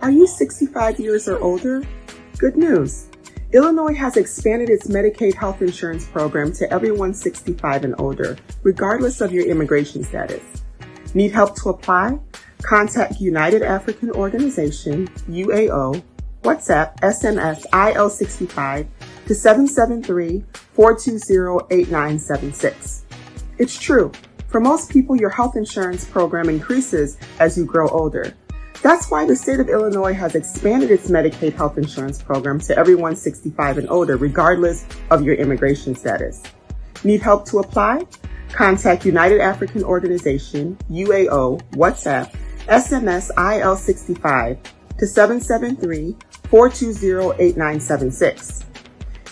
Are you 65 years or older? Good news. Illinois has expanded its Medicaid health insurance program to everyone 65 and older, regardless of your immigration status. Need help to apply? Contact United African Organization, UAO, WhatsApp, SMS, IL65 to 773-420-8976. It's true. For most people, your health insurance program increases as you grow older. That's why the state of Illinois has expanded its Medicaid health insurance program to everyone 65 and older, regardless of your immigration status. Need help to apply? Contact United African Organization, UAO, WhatsApp, SMS IL65 to 773-420-8976.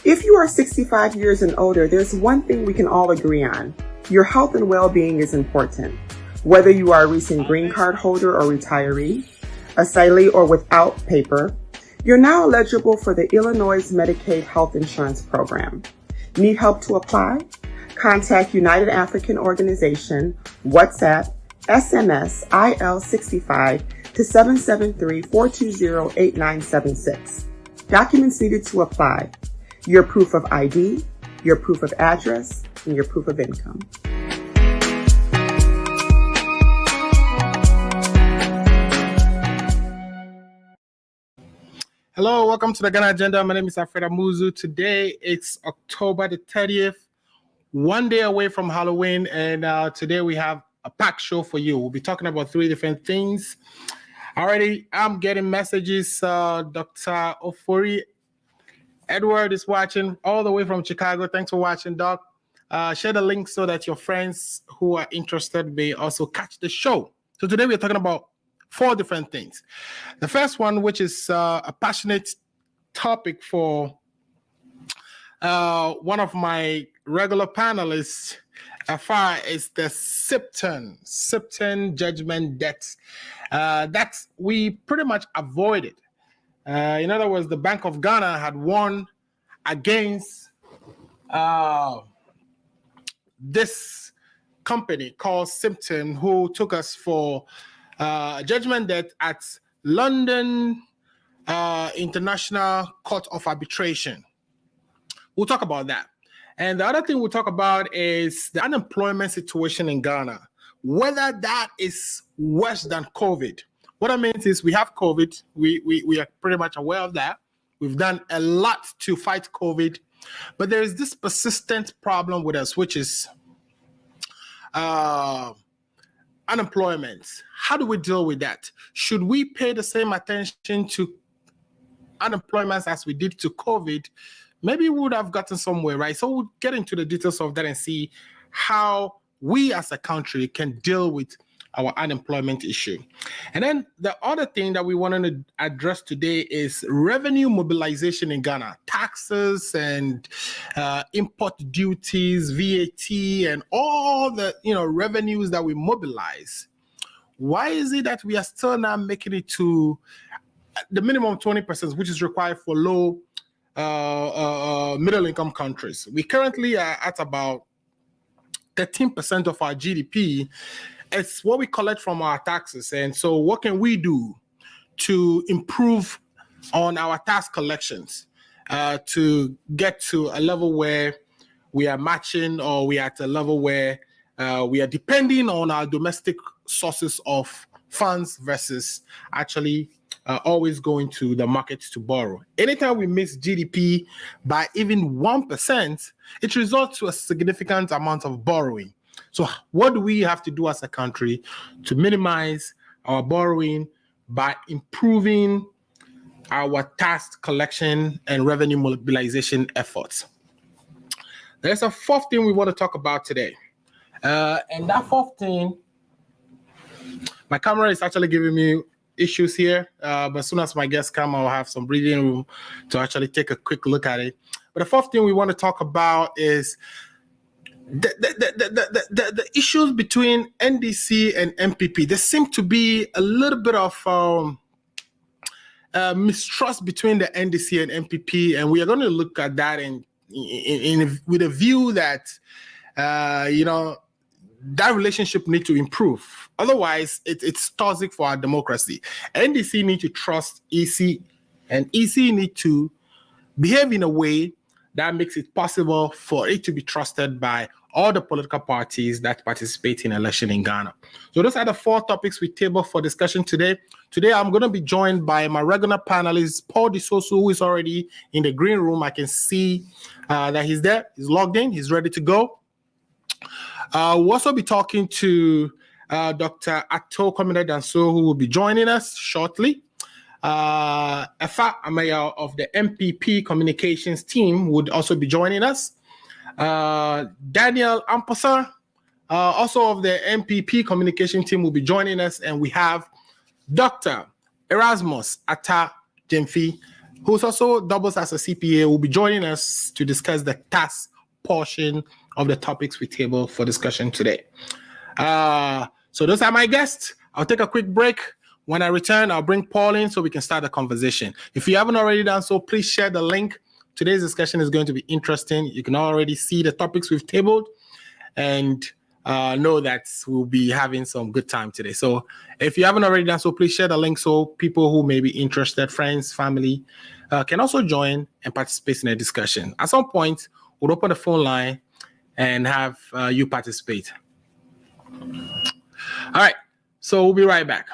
If you are 65 years and older, there's one thing we can all agree on. Your health and well-being is important. Whether you are a recent green card holder or retiree, asylee or without paper, you're now eligible for the Illinois Medicaid Health Insurance Program. Need help to apply? Contact United African Organization, WhatsApp, SMS IL65 to 773-420-8976. Documents needed to apply: your proof of ID, your proof of address, and your proof of income. Hello, welcome to the Ghana Agenda. My name is Alfred Amuzu. Today it's October the 30th, one day away from Halloween, and today we have a packed show for you. We'll be talking about three different things. Already, I'm getting messages. Dr. Ofori Edward is watching all the way from Chicago. Thanks for watching, Doc. Share the link so that your friends who are interested may also catch the show. So today we're talking about four different things. The first one, which is a passionate topic for one of my regular panelists, Afar, is the SIBTON judgment debts that we pretty much avoided. In other words, the Bank of Ghana had won against this company called SIBTON, who took us for judgment debt at London International Court of Arbitration. We'll talk about that. And the other thing we'll talk about is the unemployment situation in Ghana, whether that is worse than COVID. What that means is we have COVID. We are pretty much aware of that. We've done a lot to fight COVID, but there is this persistent problem with us, which is unemployment. How do we deal with that? Should we pay the same attention to unemployment as we did to COVID? Maybe we would have gotten somewhere, right? So we'll get into the details of that and see how we as a country can deal with our unemployment issue. And then the other thing that we wanted to address today is revenue mobilization in Ghana, taxes and import duties, VAT, and all the revenues that we mobilize. Why is it that we are still not making it to the minimum 20%, which is required for low middle income countries? We currently are at about 13% of our GDP. It's what we collect from our taxes. And so what can we do to improve on our tax collections to get to a level where we are matching, or we are at a level where we are depending on our domestic sources of funds versus actually always going to the markets to borrow? Anytime we miss GDP by even 1%, it results to a significant amount of borrowing. So what do we have to do as a country to minimize our borrowing by improving our tax collection and revenue mobilization efforts? There's a fourth thing we want to talk about today. And that fourth thing, my camera is actually giving me issues here, but as soon as my guests come, I'll have some breathing room to actually take a quick look at it. But the fourth thing we want to talk about is the issues between NDC and MPP. There seems to be a little bit of mistrust between the NDC and MPP, and we are going to look at that with a view that that relationship need to improve. Otherwise, it's toxic for our democracy. NDC need to trust EC, and EC need to behave in a way that makes it possible for it to be trusted by all the political parties that participate in election in Ghana. So those are the 4 topics we table for discussion today. Today, I'm going to be joined by my regular panelist, Paul Disoso, who is already in the green room. I can see that he's there. He's logged in. He's ready to go. We'll also be talking to Dr. Ato Komina Danso, who will be joining us shortly. Efa Amaya of the MPP communications team would also be joining us. Daniel Ampasa, also of the MPP communication team, will be joining us. And we have Dr. Erasmus Atta Jemfi, who's also doubles as a CPA, will be joining us to discuss the tax portion of the topics we table for discussion today. So those are my guests. I'll take a quick break. When I return, I'll bring Paul in so we can start the conversation. If you haven't already done so, please share the link. Today's discussion is going to be interesting. You can already see the topics we've tabled and know that we'll be having some good time today. So if you haven't already done so, please share the link so people who may be interested, friends, family, can also join and participate in the discussion. At some point, we'll open the phone line and have you participate. All right, so we'll be right back.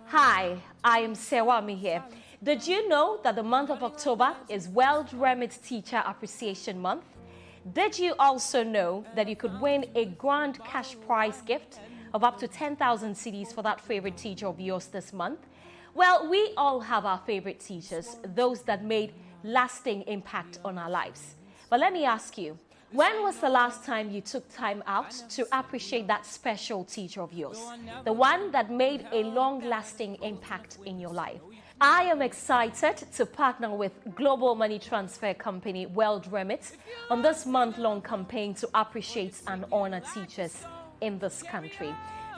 Hi, I am Sewami here. Did you know that the month of October is World Remit Teacher Appreciation Month? Did you also know that you could win a grand cash prize gift of up to 10,000 cedis for that favorite teacher of yours this month? Well, we all have our favorite teachers, those that made lasting impact on our lives. But let me ask you, when was the last time you took time out to appreciate that special teacher of yours? The one that made a long-lasting impact in your life. I am excited to partner with global money transfer company World Remit on this month-long campaign to appreciate and honor teachers in this country.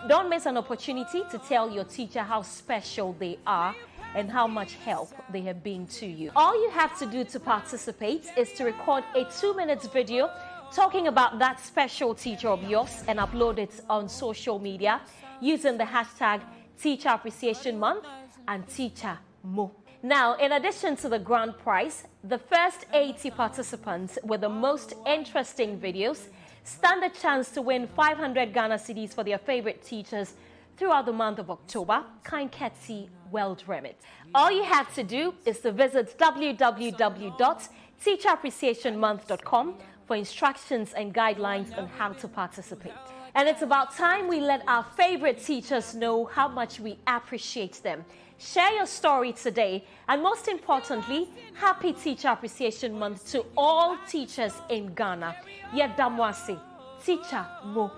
Don't miss an opportunity to tell your teacher how special they are and how much help they have been to you. All you have to do to participate is to record a 2-minute video talking about that special teacher of yours and upload it on social media using the hashtag Teacher Appreciation Month and Teacher Mo. Now, in addition to the grand prize, the first 80 participants with the most interesting videos stand a chance to win 500 Ghana cedis for their favorite teachers throughout the month of October. Kind courtesy World Remit. All you have to do is to visit www.teacherappreciationmonth.com for instructions and guidelines on how to participate. And it's about time we let our favorite teachers know how much we appreciate them. Share your story today, and most importantly, happy Teacher Appreciation Month to all teachers in Ghana. Yedamwase, Teacher Mo.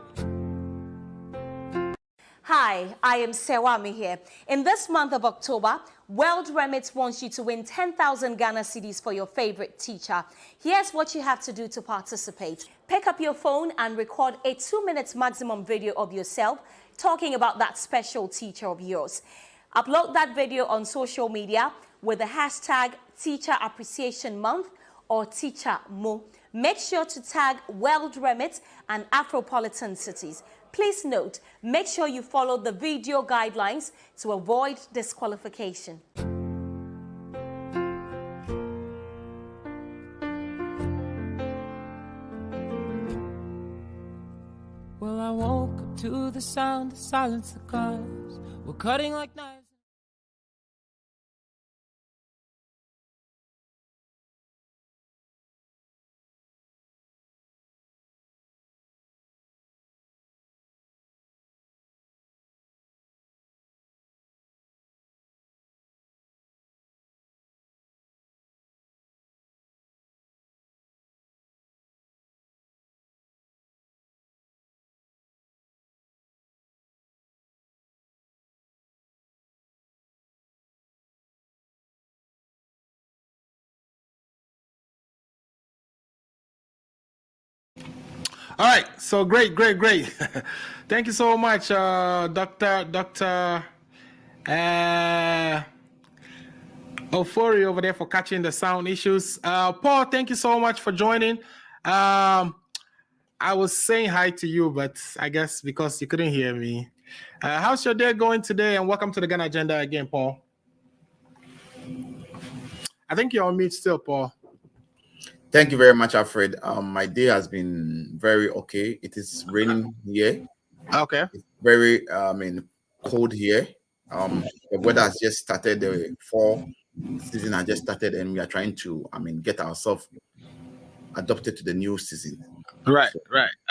Hi, I am Sewami here. In this month of October, World Remit wants you to win 10,000 Ghana cedis for your favorite teacher. Here's what you have to do to participate. Pick up your phone and record a 2-minute maximum video of yourself talking about that special teacher of yours. Upload that video on social media with the hashtag Teacher Appreciation Month or Teacher Mo. Make sure to tag World Remit and Afropolitan cities. Please note, make sure you follow the video guidelines to avoid disqualification. Well, I woke up to the sound of silence, the cars were cutting like knives. All right. So great. Thank you so much, Dr. Ofori over there for catching the sound issues. Paul, thank you so much for joining. I was saying hi to you, but I guess because you couldn't hear me. How's your day going today? And welcome to the Ghana Agenda again, Paul. I think you're on mute still, Paul. Thank you very much, Alfred. My day has been very okay. It is raining here. Okay. It's very cold here. The weather has just started. The fall season has just started, and we are trying to get ourselves adopted to the new season. Right.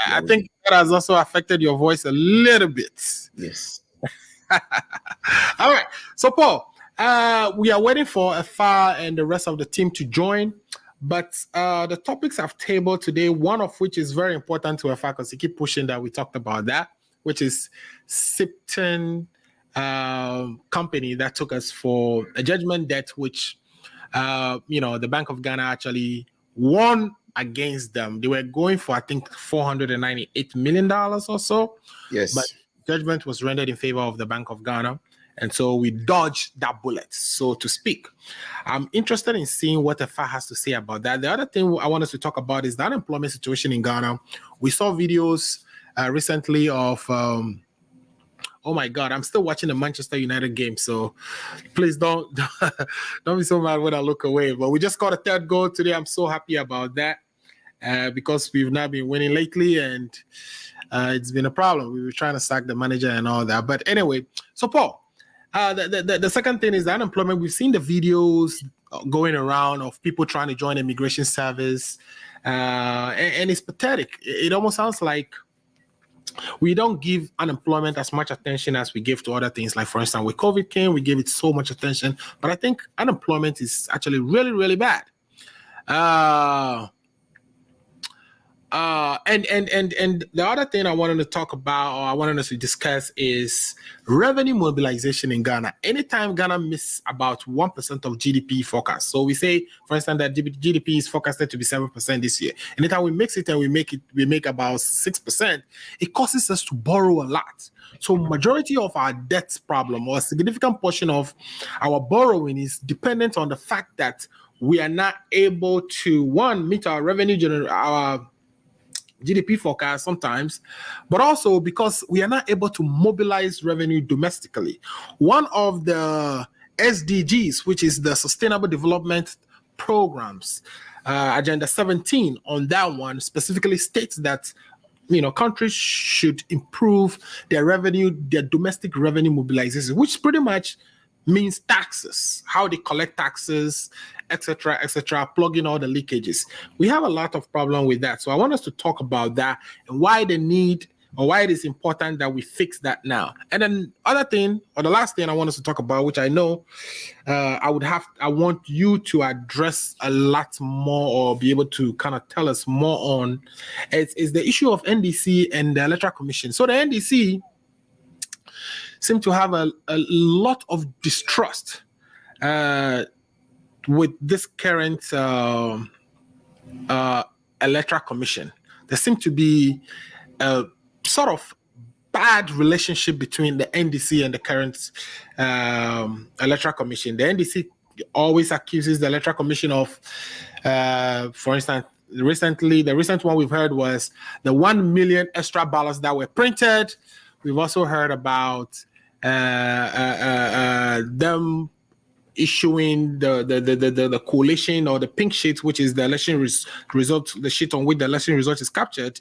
I think that has also affected your voice a little bit. Yes. All right. So, Paul, we are waiting for Afa and the rest of the team to join. But the topics I've tabled today, one of which is very important to Afa because he keep pushing that we talked about that, which is SIBTON company that took us for a judgment debt, which the Bank of Ghana actually won against them. They were going for, I think, $498 million or so. Yes. But judgment was rendered in favor of the Bank of Ghana. And so we dodged that bullet, so to speak. I'm interested in seeing what Afa has to say about that. The other thing I want us to talk about is the unemployment situation in Ghana. We saw videos recently of, oh my God, I'm still watching the Manchester United game. So please don't be so mad when I look away. But we just got a third goal today. I'm so happy about that because we've not been winning lately and it's been a problem. We were trying to sack the manager and all that. But anyway, so Paul, the second thing is the unemployment. We've seen the videos going around of people trying to join the immigration service, and it's pathetic. It almost sounds like we don't give unemployment as much attention as we give to other things. Like, for instance, with COVID came, we gave it so much attention. But I think unemployment is actually really, really bad. And the other thing I wanted to talk about, or I wanted us to discuss, is revenue mobilization in Ghana. Anytime Ghana miss about 1% of GDP forecast, so we say, for instance, that GDP is forecasted to be 7% this year. Anytime we mix it and we make about 6%, it causes us to borrow a lot. So majority of our debt problem, or a significant portion of our borrowing, is dependent on the fact that we are not able to, one, meet our our GDP forecast sometimes, but also because we are not able to mobilize revenue domestically. One of the SDGs, which is the Sustainable Development Programs, Agenda 17, on that one specifically states that countries should improve their domestic revenue mobilization, which pretty much means taxes, how they collect taxes, etc., plug in all the leakages. We have a lot of problem with that. So I want us to talk about that and why the need, or why it is important that we fix that now. And then the last thing I want us to talk about, which I know I want you to address a lot more, or be able to kind of tell us more on, is the issue of NDC and the Electoral Commission. So the NDC seem to have a lot of distrust with this current Electoral Commission. There seems to be a sort of bad relationship between the NDC and the current Electoral Commission. The NDC always accuses the Electoral Commission of, for instance, the recent one we've heard was the 1 million extra ballots that were printed. We've also heard about them issuing the coalition, or the pink sheet, which is the election result, the sheet on which the election result is captured,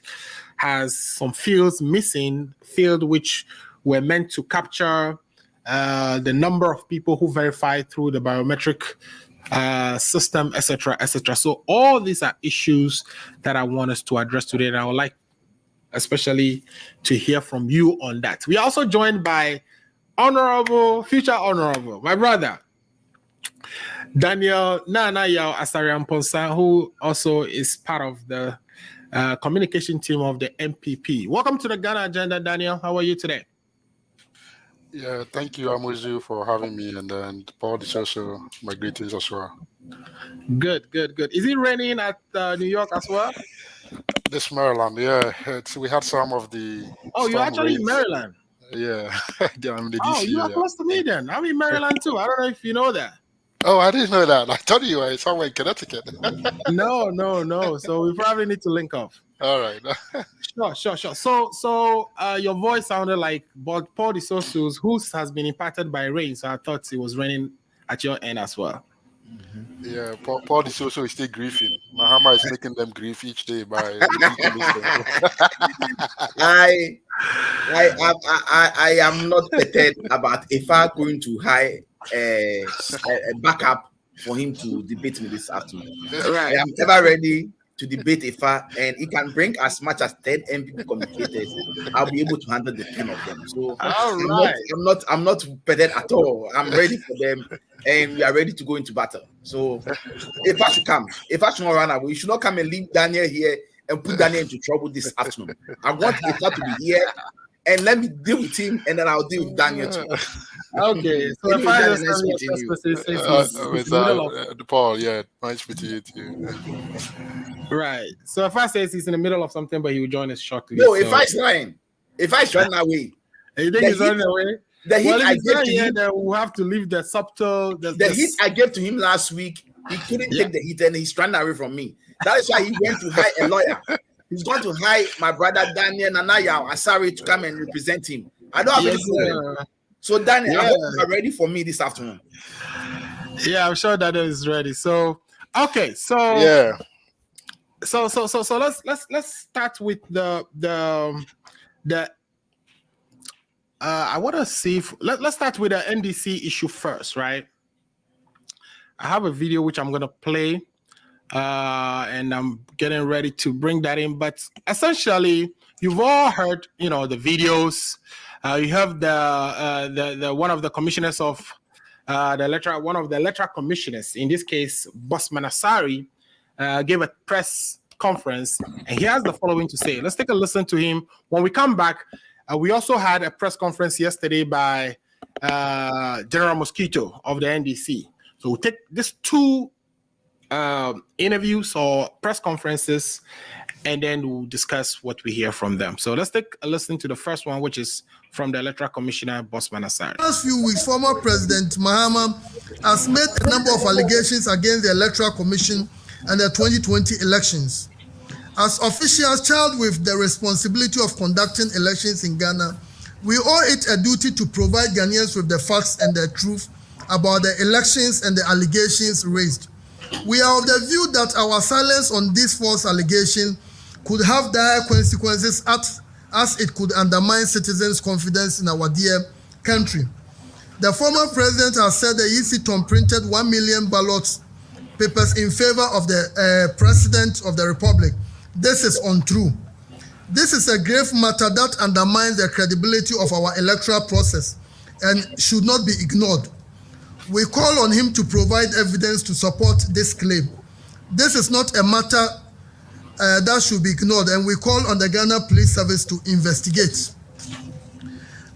has some fields missing, which were meant to capture the number of people who verified through the biometric system, etc. So all these are issues that I want us to address today, and I would like especially to hear from you on that. We are also joined by future honorable, my brother, Daniel Nana Yao Asariamponsa, who also is part of the communication team of the MPP. Welcome to the Ghana Agenda, Daniel. How are you today? Yeah, thank you, Amuzu, for having me, and then Paul is also my greetings as well. Good. Is it raining at New York as well? This Maryland, yeah. We had some of the. Oh, you're actually in Maryland. Yeah, I'm the Oh, DC. you are close to me then. I'm in Maryland too. I don't know if you know that. Oh, I didn't know that. I thought you were somewhere in Connecticut. No. So we probably need to link up. All right. Sure. So your voice sounded like Paul DeSoso's, whose has been impacted by rain. So I thought it was raining at your end as well. Yeah, Paul DeSoso is still grieving. Mahama is making them grieve each day by. I am not petted about Ifa going to hire a backup for him to debate me this afternoon. Right. I am ever ready to debate Ifa, and he can bring as much as 10 MPP communicators. I'll be able to handle the 10 of them. So I'm not petted at all. I'm ready for them, and we are ready to go into battle. So if I should come, if I should not run away, you should not come and leave Daniel here and put Daniel into trouble this afternoon. I want Ifa to be here and let me deal with him, and then I'll deal with Daniel too. Okay, so if I understand Paul, yeah, nice meeting you too. Right. So if I say he's in the middle of something, but he will join us shortly. No, if I running away, you think he's running away? The heat I gave to him, then we'll have to leave the subtle. The heat I gave to him last week, he couldn't take the heat, and he's running away from me. That is why he went to hire a lawyer. He's going to hire my brother Daniel Nanaya Asari to come and represent him. I don't have any problem. So Daniel, I hope you are ready for me this afternoon. Yeah, I'm sure Daniel is ready. So okay, so yeah. So let's start with the I want to see if let's start with the NDC issue first, right? I have a video which I'm gonna play, and I'm getting ready to bring that in. But essentially, you've all heard, the videos. You have the one of the commissioners of one of the electoral commissioners, in this case, Bosman Asari, gave a press conference, and he has the following to say. Let's take a listen to him. When we come back, we also had a press conference yesterday by General Mosquito of the NDC. So we'll take these two interviews or press conferences, and then we'll discuss what we hear from them. So let's take a listen to the first one, which is from the Electoral Commissioner, Bosman Asari. Last few weeks, former President Mahama has made a number of allegations against the Electoral Commission and the 2020 elections. As officials charged with the responsibility of conducting elections in Ghana, we owe it a duty to provide Ghanaians with the facts and the truth about the elections and the allegations raised. We are of the view that our silence on this false allegation could have dire consequences as it could undermine citizens' confidence in our dear country. The former president has said the EC printed 1 million ballot papers in favor of the president of the republic. This is untrue. This is a grave matter that undermines the credibility of our electoral process and should not be ignored. We call on him to provide evidence to support this claim. This is not a matter that should be ignored, and we call on the Ghana Police Service to investigate.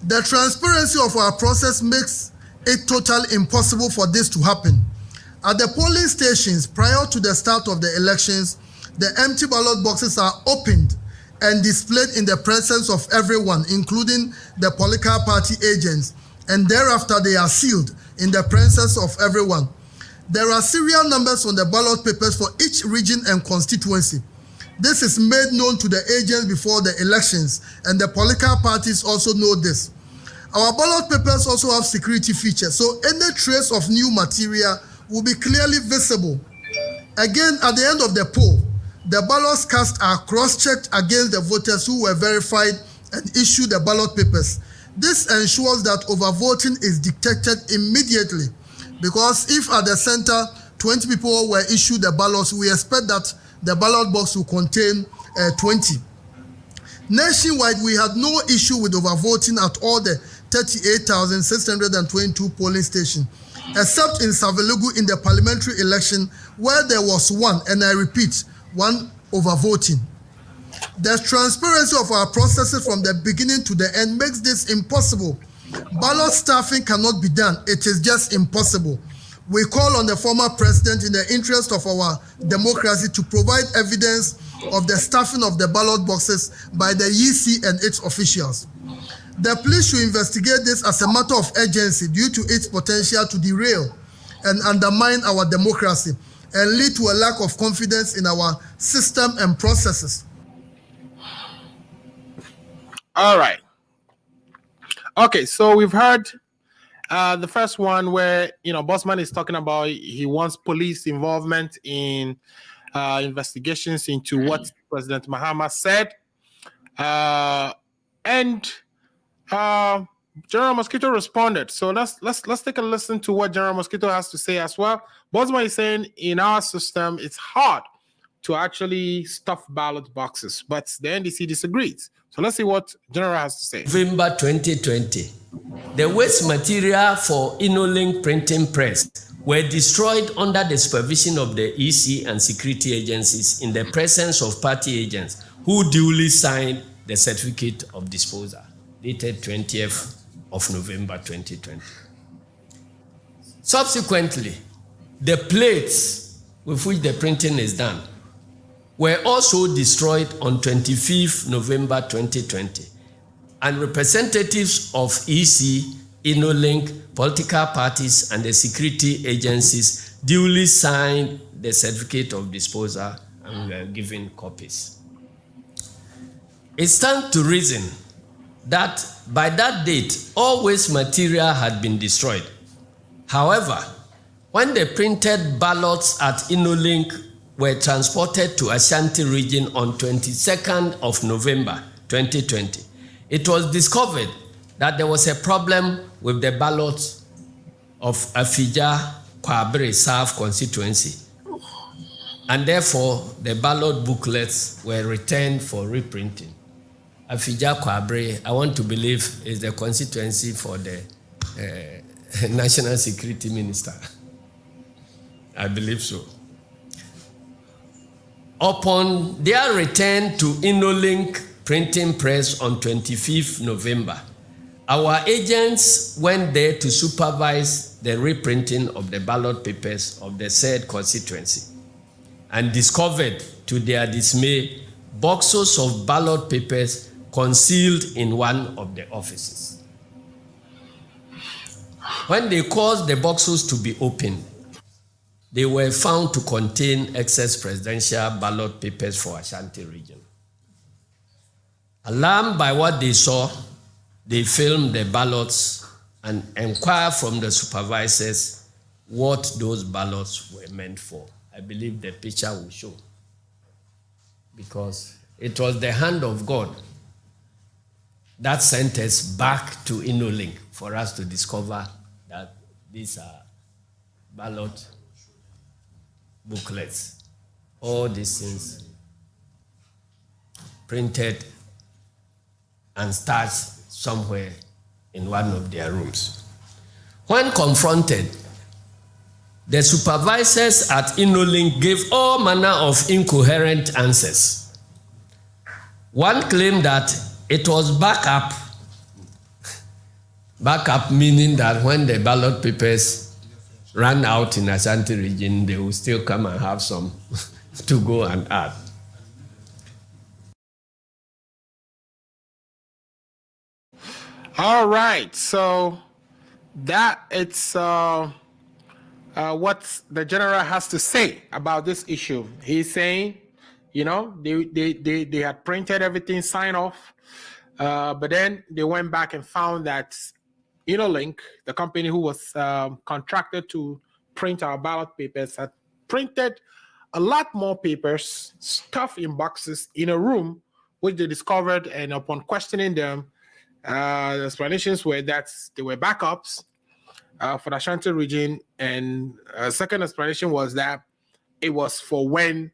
The transparency of our process makes it totally impossible for this to happen. At the polling stations prior to the start of the elections, the empty ballot boxes are opened and displayed in the presence of everyone, including the political party agents, and thereafter they are sealed in the presence of everyone. There are serial numbers on the ballot papers for each region and constituency. This is made known to the agents before the elections, and the political parties also know this. Our ballot papers also have security features, so any trace of new material will be clearly visible. Again, at the end of the poll, the ballots cast are cross-checked against the voters who were verified and issued the ballot papers. This ensures that overvoting is detected immediately, because if at the center 20 people were issued the ballots, we expect that the ballot box will contain 20. Nationwide, we had no issue with overvoting at all the 38,622 polling stations, except in Savelugu in the parliamentary election, where there was one, and I repeat, one overvoting. The transparency of our processes from the beginning to the end makes this impossible. Ballot staffing cannot be done. It is just impossible. We call on the former president in the interest of our democracy to provide evidence of the stuffing of the ballot boxes by the EC and its officials. The police should investigate this as a matter of urgency due to its potential to derail and undermine our democracy and lead to a lack of confidence in our system and processes. All right. Okay, so we've heard the first one where, Bossman is talking about he wants police involvement in investigations into what President Mahama said. And General Mosquito responded. So let's take a listen to what General Mosquito has to say as well. Bossman is saying in our system, it's hard to actually stuff ballot boxes, but the NDC disagrees. So let's see what General has to say. November 2020, the waste material for InnoLink printing press were destroyed under the supervision of the EC and security agencies in the presence of party agents who duly signed the certificate of disposal, dated 20th of November 2020. Subsequently, the plates with which the printing is done were also destroyed on 25th November 2020, and representatives of EC, InnoLink, political parties, and the security agencies duly signed the certificate of disposal and were given copies. It stands to reason that by that date, all waste material had been destroyed. However, when the printed ballots at InnoLink were transported to Ashanti region on 22nd of November 2020, it was discovered that there was a problem with the ballots of Afija Kwabre South constituency, and therefore the ballot booklets were returned for reprinting. Afija Kwabre, I want to believe, is the constituency for the National Security Minister. I believe so. Upon their return to InnoLink printing press on 25th November, our agents went there to supervise the reprinting of the ballot papers of the said constituency and discovered, to their dismay, boxes of ballot papers concealed in one of the offices. When they caused the boxes to be opened, they were found to contain excess presidential ballot papers for Ashanti region. Alarmed by what they saw, they filmed the ballots and inquired from the supervisors what those ballots were meant for. I believe the picture will show, because it was the hand of God that sent us back to InnoLink for us to discover that these are ballot booklets, all these things printed and starched somewhere in one of their rooms. When confronted, the supervisors at InnoLink gave all manner of incoherent answers. One claimed that it was backup. Backup meaning that when the ballot papers ran out in Ashanti region, they will still come and have some to go and add. All right, so that it's what the general has to say about this issue. He's saying, they had printed everything, signed off, but then they went back and found that InnoLink, the company who was contracted to print our ballot papers, had printed a lot more papers stuffed in boxes in a room, which they discovered, and upon questioning them, the explanations were that they were backups for the Ashanti region, and second explanation was that it was for when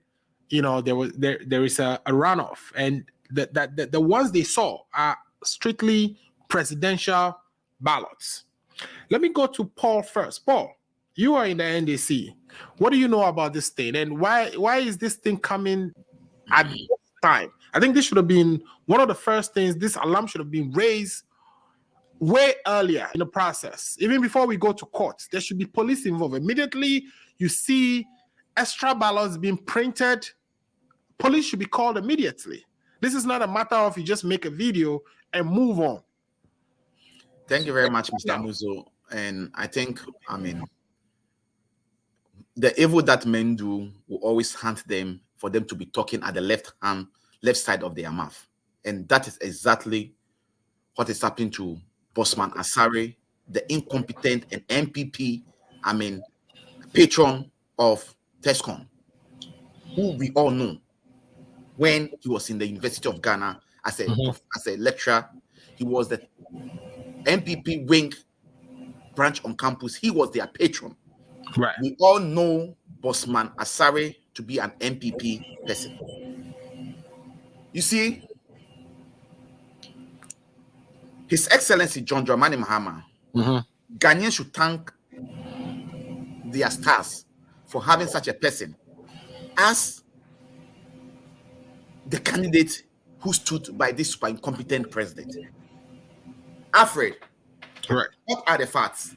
there is a runoff, and the ones they saw are strictly presidential ballots. Let me go to Paul first. Paul, you are in the NDC. What do you know about this thing, and why is this thing coming at this time? I think this should have been one of the first things. This alarm should have been raised way earlier in the process. Even before we go to court, there should be police involved. Immediately you see extra ballots being printed, police should be called immediately. This is not a matter of you just make a video and move on. Thank you very much, Mr. Muzo. And I think, the evil that men do will always hunt them for them to be talking at the left side of their mouth. And that is exactly what is happening to Bossman Asare, the incompetent and MPP, patron of TESCON, who we all know when he was in the University of Ghana as a lecturer. He was the MPP wing branch on campus. He was their patron. Right. We all know Bossman Asare to be an MPP person. You see, His Excellency John Dramani Mahama, Ghanaians should thank their stars for having such a person as the candidate who stood by this super incompetent president. Alfred, right. What are the facts?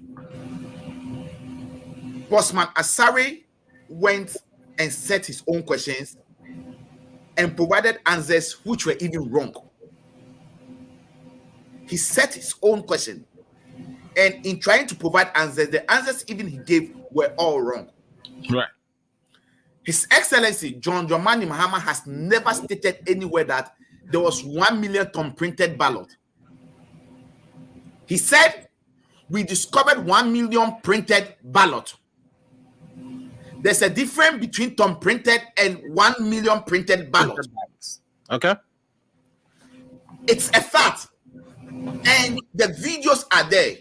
Bossman Asare went and set his own questions and provided answers which were even wrong. He set his own question, and in trying to provide answers, the answers even he gave were all wrong. Right. His Excellency John Dramani Mahama has never stated anywhere that there was 1 million thumb printed ballot. He said, we discovered 1 million printed ballot. There's a difference between thumb printed and 1 million printed ballot. Okay. It's a fact. And the videos are there.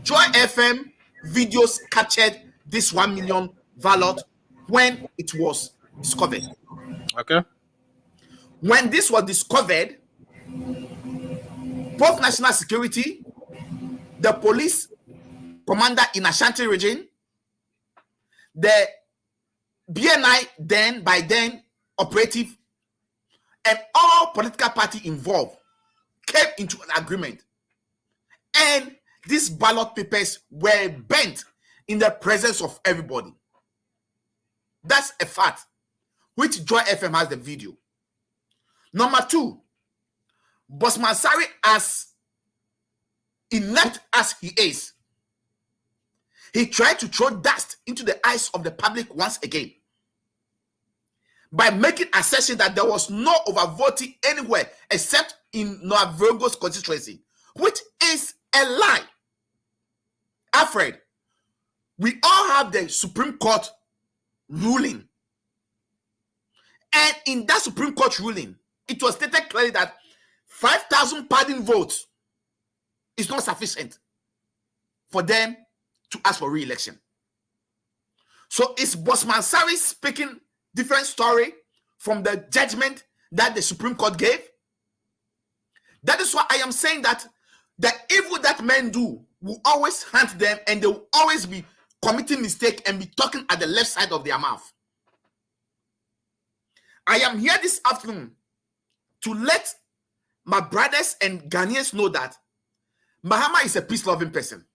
Joy FM videos captured this 1 million ballot when it was discovered. Okay. When this was discovered, both national security, the police commander in Ashanti region, the BNI by then operative, and all political party involved came into an agreement. And these ballot papers were burnt in the presence of everybody. That's a fact, which Joy FM has the video. Number two, Bossman Asare, as inept as he is, he tried to throw dust into the eyes of the public once again by making assertion that there was no overvoting anywhere except in Noah Virgo's constituency, which is a lie. Alfred, we all have the Supreme Court ruling. And in that Supreme Court ruling, it was stated clearly that 5,000 pardon votes is not sufficient for them to ask for re-election. So is Bossman Asare speaking different story from the judgment that the Supreme Court gave? That is why I am saying that the evil that men do will always hunt them, and they will always be committing mistake and be talking at the left side of their mouth. I am here this afternoon to let my brothers and Ghanaians know that Mahama is a peace-loving person.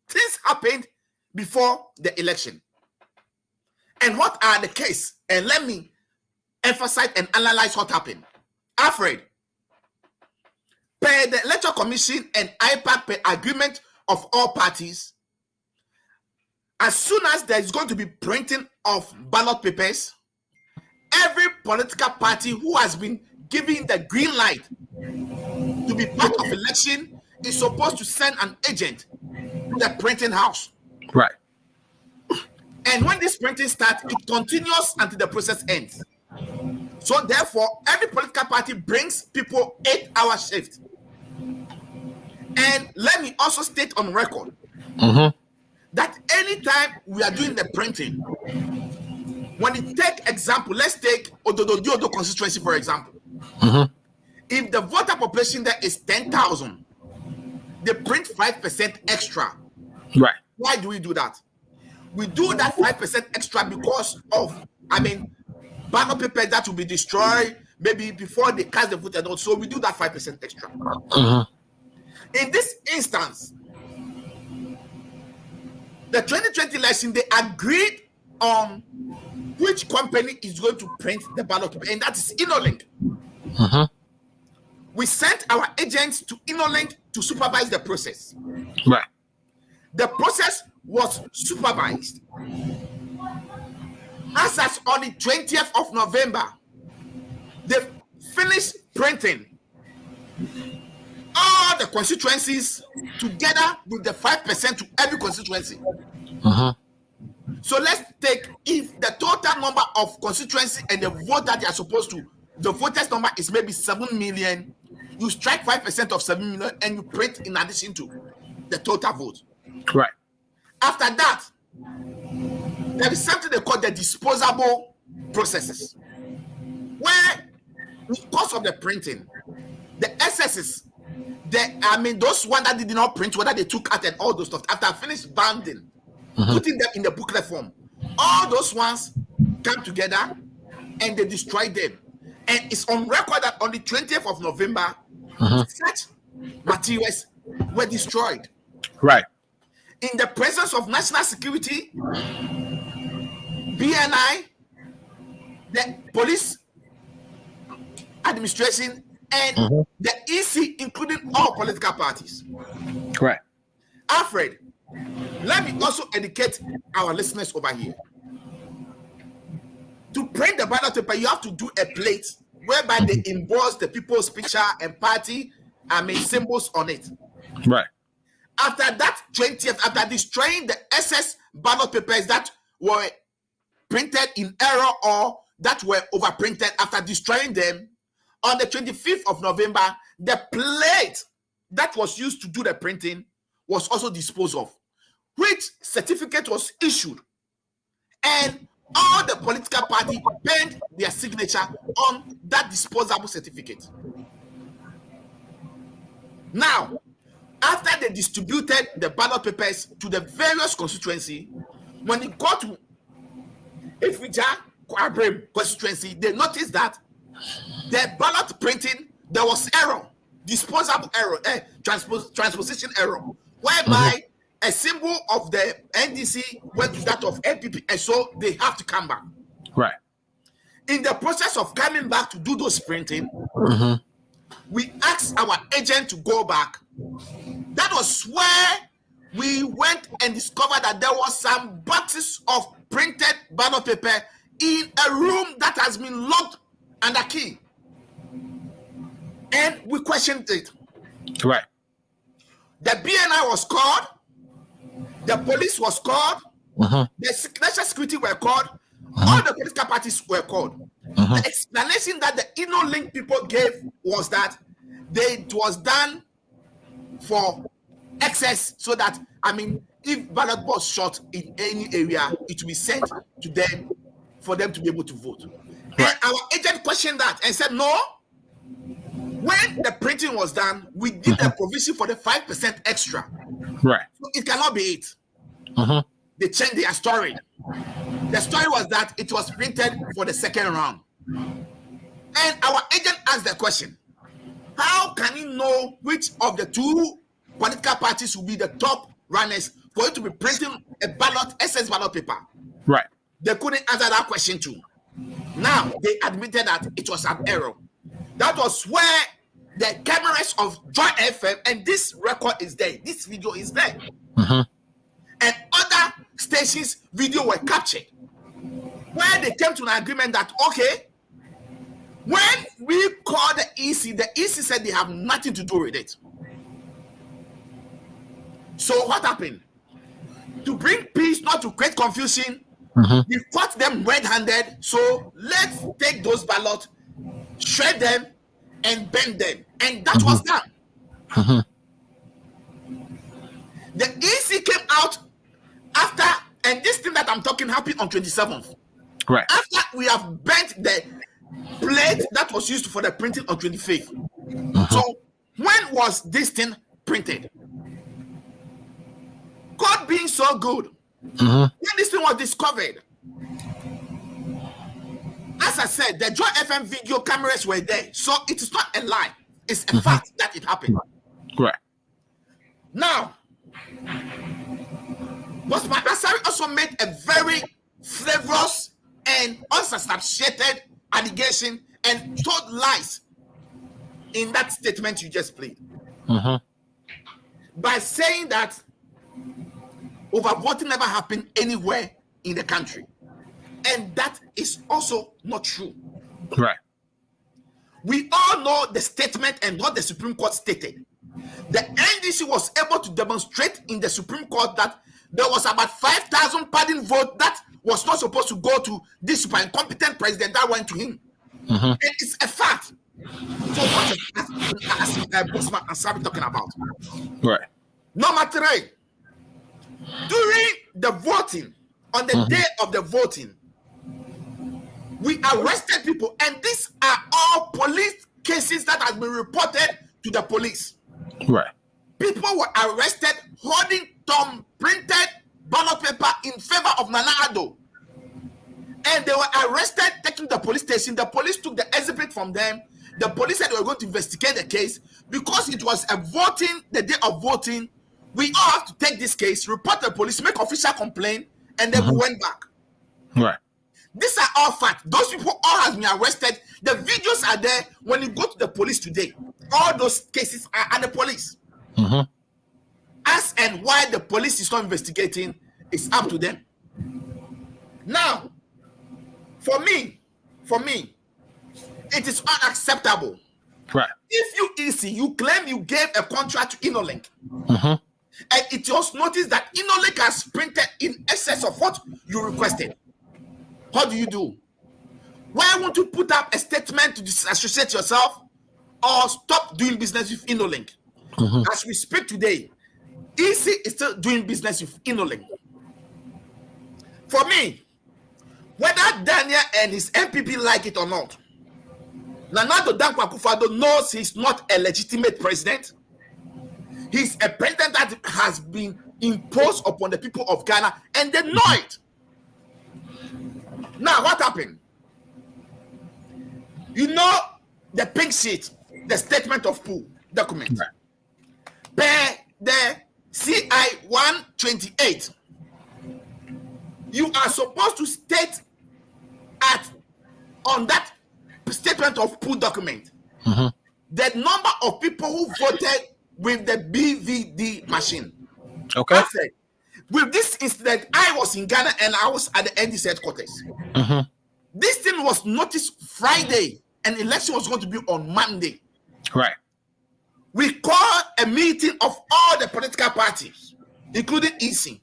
Things happened before the election. And what are the case? And let me emphasize and analyze what happened. Alfred, per the Electoral Commission and IPAC, per agreement of all parties, as soon as there is going to be printing of ballot papers, every political party who has been given the green light to be part of election is supposed to send an agent to the printing house. Right. And when this printing starts, it continues until the process ends. So therefore, every political party brings people 8-hour shift. And let me also state on record that anytime we are doing the printing, when you take example, let's take Ododo constituency, for example. If the voter population there is 10,000, they print 5% extra. Right. Why do we do that? We do that 5% extra because of, ballot papers that will be destroyed maybe before they cast the vote and all. So we do that 5% extra. In this instance, the 2020 election, they agreed on which company is going to print the ballot paper, and that is InnoLink. We sent our agents to InnoLink to supervise the process. Right. The process was supervised. As on the 20th of November, they finished printing all the constituencies together with the 5% to every constituency. So let's take, if the total number of constituency and the vote that they are supposed to, the voters number is maybe 7 million, you strike 5% of 7 million and you print in addition to the total vote. Right. After that, there is something they call the disposable processes, where because of the printing, the SSs, those ones that did not print, whether they took out and all those stuff, after I finished banding, putting them in the booklet form, all those ones come together and they destroy them. And it's on record that on the 20th of November, such materials were destroyed. Right. In the presence of national security, BNI, the police administration, and the EC, including all political parties. Right. Alfred, let me also educate our listeners over here. To print the ballot paper, you have to do a plate whereby they emboss the people's picture and party symbols on it. Right. After that 20th, after destroying the SS ballot papers that were printed in error or that were overprinted, after destroying them, on the 25th of November, the plate that was used to do the printing was also disposed of, which certificate was issued, and all the political parties penned their signature on that disposable certificate. Now, after they distributed the ballot papers to the various constituency, when it got to Efija Kwabrem constituency, they noticed that the ballot printing, there was error, disposable error, transposition error, whereby a symbol of the NDC went to that of NPP, and so they have to come back. Right. In the process of coming back to do those printing, we asked our agent to go back. That was where we went and discovered that there was some boxes of printed ballot paper in a room that has been locked under key. And we questioned it. Right. The BNI was called, the police was called, the national security were called, all the political parties were called. The explanation that the InnoLink people gave was that it was done for excess, so that, if ballot was shot in any area, it will be sent to them for them to be able to vote. And our agent questioned that and said, no, when the printing was done, we did a provision for the 5% extra. Right. So it cannot be it. They changed their story. The story was that it was printed for the second round. And our agent asked the question, how can you know which of the two political parties will be the top runners for you to be printing a ballot, SS ballot paper? Right. They couldn't answer that question too. Now, they admitted that it was an error. That was where the cameras of Joy FM, and this record is there, this video is there, and other stations' video were captured, where they came to an agreement that, okay, when we called the EC said they have nothing to do with it. So what happened? To bring peace, not to create confusion, we caught them red-handed. So let's take those ballots, shred them, and bend them. And that was done. The EC came out after, and this thing that I'm talking happened on 27th. Right. After we have bent the plate that was used for the printing on 25th. So when was this thing printed? God being so good, when this thing was discovered, as I said, the Joy FM video cameras were there, so it is not a lie. It's a fact that it happened. Right. Now, Bosman Asari also made a very frivolous and unsubstantiated allegation and told lies in that statement you just played. By saying that overvoting never happened anywhere in the country. And that is also not true. Right. We all know the statement and what the Supreme Court stated. The NDC was able to demonstrate in the Supreme Court that there was about 5,000 pardon vote that was not supposed to go to this super incompetent president that went to him. And it's a fact. So what is Bosman Asari talking about? Right. Number 3, during the voting, on the day of the voting, we arrested people, and these are all police cases that have been reported to the police. Right. People were arrested holding printed ballot paper in favor of Nana Addo. And they were arrested, taken to the police station. The police took the exhibit from them. The police said they were going to investigate the case. Because it was a voting, the day of voting, we all have to take this case, report the police, make official complaint, and then we went back. Right. These are all facts. Those people all have been arrested. The videos are there. When you go to the police today, all those cases are at the police. As and why the police is not investigating, it's up to them. Now, for me, it is unacceptable. Right. If you EC, you claim you gave a contract to InnoLink, and it was noticed that InnoLink has printed in excess of what you requested. What do? Why won't you put up a statement to disassociate yourself or stop doing business with InnoLink? As we speak today, EC is still doing business with InnoLink. For me, whether Daniel and his MPP like it or not, Nana Addo Dankwa Akufo-Addo knows he's not a legitimate president. He's a president that has been imposed upon the people of Ghana, and they know it. Now, what happened? You know the pink sheet, the statement of pool document. Per the CI 128, you are supposed to state on that statement of pool document the number of people who voted with the BVD machine. Okay. With this incident, I was in Ghana and I was at the NDC headquarters. This thing was noticed Friday, and election was going to be on Monday. Right. We called a meeting of all the political parties, including EC.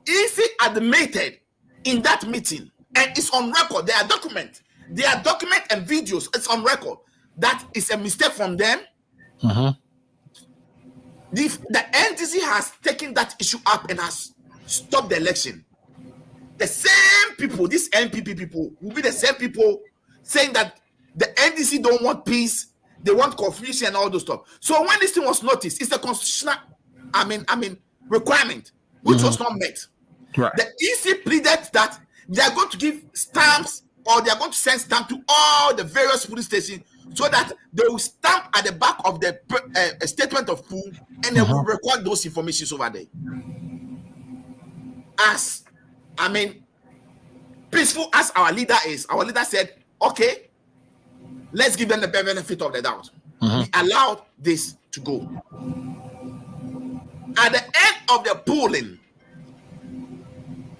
EC admitted in that meeting, and it's on record. There are documents and videos. It's on record. That is a mistake from them. The NDC has taken that issue up and has stopped the election. The same people, these MPP people, will be the same people saying that the NDC don't want peace, they want confusion and all those stuff. So when this thing was noticed, it's a constitutional, requirement which was not met. Right. The EC pleaded that they are going to give stamps, or they are going to send stamps to all the various police stations, so that they will stamp at the back of the statement of pool, and they will record those informations over there. Peaceful as our leader is, our leader said, okay, let's give them the benefit of the doubt. We allowed this to go. At the end of the polling,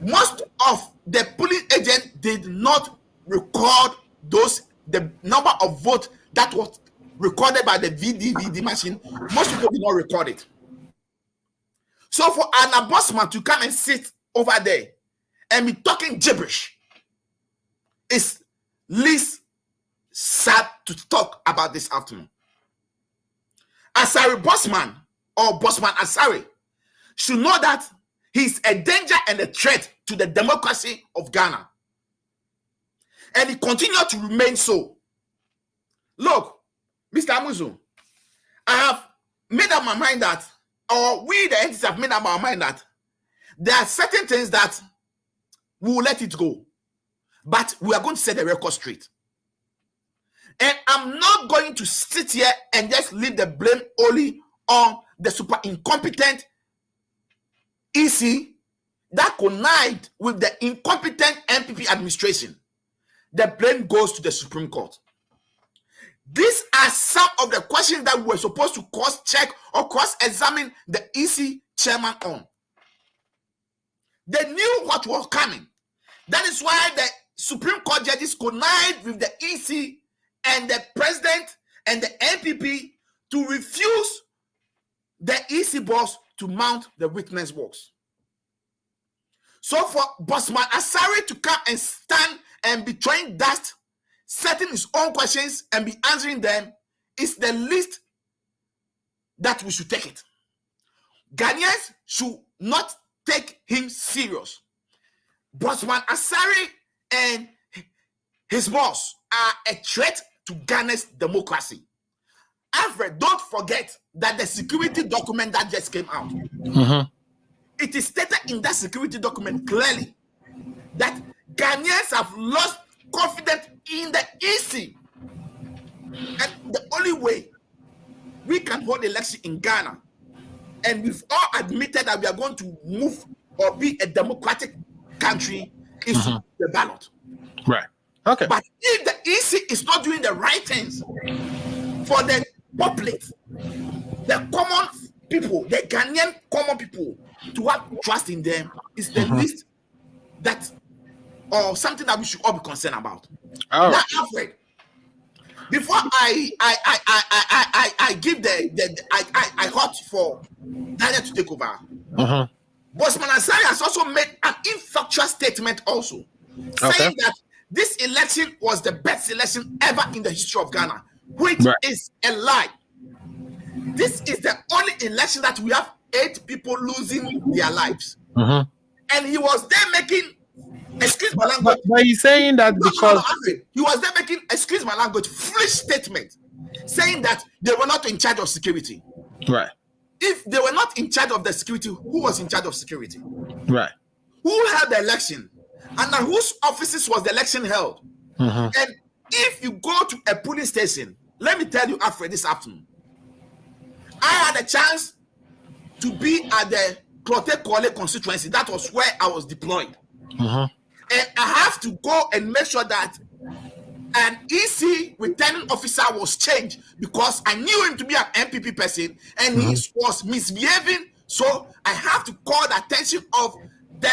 most of the polling agents did not record the number of votes that was recorded by the VDVD machine. Most people did not record it. So for Anna Bosman to come and sit over there and be talking gibberish is least sad to talk about this afternoon. Asari Bosman, or Bosman Asari, should know that he's a danger and a threat to the democracy of Ghana. And he continued to remain so. Look, Mr. Amuzu, I have made up my mind that, or we the entities have made up our mind that there are certain things that we will let it go. But we are going to set the record straight. And I'm not going to sit here and just leave the blame only on the super incompetent EC that connived with the incompetent MPP administration, the blame goes to the Supreme Court. These are some of the questions that we were supposed to cross-check or cross-examine the EC chairman on. They knew what was coming. That is why the Supreme Court judges connived with the EC and the president and the MPP to refuse the EC boss to mount the witness box. So for Bossman Asari to come and stand and be throwing dust, setting his own questions and be answering them is the least that we should take it. Ghanaians should not take him serious. Bossman Asari and his boss are a threat to Ghana's democracy. Alfred, don't forget that the security document that just came out, it is stated in that security document clearly that Ghanaians have lost confidence in the EC. And the only way we can hold election in Ghana, and we've all admitted that we are going to move or be a democratic country, is the ballot. Right. Okay. But if the EC is not doing the right things for the public, the common people, the Ghanaian common people, to have trust in them is the least that, or something that we should all be concerned about. Oh. Now, Alfred, before I give I hot for Daniel to take over. Bossman Asari has also made an infactual statement also, saying that this election was the best election ever in the history of Ghana, which is a lie. This is the only election that we have 8 people losing their lives. And he was there making, excuse my language. But he's saying that because he was there making, excuse my language, foolish statement, saying that they were not in charge of security. Right. If they were not in charge of the security, who was in charge of security? Right. Who held the election? And at whose offices was the election held? And if you go to a polling station, let me tell you, Alfred, this afternoon, I had a chance to be at the Clote constituency. That was where I was deployed. And I have to go and make sure that an EC returning officer was changed because I knew him to be an MPP person and he was misbehaving. So I have to call the attention of the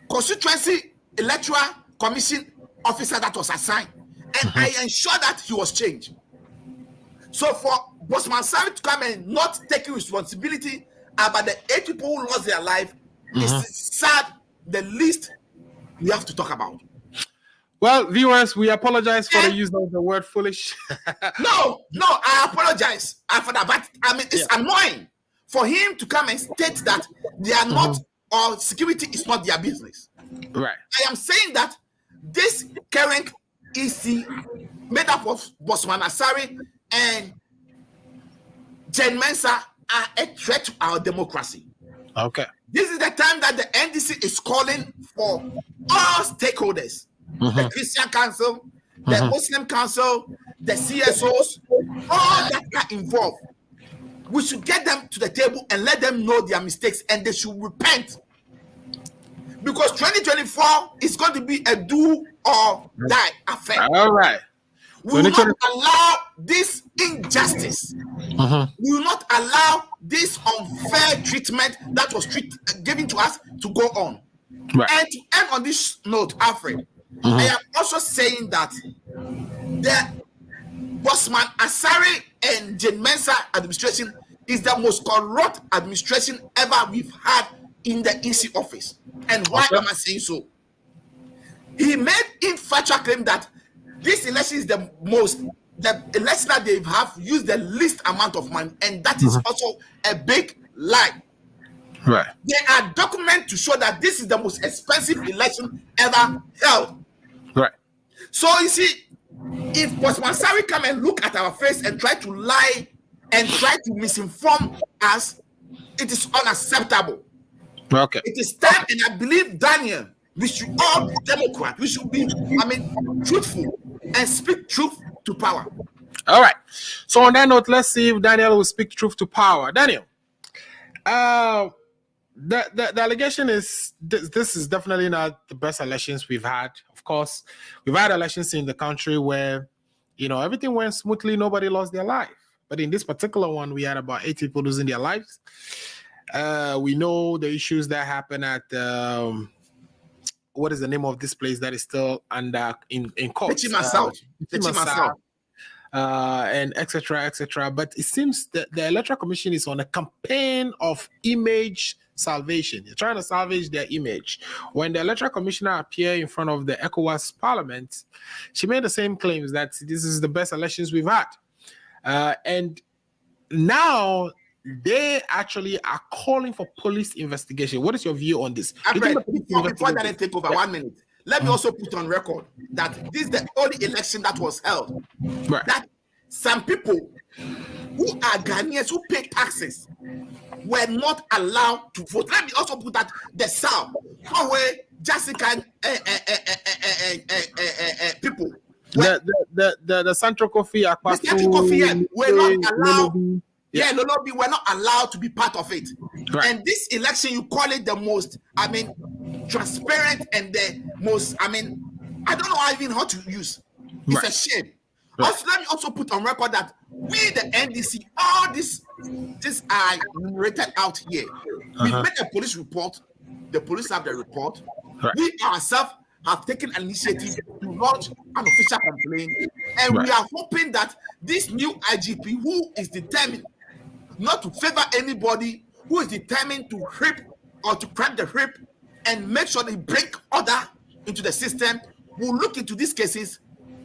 constituency electoral commission officer that was assigned. And I ensured that he was changed. So for Bossman Asari to come and not taking responsibility about the 8 people who lost their life is sad, the least we have to talk about. Well, viewers, we apologize for the use of the word foolish. No, I apologize for that. But I mean, it's annoying for him to come and state that they are not, or security is not their business. Right. I am saying that this current EC, made up of Bossman Asari and Jen Mensah, are a threat to our democracy. Okay. This is the time that the NDC is calling for all stakeholders. The Christian Council, the Muslim Council, the CSOs, all that are involved. We should get them to the table and let them know their mistakes and they should repent. Because 2024 is going to be a do or die affair. All right. We will not allow this injustice. We will not allow this unfair treatment that was given to us to go on. Right. And to end on this note, Alfred, I am also saying that the Bossman Asari and Jen Mensah administration is the most corrupt administration ever we've had in the EC office. And why am I saying so? He made infatual claim that this election is the election that they have used the least amount of money, and that is also a big lie. Right. There are documents to show that this is the most expensive election ever held. Right. So you see, if Bossman Asari come and look at our face and try to lie and try to misinform us, it is unacceptable. Okay. It is time, and I believe, Daniel, we should all be Democrat. We should be, truthful and speak truth to power. All right. So on that note, let's see if Daniel will speak truth to power. Daniel. The allegation is this is definitely not the best elections we've had. Of course, we've had elections in the country where, everything went smoothly, nobody lost their life. But in this particular one, we had about 8 people losing their lives. We know the issues that happen at what is the name of this place that is still under in court? South. And etc. But it seems that the Electoral Commission is on a campaign of image salvation. They're trying to salvage their image. When the Electoral Commissioner appeared in front of the ECOWAS Parliament, she made the same claims that this is the best elections we've had. And now they actually are calling for police investigation. What is your view on this? Before that I take over, 1 minute. Let me also put on record that this is the only election that was held. Right. That some people who are Ghanaians who pay taxes were not allowed to vote. Let me also put that the South, where Jessica people. The Central Coffee, the Central Coffee were not allowed. Lolobi were not allowed to be part of it. Right. And this election, you call it the most, transparent and the most, I don't know even how to use. It's a shame. Right. Also, let me also put on record that we, the NDC, all this are rated out here. We made a police report. The police have the report. Right. We ourselves have taken an initiative to launch an official complaint. And we are hoping that this new IGP, who is determined not to favor anybody, who is determined to whip or to crack the whip and make sure they bring order into the system, will look into these cases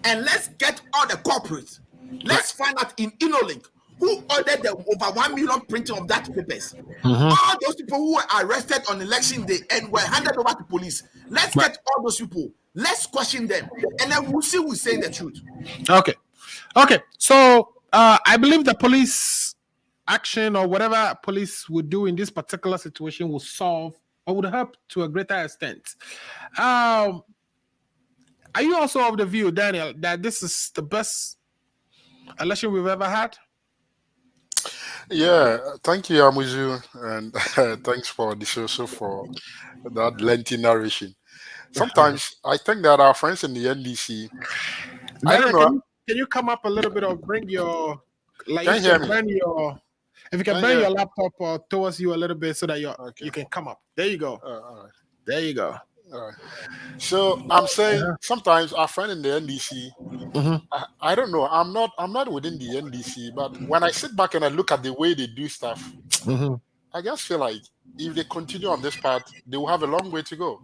and let's get all the corporates. Let's find out in InnoLink who ordered the over 1 million printing of that papers. All those people who were arrested on election day and were handed over to police. Let's get all those people. Let's question them, and then we'll see who's saying the truth. Okay. So I believe the police action or whatever police would do in this particular situation will solve or would help to a greater extent. Are you also of the view, Daniel, that this is the best election we've ever had? Yeah, thank you, Amuzu, and thanks for the show for that lengthy narration. Sometimes I think that our friends in the NDC, I don't know. Can you come up a little bit or bring your, like, can you hear me? If you can bring your laptop towards you a little bit so that you can come up. There you go. All right. There you go. All right. So I'm saying sometimes our friend in the NDC, I don't know. I'm not within the NDC, but when I sit back and I look at the way they do stuff, I just feel like if they continue on this path, they will have a long way to go,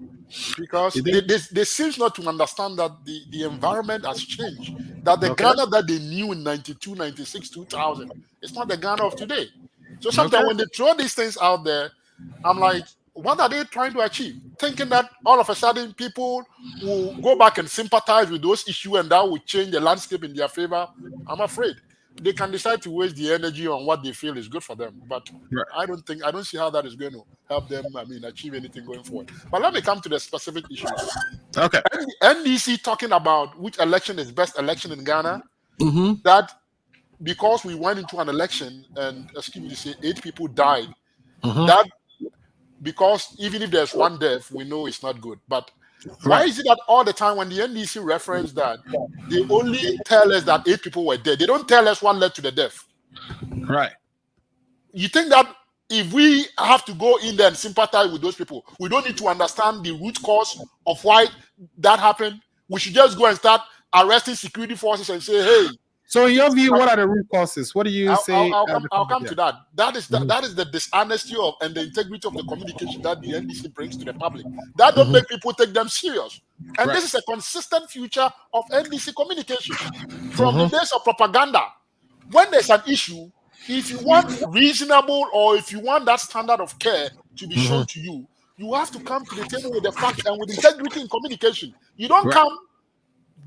because they seem not to understand that the environment has changed. That the Ghana that they knew in 92, 96, 2000, it's not the Ghana of today. So sometimes when they throw these things out there, I'm like, what are they trying to achieve? Thinking that all of a sudden people will go back and sympathize with those issues and that will change the landscape in their favor. I'm afraid they can decide to waste the energy on what they feel is good for them. But I don't see how that is going to help them, achieve anything going forward. But let me come to the specific issues. Okay. NDC talking about which election is best election in Ghana, that because we went into an election and, 8 people died, that because even if there's one death, we know it's not good. But why is it that all the time when the NDC reference that, they only tell us that 8 people were dead? They don't tell us what led to the death. Right. You think that if we have to go in there and sympathize with those people, we don't need to understand the root cause of why that happened? We should just go and start arresting security forces and say, hey. So in your view, what are the root causes? What do you say? I'll come to that. That is the dishonesty and the integrity of the communication that the NDC brings to the public. That don't make people take them serious. And this is a consistent feature of NDC communication. From the days of propaganda, when there's an issue, if you want reasonable or if you want that standard of care to be shown to you, you have to come to the table with the facts and with integrity in communication. You don't come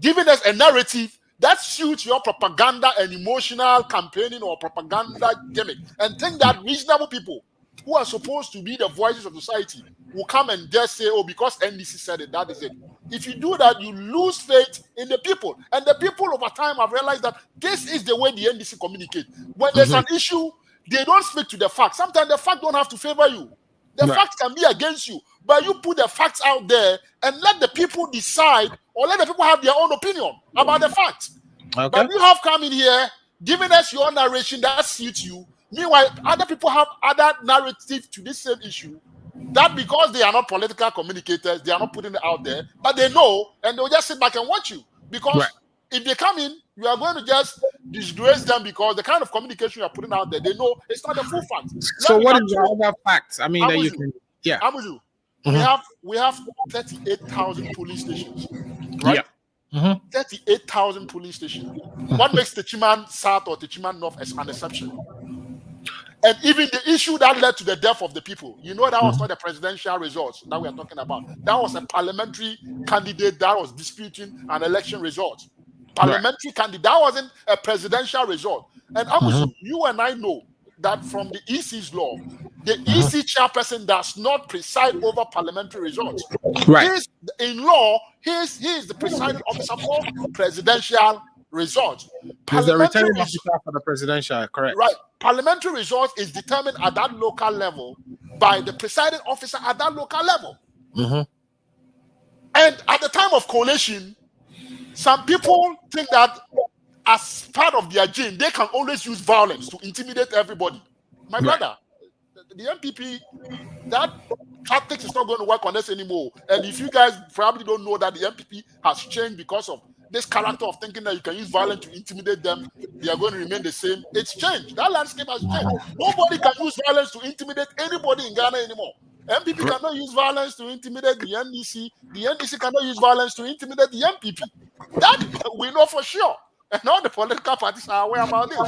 giving us a narrative that suits your propaganda and emotional campaigning or propaganda gimmick, and think that reasonable people who are supposed to be the voices of society will come and just say, oh, because NDC said it, that is it. If you do that, you lose faith in the people. And the people over time have realized that this is the way the NDC communicates. When there's an issue, they don't speak to the facts. Sometimes the fact don't have to favor you. The facts can be against you, but you put the facts out there and let the people decide, or let the people have their own opinion about the facts. Okay. But you have come in here giving us your narration that suits you. Meanwhile, other people have other narrative to this same issue. That because they are not political communicators, they are not putting it out there, but they know, and they'll just sit back and watch you. Because if they come in, you are going to just disgrace them because the kind of communication you are putting out there, they know it's not the full fact. So what is the other facts? I mean, that you can, I'm with you. We have 38,000 police stations, right? 38,000 police stations. What makes Techiman South or Techiman North as an exception? And even the issue that led to the death of the people, you know, that was not the presidential results that we are talking about. That was a parliamentary candidate that was disputing an election result. Parliamentary candidate, that wasn't a presidential result. And you and I know that from the EC's law, the EC chairperson does not preside over parliamentary results. In law, he is the presiding officer for presidential results. He's the returning officer for the presidential, correct? Right. Parliamentary results is determined at that local level by the presiding officer at that local level. And at the time of collation, some people think that as part of their gene, they can always use violence to intimidate everybody. My brother, the MPP, that tactics is not going to work on us anymore. And if you guys probably don't know that the MPP has changed because of this character of thinking that you can use violence to intimidate them, they are going to remain the same. It's changed. That landscape has changed. Nobody can use violence to intimidate anybody in Ghana anymore. MPP cannot use violence to intimidate the NDC. The NDC cannot use violence to intimidate the MPP. That we know for sure. And all the political parties are aware about this.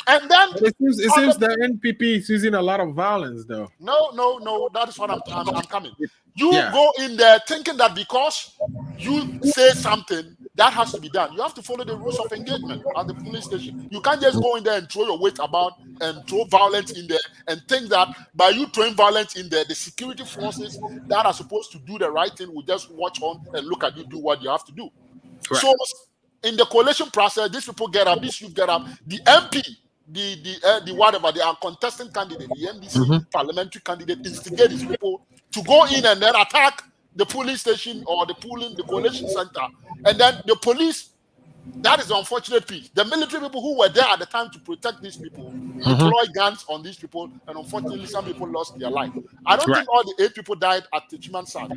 And then it seems the NPP is using a lot of violence, though. No. That is what I'm coming. You go in there thinking that because you say something, that has to be done. You have to follow the rules of engagement at the police station. You can't just go in there and throw your weight about and throw violence in there and think that by you throwing violence in there, the security forces that are supposed to do the right thing will just watch on and look at you do what you have to do. Correct. So in the coalition process, these people get up, these youth get up, the MP, the whatever, they are contesting candidate, the NDC parliamentary candidate, instigate these people to go in and then attack the police station or the coalition center. And then the police, that is the unfortunate piece. The military people who were there at the time to protect these people deployed guns on these people, and unfortunately some people lost their life. I don't think all the 8 people died at Techiman South.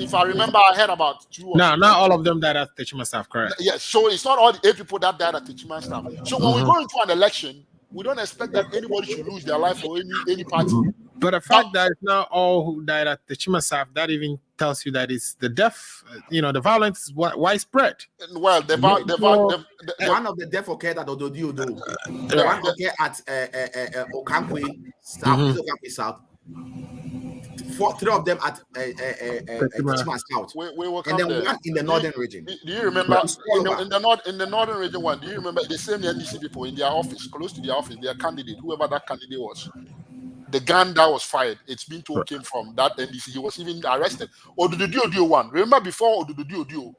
If I remember, I heard about 2 or 3. No, not all of them died at Techiman South, correct? Yes, so it's not all the 8 people that died at Techiman South. So when we go into an election, we don't expect that anybody should lose their life for any party. But the fact that it's not all who died at the Chimasaf, that even tells you that it's the death, the violence is widespread. Well, one of the death occurred at Ododiodo. The one occurred at Okankwe South. 3 of them at Techiman South. And then one in the northern region. Do you remember in the northern region one? Do you remember the same NDC people in their office, close to their office, their candidate, whoever that candidate was? The gun that was fired, it's been told came from that NDC. He was even arrested. Odududio one. Remember before Odududio,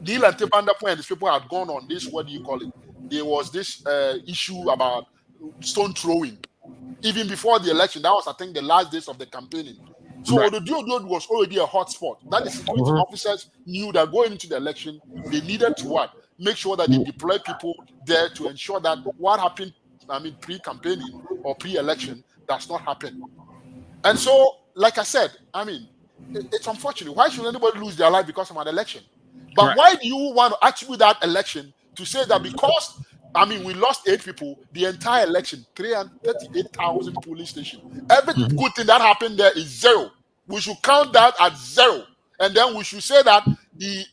Neil and Tebanda Point, these people had gone on this, what do you call it? There was this issue about stone throwing. Even before the election, that was, I think, the last days of the campaigning. So Odududio was already a hot spot. That the security officers knew that going into the election, they needed to what? Make sure that they deploy people there to ensure that what happened, pre-campaigning or pre-election, does not happen. And so, like I said, it's unfortunate. Why should anybody lose their life because of an election? But why do you want to attribute that election to say that because, we lost 8 people, the entire election, 338,000 police stations. Every good thing that happened there is 0. We should count that at 0. And then we should say that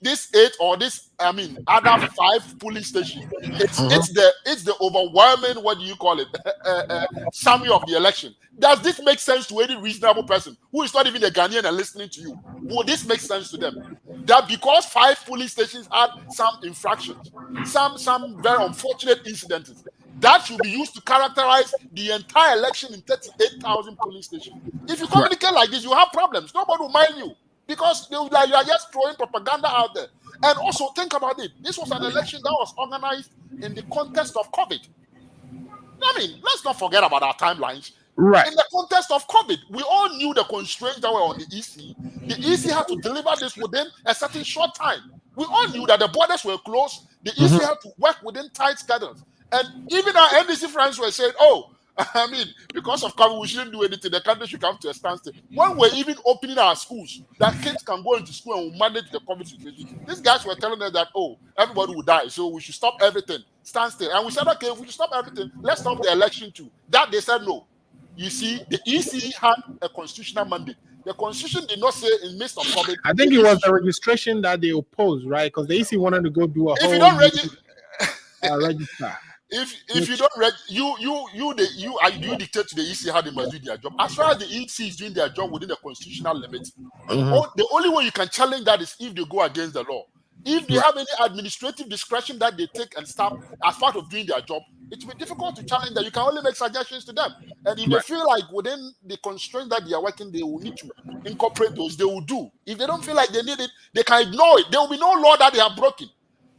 this 8 or this, other 5 police stations, it's the overwhelming, what do you call it, summary of the election. Does this make sense to any reasonable person who is not even a Ghanaian and listening to you? Will this make sense to them? That because 5 police stations had some infractions, some very unfortunate incidents, that should be used to characterize the entire election in 38,000 police stations. If you communicate like this, you have problems. Nobody will mind you. Because you are just throwing propaganda out there. And also, think about it. This was an election that was organized in the context of COVID. I mean, let's not forget about our timelines. Right. In the context of COVID, we all knew the constraints that were on the EC. The EC had to deliver this within a certain short time. We all knew that the borders were closed. The EC had to work within tight schedules. And even our NDC friends were saying, oh, I mean, because of COVID, we shouldn't do anything. The country should come to a standstill. When we're even opening our schools, that kids can go into school and we'll manage the COVID situation. These guys were telling us that, oh, everybody will die, so we should stop everything, stand still. And we said, okay, if we should stop everything, let's stop the election too. That they said no. You see, the EC had a constitutional mandate. The constitution did not say in midst of COVID. I think it was the registration that they opposed, right? Because the EC wanted to go do a if whole you don't register. If you don't you dictate to the EC how they must do their job. As far as the EC is doing their job within the constitutional limits, the only way you can challenge that is if they go against the law. If they have any administrative discretion that they take and stop as part of doing their job, it will be difficult to challenge that. You can only make suggestions to them. And if they feel like within the constraints that they are working, they will need to incorporate those, they will do. If they don't feel like they need it, they can ignore it. There will be no law that they have broken.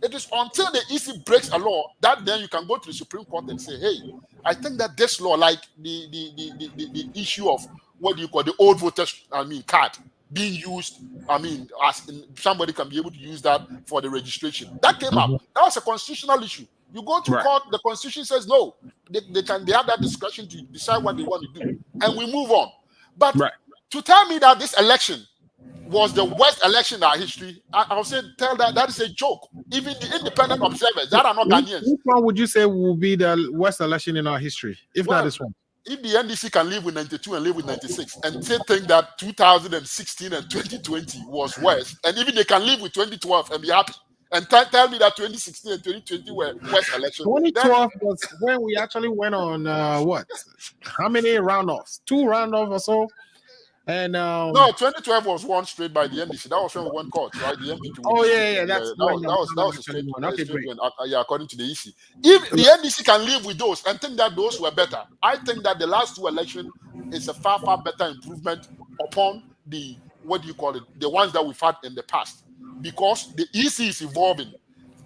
It is until the EC breaks a law that then you can go to the Supreme Court and say, hey, I think that this law, like the issue of what do you call the old voters, card being used, as somebody can be able to use that for the registration. That came up. That was a constitutional issue. You go to court, the Constitution says no. They have that discretion to decide what they want to do. And we move on. But to tell me that this election was the worst election in our history, I'll say that is a joke. Even the independent observers that are not Ghanaians. Which one would you say will be the worst election in our history, if not this one? If the NDC can live with 92 and live with 96 and they think that 2016 and 2020 was worse, and even they can live with 2012 and be happy, and tell me that 2016 and 2020 were worst elections. 2012 was when we actually went on what? How many roundoffs? 2 roundoffs or so? And no, 2012 was one straight by the NDC. That was when we won court, right? The MP2. Oh yeah, that was a straight one. Okay, great. According to the EC, if the NDC can live with those and think that those were better, I think that the last 2 elections is a far better improvement upon the the ones that we've had in the past, because the EC is evolving.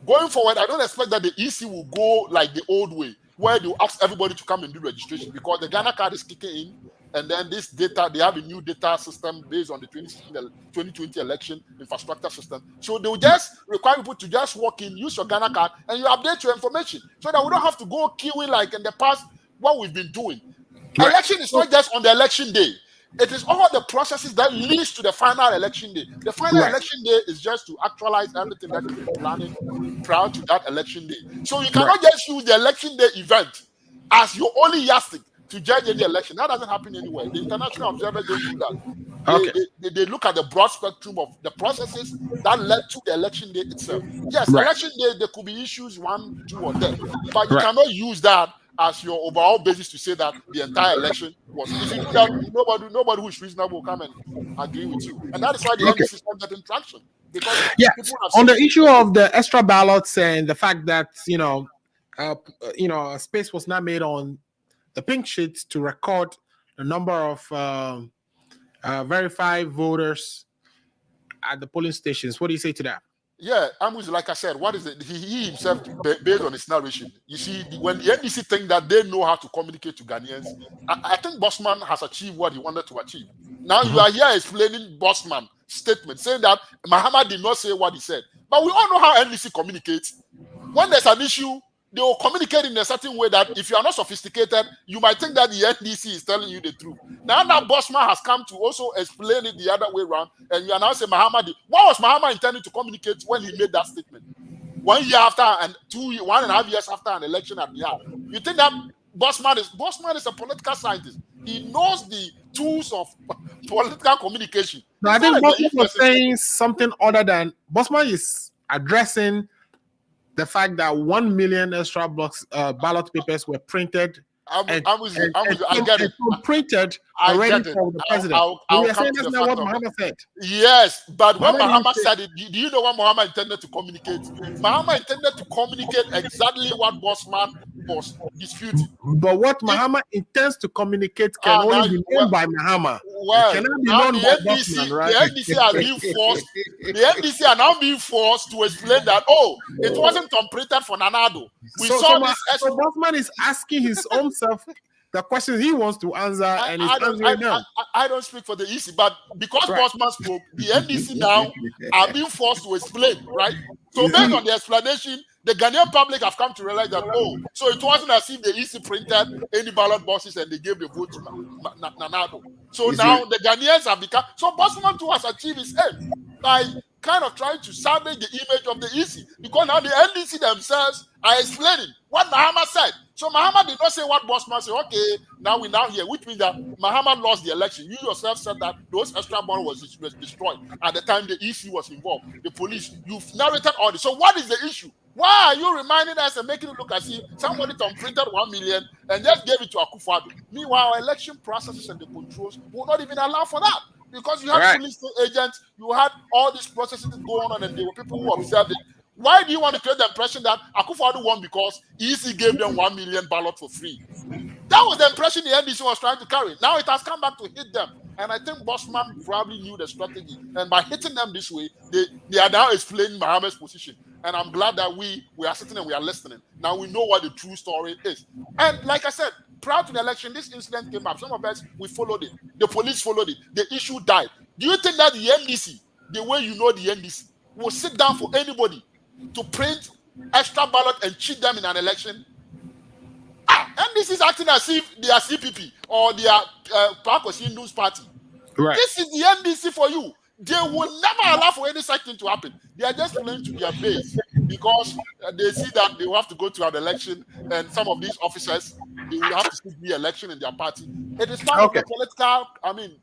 Going forward, I don't expect that the EC will go like the old way, where they ask everybody to come and do registration, because the Ghana card is kicking in. And then this data, they have a new data system based on the 2020 election infrastructure system. So they will just require people to just walk in, use your Ghana card, and you update your information so that we don't have to go queuing like in the past, what we've been doing. Election is not just on the election day. It is all the processes that leads to the final election day. The final election day is just to actualize everything that you've been planning prior to that election day. So you cannot just use the election day event as your only yardstick to judge any election. That doesn't happen anywhere. The international observers don't do that. They look at the broad spectrum of the processes that led to the election day itself. Yes, election day, there could be issues, 1, 2, or 10. But you cannot use that as your overall basis to say that the entire election was easy. Nobody who is reasonable will come and agree with you. And that is why the NDC is not getting traction. Because on the issue of the extra ballots and the fact that, a space was not made on the pink sheets to record the number of verified voters at the polling stations. What do you say to that? Yeah, like I said, what is it? He himself, based on his narration, you see, when the NDC think that they know how to communicate to Ghanaians, I think Bossman has achieved what he wanted to achieve. Now you are here explaining Bossman's statement, saying that Mahama did not say what he said. But we all know how NDC communicates. When there's an issue, they will communicate in a certain way that if you are not sophisticated, you might think that the NDC is telling you the truth. Now that Bossman has come to also explain it the other way around, and you are now saying Mahama, what was Mahama intending to communicate when he made that statement? 1 year after and 1.5 years after an election at the hour. You think that Bossman is a political scientist. He knows the tools of political communication. No, I think Bossman was saying something other than Bossman is addressing the fact that 1 million extra ballot papers were printed I get it. Printed already for the president. We are saying that's not what Mahama said. Yes, but when Mahama said it, do you know what Mahama intended to communicate? Mahama intended to communicate exactly what Bossman was disputed. But what Mahama intends to communicate can only be known by Mahama. Well, it cannot be now known the by NDC, Bosman, right? the NDC are being forced. The NDC are now being forced to explain that it wasn't completed for Nanado. So Bosman is asking his own self the questions he wants to answer, and he's answering them. I don't speak for the EC, but because Bosman spoke, the NDC now are being forced to explain, right? So based on the explanation, the Ghanaian public have come to realize that, so it wasn't as if the EC printed any ballot boxes and they gave the vote to Nanado. So now the Ghanaians have become, so Bosman too has achieved his aim by kind of trying to salvage the image of the EC, because now the NDC themselves are explaining what Mahama said. So Mahama did not say what Bosman said. Okay, now we hear, which means that Mahama lost the election. You yourself said that those extra bonds was destroyed at the time the EC was involved. The police, you've narrated all this. So what is the issue? Why are you reminding us and making it look as if somebody printed 1 million and just gave it to Akufo-Addo? Meanwhile, our election processes and the controls will not even allow for that. Because you had police agents, you had all these processes going on, and there were people who observed it. Why do you want to create the impression that Akufo-Addo won because EC gave them 1 million ballot for free? That was the impression the NDC was trying to carry. Now it has come back to hit them. And I think Bosman probably knew the strategy. And by hitting them this way, they are now explaining Mahama's position. And I'm glad that we are sitting and we are listening. Now we know what the true story is. And like I said, prior to the election, this incident came up. Some of us, we followed it. The police followed it. The issue died. Do you think that the NDC, the way you know the NDC, will sit down for anybody to print extra ballot and cheat them in an election? NDC is acting as if they are CPP or they are Pakosi News Party. Right. This is the NDC for you. They will never allow for any such thing to happen. They are just playing to their base because they see that they will have to go to an election, and some of these officers, they will have to seek the election in their party. It is part of the political,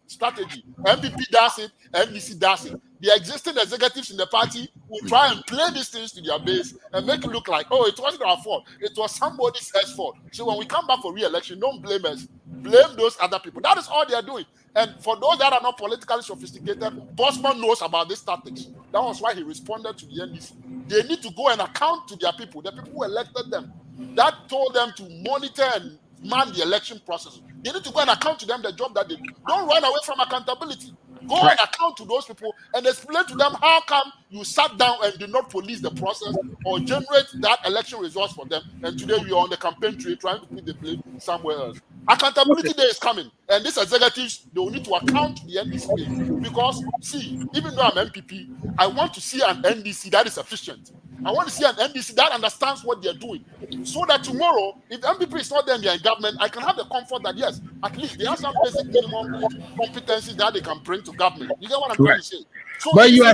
strategy. MPP does it, NDC does it. The existing executives in the party will try and play these things to their base and make it look like, it wasn't our fault. It was somebody else's fault. So when we come back for re-election, don't blame us. Blame those other people. That is all they are doing. And for those that are not politically sophisticated, Bosman knows about these tactics. That was why he responded to the NDC. They need to go and account to their people, the people who elected them. That told them to monitor and man the election process. They need to go and account to them the job that they do. Don't run away from accountability. Go and account to those people and explain to them how come you sat down and did not police the process or generate that election results for them. And today we are on the campaign trail trying to put the blame somewhere else. Accountability day is coming, and these executives, they will need to account to the NDC because, see, even though I'm MPP, I want to see an NDC that is efficient. I want to see an NDC that understands what they're doing, so that tomorrow, if MPP is not there and they're in government, I can have the comfort that, yes, at least they have some basic minimum competencies that they can bring to government. You get what I'm trying to say? So but you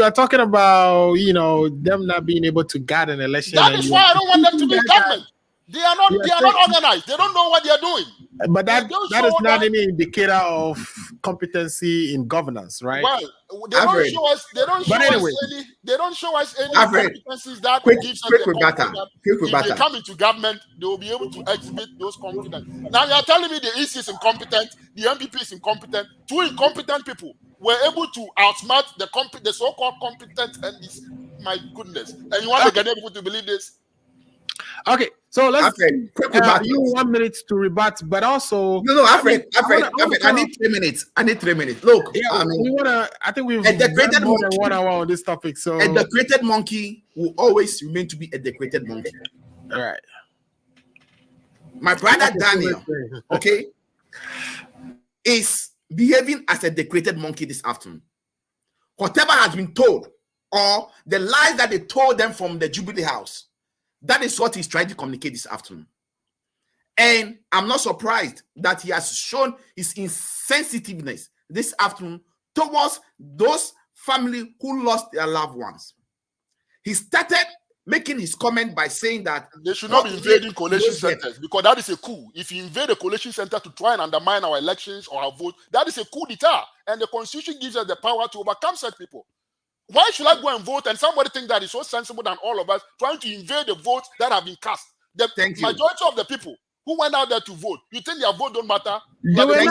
are talking about, them not being able to guard an election. That is why I don't want them to be in government. They are not organized. They don't know what they are doing. But that is not any indicator of competency in governance, right? Well, they don't show us any competencies that gives us the confidence that if they come into government, they will be able to exhibit those competence. Now you are telling me the EC is incompetent, the MPP is incompetent. Two incompetent people were able to outsmart the so-called competent NDC. My goodness. And you want the Ghanaian people to believe this? Okay, so let's you 1 minute to rebut, but also Alfred, I need 3 minutes. Look, I think we've done more than 1 hour on this topic. So a decorated monkey will always remain to be a decorated monkey. All right. My brother Daniel, is behaving as a decorated monkey this afternoon. Whatever has been told, or the lies that they told them from the Jubilee House, that is what he's trying to communicate this afternoon. And I'm not surprised that he has shown his insensitiveness this afternoon towards those family who lost their loved ones. He started making his comment by saying that they should not be invading collation centers because that is a coup. If you invade a collation center to try and undermine our elections or our vote, that is a coup d'etat. And the constitution gives us the power to overcome such people. Why should I go and vote and somebody think that is so sensible than all of us trying to invade the votes that have been cast? The majority of the people who went out there to vote. You think their vote don't matter? They were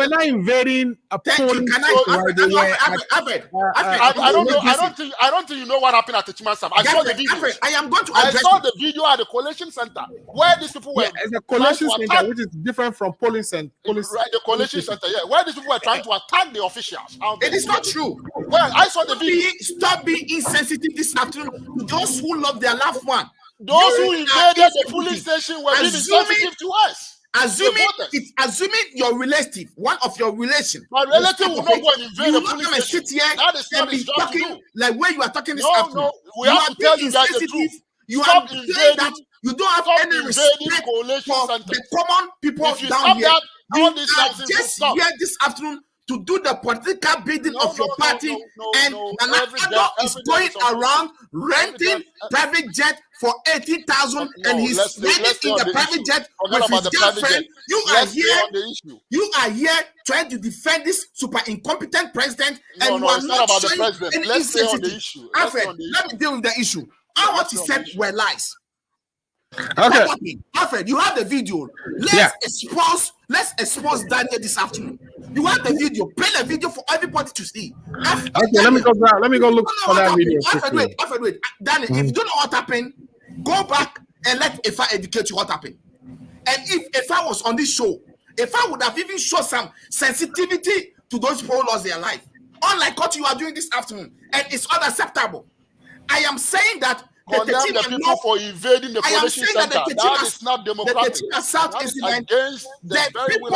not invading a polling. I don't think you know what happened at the Chimansam. I saw the video. I am going to I saw the video at the collation center where these people were. It's a collation center, which is different from polling center. Right, the collation center, where these people were trying to attack the officials. It is not true. Well, I saw the video. Stop being insensitive this afternoon to those who love their loved one. Those who invaded the police station were being insensitive to us. Assuming your relative, one of your relation. My relative will not go and invade the police station. Sit here that is not and be talking like where you are talking this afternoon. No, we have to tell you guys the truth. You are invading that you don't have any respect for the common people down here. You are just here this afternoon to do the political bidding of your party, and Nana Addo is going around renting private jet for 80,000, and he's riding in the private jet with his girlfriend. You are here trying to defend this super incompetent president, and you are not showing any insensitivity. Alfred, let me deal with the issue. All what he said were lies. Okay, Alfred, you have the video. Let's expose Daniel this afternoon. You have the video. Play the video for everybody to see. Okay, let me go look for that video. Alfred, wait. Daniel, if you don't know what happened, go back and let Efa educate you what happened. And if Efa was on this show, Efa would have even shown some sensitivity to those people who lost their life. Unlike what you are doing this afternoon. And it's unacceptable. I am saying that condemn the people for invading the collation center. That is not democratic. That is against the people.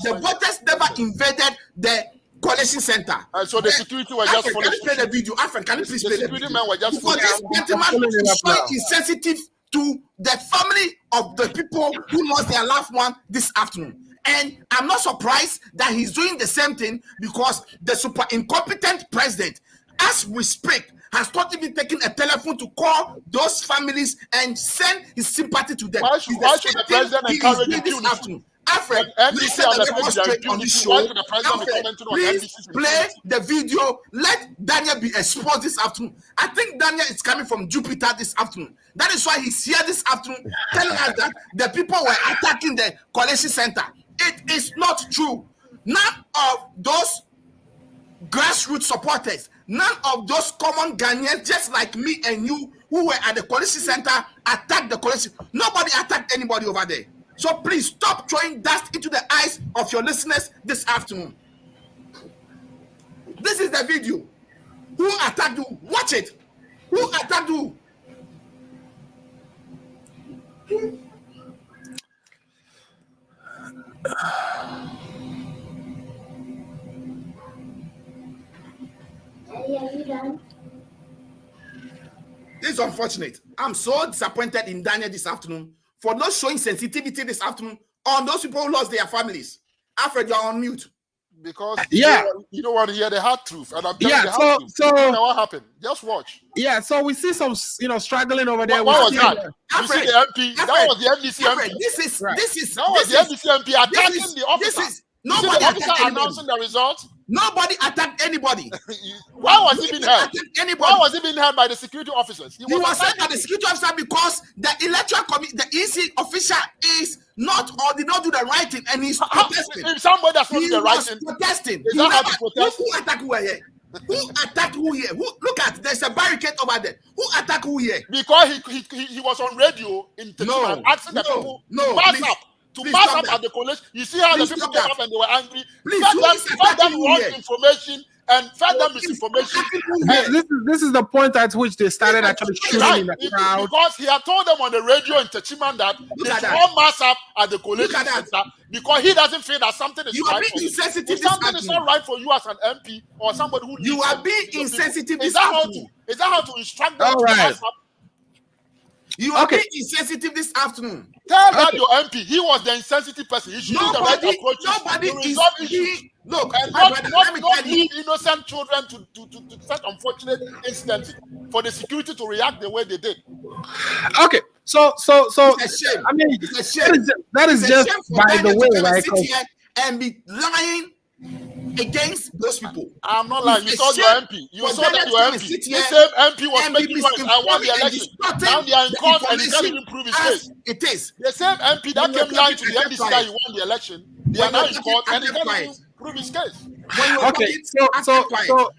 The voters never invaded the collation center. And so the security were just following. Can you play the video? Alfred, can you please play the video? Men were just because this gentleman is so insensitive to the family of the people who lost their loved one this afternoon. And I'm not surprised that he's doing the same thing, because the super incompetent president, as we speak, has not even taken a telephone to call those families and send his sympathy to them. Why should the president encourage this afternoon? Alfred, listen straight on this show. Alfred, please play the video. Let Daniel be exposed this afternoon. I think Daniel is coming from Jupiter this afternoon. That is why he's here this afternoon, telling us that the people were attacking the collation center. It is not true. None of those grassroots supporters, none of those common Ghanaians, just like me and you, who were at the collation center, attacked the collation. Nobody attacked anybody over there. So please stop throwing dust into the eyes of your listeners this afternoon. This is the video. Who attacked you? Watch it. Who attacked you? This is unfortunate. I'm so disappointed in Daniel this afternoon for not showing sensitivity this afternoon on those people who lost their families. Alfred, you're on mute. Because you don't want to hear the hard truth. And I'm telling you the hard truth. So what happened? Just watch. Yeah, so we see some struggling over there. What was that? Alfred, you see the MP? That was the NDC Alfred, MP. That was the NDC MP attacking the officer. Nobody the officer announcing the results. Nobody attacked anybody. Why was he being held? Why was he being held by the security officers? He was held by the security officer because the electoral committee, the EC official, is not or did not do the right thing, and he's protesting. If somebody does not do the right thing, protesting. Is that how to protest? Who attacked who here? Who attacked who here? Look at, there's a barricade over there. Who attacked who here? Because he was on radio in Techiman asking the people to mass up at the college. You see how the people came up and they were angry. Fed them wrong information and fed them misinformation. This is the point at which they started actually shooting in the crowd. Because he had told them on the radio in Techiman that they should mass up at the college center because he doesn't feel that something is right for you. If something is not right for you as an MP or somebody who you are being insensitive. Is that how to instruct them to mass up? You are being insensitive this afternoon. Tell that your MP, he was the insensitive person. He should do the right approach. Nobody is. Look, and not leave innocent children to such unfortunate incidents for the security to react the way they did. Okay, so it's a shame. I mean, it's a shame. That is just by the way, right? Sit here and be lying against those people. I'm not lying. You It's saw a your shame MP. You for saw that Daniel your to MP. sit The here same MP was and be making noise. I won the misinforming and election. distorting Now they are in the court and he can't information even prove his as case. it is. The same MP that When you're came lying to talking, the I kept NDC that quiet. he won the election, they When are now you're in talking, court I and he kept can't quiet. even prove his case. When you were Okay, talking, I kept quiet. so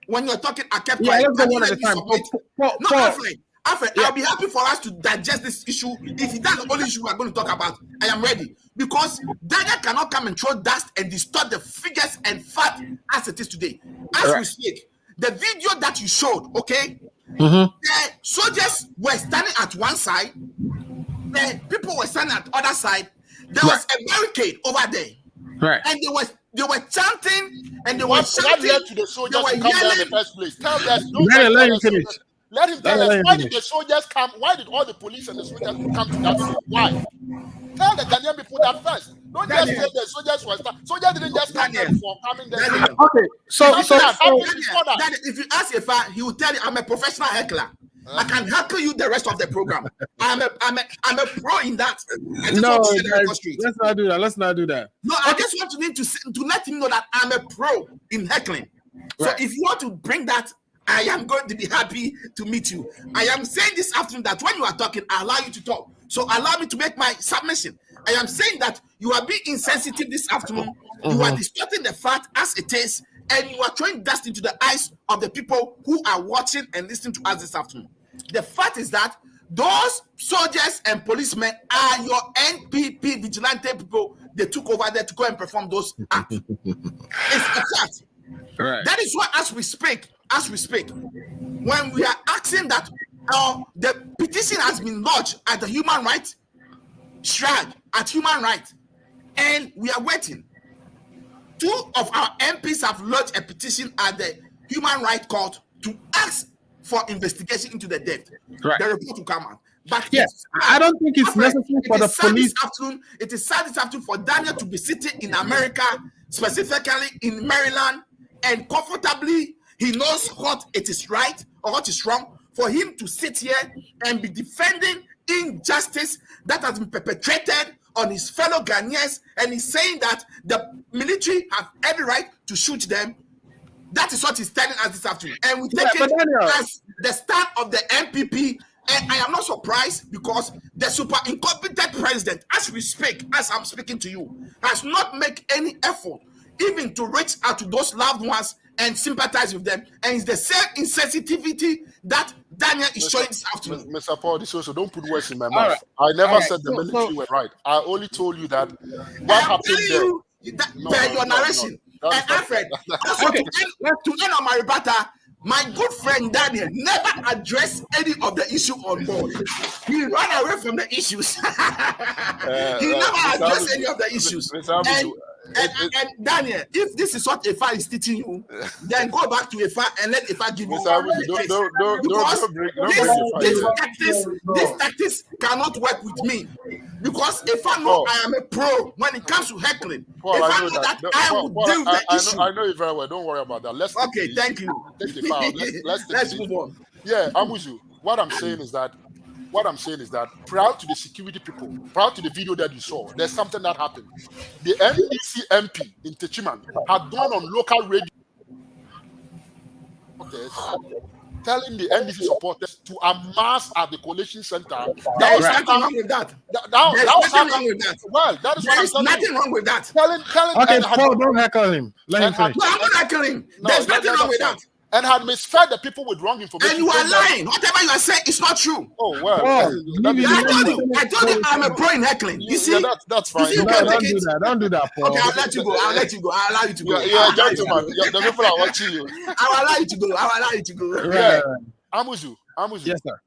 When you're talking, I kept yeah, quiet. let's go I one at didn't a time. submit. Paul, No, Alfred, Yeah. I'll be happy for us to digest this issue. If that's the only issue we're going to talk about, I am ready. Because Daniel cannot come and throw dust and distort the figures and fact as it is today. As we speak, the video that you showed, okay, the soldiers were standing at one side, the people were standing at the other side. There was a barricade over there. Right. And they were chanting and they were What shouting. led to the soldiers They to were come there in the yelling. first place? Tell us. Let Let him tell him us why finish. did the soldiers come? Why did all the police and the soldiers come to that scene? Why? Tell the Ghanaian people that first. Don't just say the soldiers were. Soldiers didn't just come there for coming there. Okay, so If you ask Ifa, he will tell you I'm a professional heckler. I can heckle you the rest of the program. I'm a pro in that. I just no, want to say the guys, street. let's not do that. No, I just want to let him know that I'm a pro in heckling. So Right. if you want to bring that, I am going to be happy to meet you. I am saying this afternoon that when you are talking, I allow you to talk. So allow me to make my submission. I am saying that you are being insensitive this afternoon. You are distorting the fact as it is, and you are throwing dust into the eyes of the people who are watching and listening to us this afternoon. The fact is that those soldiers and policemen are your NPP vigilante people. They took over there to go and perform those acts. It's a fact. Right. That is why, as we speak, when we are asking that the petition has been lodged at the human rights shrine at human rights, and we are waiting. 2 of our MPs have lodged a petition at the Human Rights Court to ask for investigation into the death. Right. The report will come out. But yes, I don't think it's necessary for the police. It is sad this afternoon for Daniel to be sitting in America, specifically in Maryland, and comfortably he knows what it is right or what is wrong. For him to sit here and be defending injustice that has been perpetrated on his fellow Ghanaians, and he's saying that the military have every right to shoot them. That is what he's telling us this afternoon. And we take it as the start of the MPP. And I am not surprised because the super incompetent president, as we speak, as I'm speaking to you, has not made any effort even to reach out to those loved ones and sympathize with them. And it's the same insensitivity that Daniel is showing this afternoon. Mr. Paul, this also don't put words in my mouth. Right. I never said the military were right. I only told you that what happened there. Your narration. And Alfred, also to end on my rebuttal, my good friend Daniel never addressed any of the issue on board. He ran away from the issues. He never addressed any of the issues. And Daniel, if this is what Ifa is teaching you, then go back to Ifa and let Ifa give you. These tactics cannot work with me. Because Ifa know I am a pro when it comes to heckling. Paul, if I know that I will deal with the issue. I know you very well. Don't worry about that. Thank you. Let's move on. Yeah, I'm with you. What I'm saying is that prior to the security people, prior to the video that you saw, there's something that happened. The NDC MP in Techiman had gone on local radio telling the NDC supporters to amass at the coalition center. There is nothing wrong with that. There is nothing wrong with that. Well, that is there is nothing wrong with that. Okay, Paul, don't heckle him. Let him finish. No, I'm not heckling him. There's nothing wrong with that. And had misfed the people with wrong information. And you are lying. Whatever you are saying is not true. Oh, well. I told you I'm a pro in heckling. You see? Yeah, that's fine. You don't do that. Don't do that, Paul. Okay, I'll let you go. I'll allow you to go. You're a gentleman. The people are watching you. I'll allow you to go. Yeah. I'm with you. Yes, sir.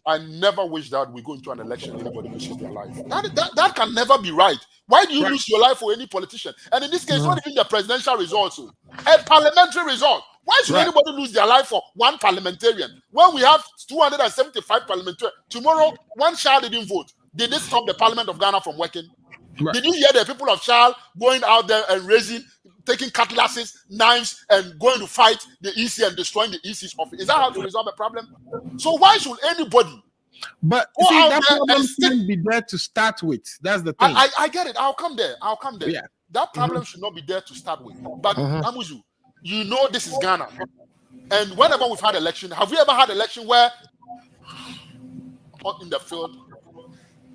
I never wish that we go into an election and anybody loses their life. That can never be right. Why do you lose your life for any politician? And in this case, not even the presidential results, a parliamentary result. Why should anybody lose their life for one parliamentarian? When we have 275 parliamentarians, tomorrow one child didn't vote. Did they stop the Parliament of Ghana from working? Right. Did you hear the people of Charles going out there and taking cutlasses, knives, and going to fight the EC and destroying the EC's office? Is that how to resolve a problem? So why should anybody? But see, that problem shouldn't be there to start with. That's the thing. I get it. I'll come there. Yeah. that problem should not be there to start with. But Amuzu, you know this is Ghana. And whenever we've had election, have we ever had election where in the field?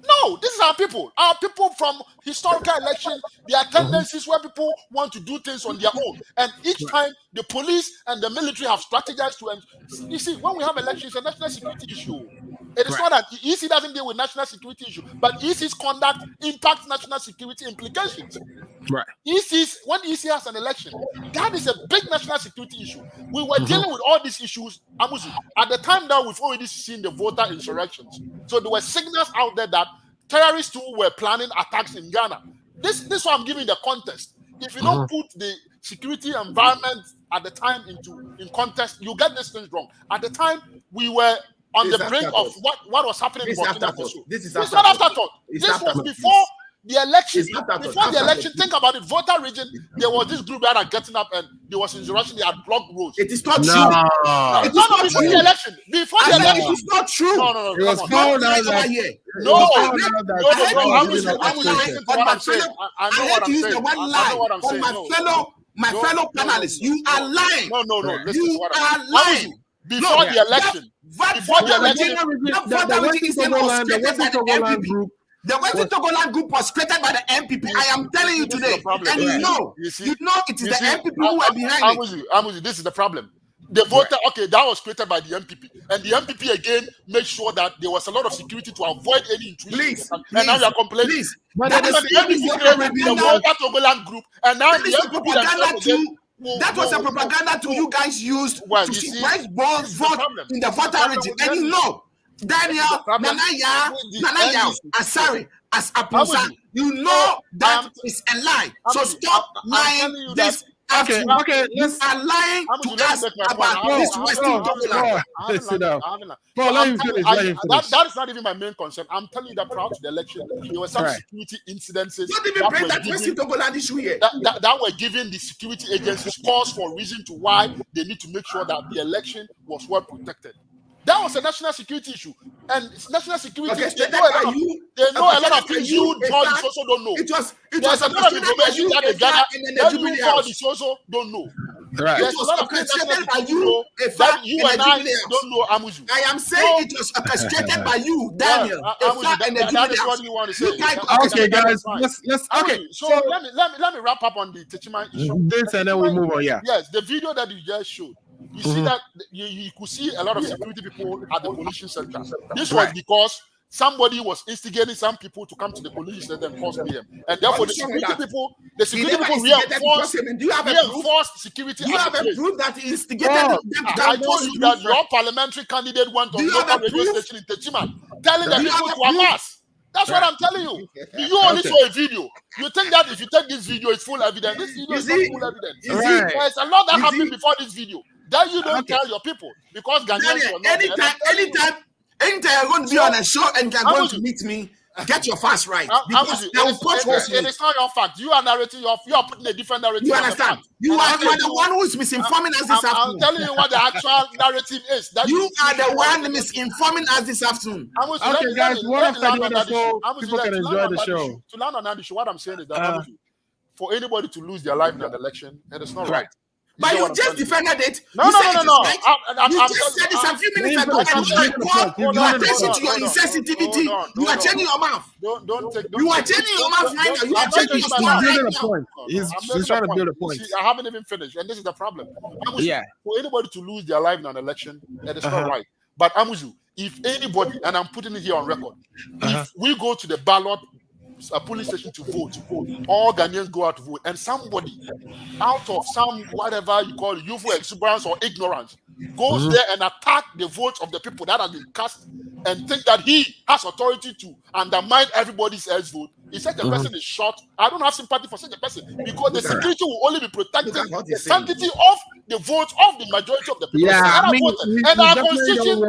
No, this is our people. Our people from historical election, there are tendencies where people want to do things on their own. And each time the police and the military have strategized to, you see, when we have elections, it's a national security issue. It is not that EC doesn't deal with national security issue, but EC's conduct impacts national security implications. Right. When EC has an election, that is a big national security issue. We were dealing with all these issues, Amuzu. At the time now, we've already seen the voter insurrections. So there were signals out there that terrorists too were planning attacks in Ghana. This is why I'm giving the context. If you don't put the security environment at the time in context, you get these things wrong. At the time, we were on the brink of what was happening in Burkina Faso. This is not afterthought. This was before the election. Before the election, think about it. Voter region, there was this group that are getting up and there was insurrection. They had blocked roads. It is not true. It's not before the election. Before the election, it is not true. No. It was found out that No. My fellow panelists, you are lying. No. You are lying. Before the election. The Western Togoland group was created by the MPP. I am telling you today, and you know it is the MPP who are behind it. Amuzi, this is the problem. The voter, that was created by the MPP, and the MPP again made sure that there was a lot of security to avoid any intrusion. Please, and now you are complaining. Please, but the MPP created the Western Togoland group, and now the MPP that was a propaganda to you guys used to suppress vote in the voter region, and you know. Daniel, Nanaya, Asari, as Apusa, you know that is a lie. So stop lying this afternoon. Okay, you are lying to us about this Western Togoland. That is not even my main concern. I'm telling you that prior to the election, there were some security incidences. Don't even bring that Western Togoland issue here. That were giving the security agencies cause for reason to why they need to make sure that the election was well protected. That was a national security issue, and national security. They know a lot of things you also don't know. There's a lot of information that the Ghana that you also don't know. Right. There's a lot of things that you and I don't know. Amuzu. I am saying it was orchestrated by you, Daniel. That is what you want to say. Okay, guys. Let's. Okay. So let me wrap up on the Techima issue. This and then we move on. Yeah. Yes, the video that you just showed. You see that you could see a lot of security people at the pollution center. This was because somebody was instigating some people to come to the pollution center and cause mayhem, and therefore the security people reinforced security. You have a proof that he instigated them. I told you that your parliamentary candidate went on local radio station in Techima telling the people to amass. That's what I'm telling you. You only saw a video. You think that if you take this video, it's full evidence. This video is not full evidence. There's a lot that happened before this video that you don't tell your people because Ghanaians are not. Anytime you're going to be on a show and you're going to meet me, get your facts right. It is not your fact. You are narrating. You are putting a different narrative. You understand? You are the one who is misinforming us this afternoon. I'm telling you what the actual narrative is. You are the one misinforming us this afternoon. Okay, guys. One after the other, so people can enjoy the show. To land on that issue, what I'm saying is that for anybody to lose their life in an election, it is not right. But you just defended it. No. You just said this a few minutes ago. Your attention to your insensitivity. You are changing your mouth. You are changing your mouth right now. You are changing your mouth. He's trying to build a point. I haven't even finished, and this is the problem. For anybody to lose their life in an election, that is not right. But Amuzu, if anybody, and I'm putting it here on record, if we go to the ballot, a police station to vote, all Ghanaians go out to vote, and somebody out of some whatever you call youthful exuberance or ignorance goes there and attack the votes of the people that have been cast and think that he has authority to undermine everybody's else vote. If such a person is shot, I don't have sympathy for such a person because the security will only be protecting the sanctity of the votes of the majority of the people. Yeah, and our constitution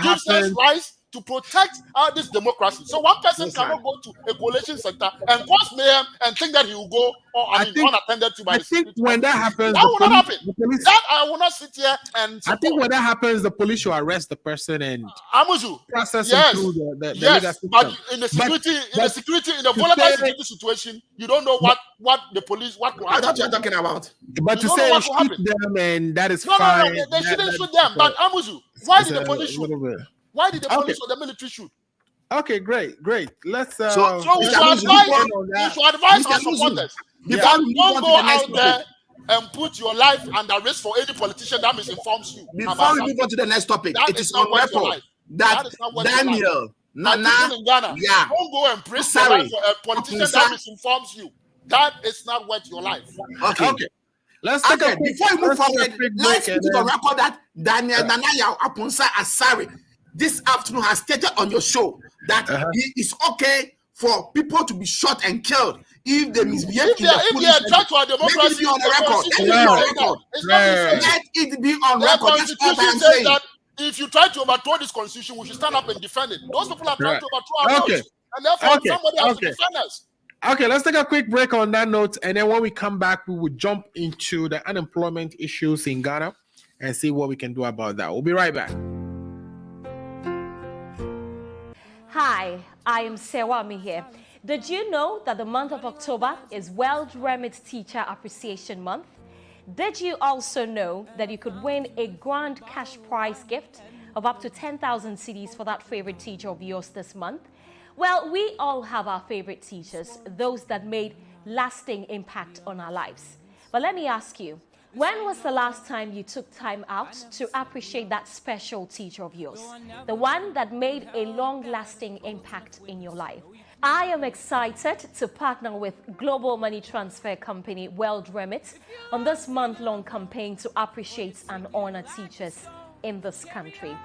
gives us rights to protect this democracy. So one person cannot go to a collation center and cause mayhem and think that he will go, unattended to by I the think security. when that happens, That will not happen. police, That I will not sit here and support. I think when that happens, the police should arrest the person and Amuzu, process yes, him through the legal yes, system. but in the security, in the vulnerable security situation, you don't know what the police, what will I happen. thought you're talking about. But to You don't say know what will shoot happen. them and that is No, fine. they shouldn't shoot them. But Amuzu, why did the police shoot? Why did the Okay. police or the military shoot? Okay, great. Let's So we Mr. should Amuzu, advise our Mr. Amuzu, supporters. before we move Don't on go to the next out there topic, and put your life under risk for any politician that misinforms you. before about we something. move on to the next topic, That it is is not on worth your record life. that That is not worth your life. Daniel, Like Nana, people in Ghana, yeah, don't go and praise your sorry, life for a politician Apunsa. that misinforms you. That is not worth your life. okay. Let's take a quick, before we move let's take a forward, quick let's break put it on record that Daniel Nanaya Apunsa Asari this afternoon has stated on your show that it is okay for people to be shot and killed if they misbehave in the If they are threat to our democracy, let it be on the record. it's not the Let it be on The record. That's all constitution I'm says saying. that if you try to overthrow this constitution, we should stand up and defend it. Those people are trying to overthrow our votes, and therefore somebody has to defend us. Okay, let's take a quick break on that note, and then when we come back, we will jump into the unemployment issues in Ghana and see what we can do about that. We'll be right back. Hi, I am Sewami here. Did you know that the month of October is World Remit Teacher Appreciation Month? Did you also know that you could win a grand cash prize gift of up to 10,000 cedis for that favorite teacher of yours this month? Well, we all have our favorite teachers, those that made lasting impact on our lives. But let me ask you, when was the last time you took time out to appreciate that special teacher of yours? The one that made a long-lasting impact in your life? I am excited to partner with global money transfer company World Remit on this month-long campaign to appreciate and honor teachers in this country.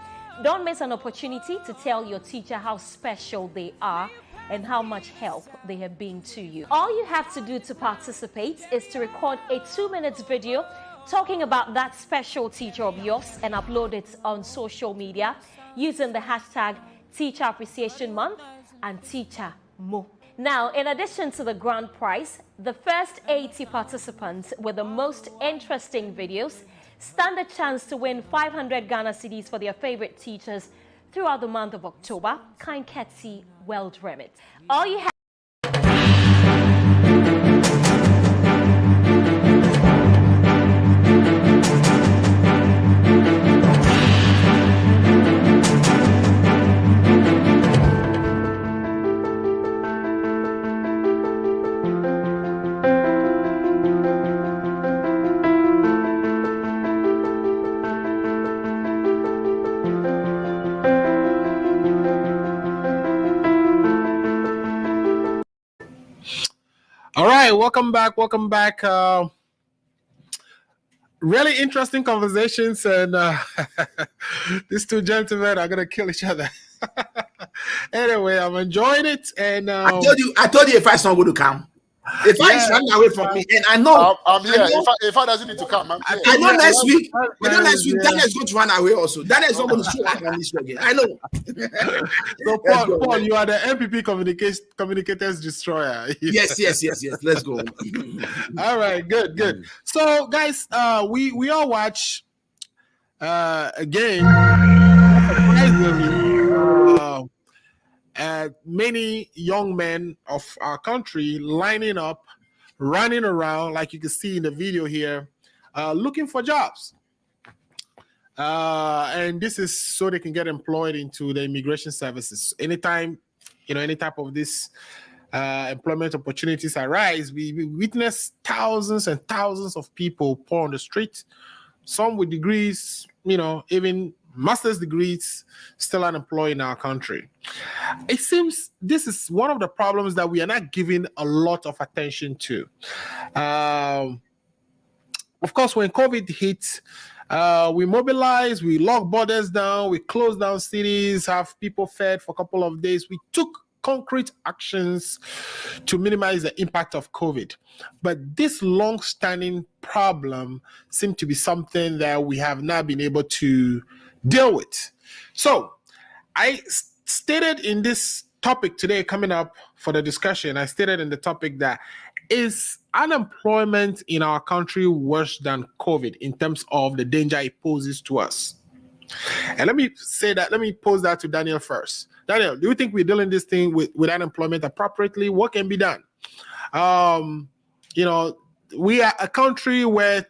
Don't miss an opportunity to tell your teacher how special they are and how much help they have been to you. All you have to do to participate is to record a 2-minute video talking about that special teacher of yours and upload it on social media using the hashtag Teacher Appreciation Month and Teacher Mo. Now, in addition to the grand prize, the first 80 participants with the most interesting videos stand a chance to win 500 Ghana cedis for their favorite teachers throughout the month of October. Kind courtesy World Remit. All you have All right, welcome back. Really interesting conversations, and these two gentlemen are gonna kill each other. Anyway, I'm enjoying it, and I told you if I not going to come. If I is running away from me, and I know I'm here. If I doesn't need to come, I'm here. I know next week. Daniel is going to run away also. Daniel is not going to show up on this show again. I know. So Paul, you are the MPP communicators destroyer. Yes. Let's go. All right, good. So, guys, we all watch again. Many young men of our country lining up, running around, like you can see in the video here, looking for jobs. And this is so they can get employed into the immigration services. Anytime, any type of this employment opportunities arise, we witness thousands and thousands of people pour on the street, some with degrees, even master's degrees, still unemployed in our country. It seems this is one of the problems that we are not giving a lot of attention to. Of course, when COVID hit, we mobilized, we locked borders down, we closed down cities, have people fed for a couple of days. We took concrete actions to minimize the impact of COVID. But this long-standing problem seems to be something that we have not been able to deal with. So I stated in this topic today coming up for the discussion, I stated in the topic that is unemployment in our country worse than COVID in terms of the danger it poses to us? And let me pose that to Daniel first. Daniel, do you think we're dealing this thing with unemployment appropriately? What can be done? We are a country where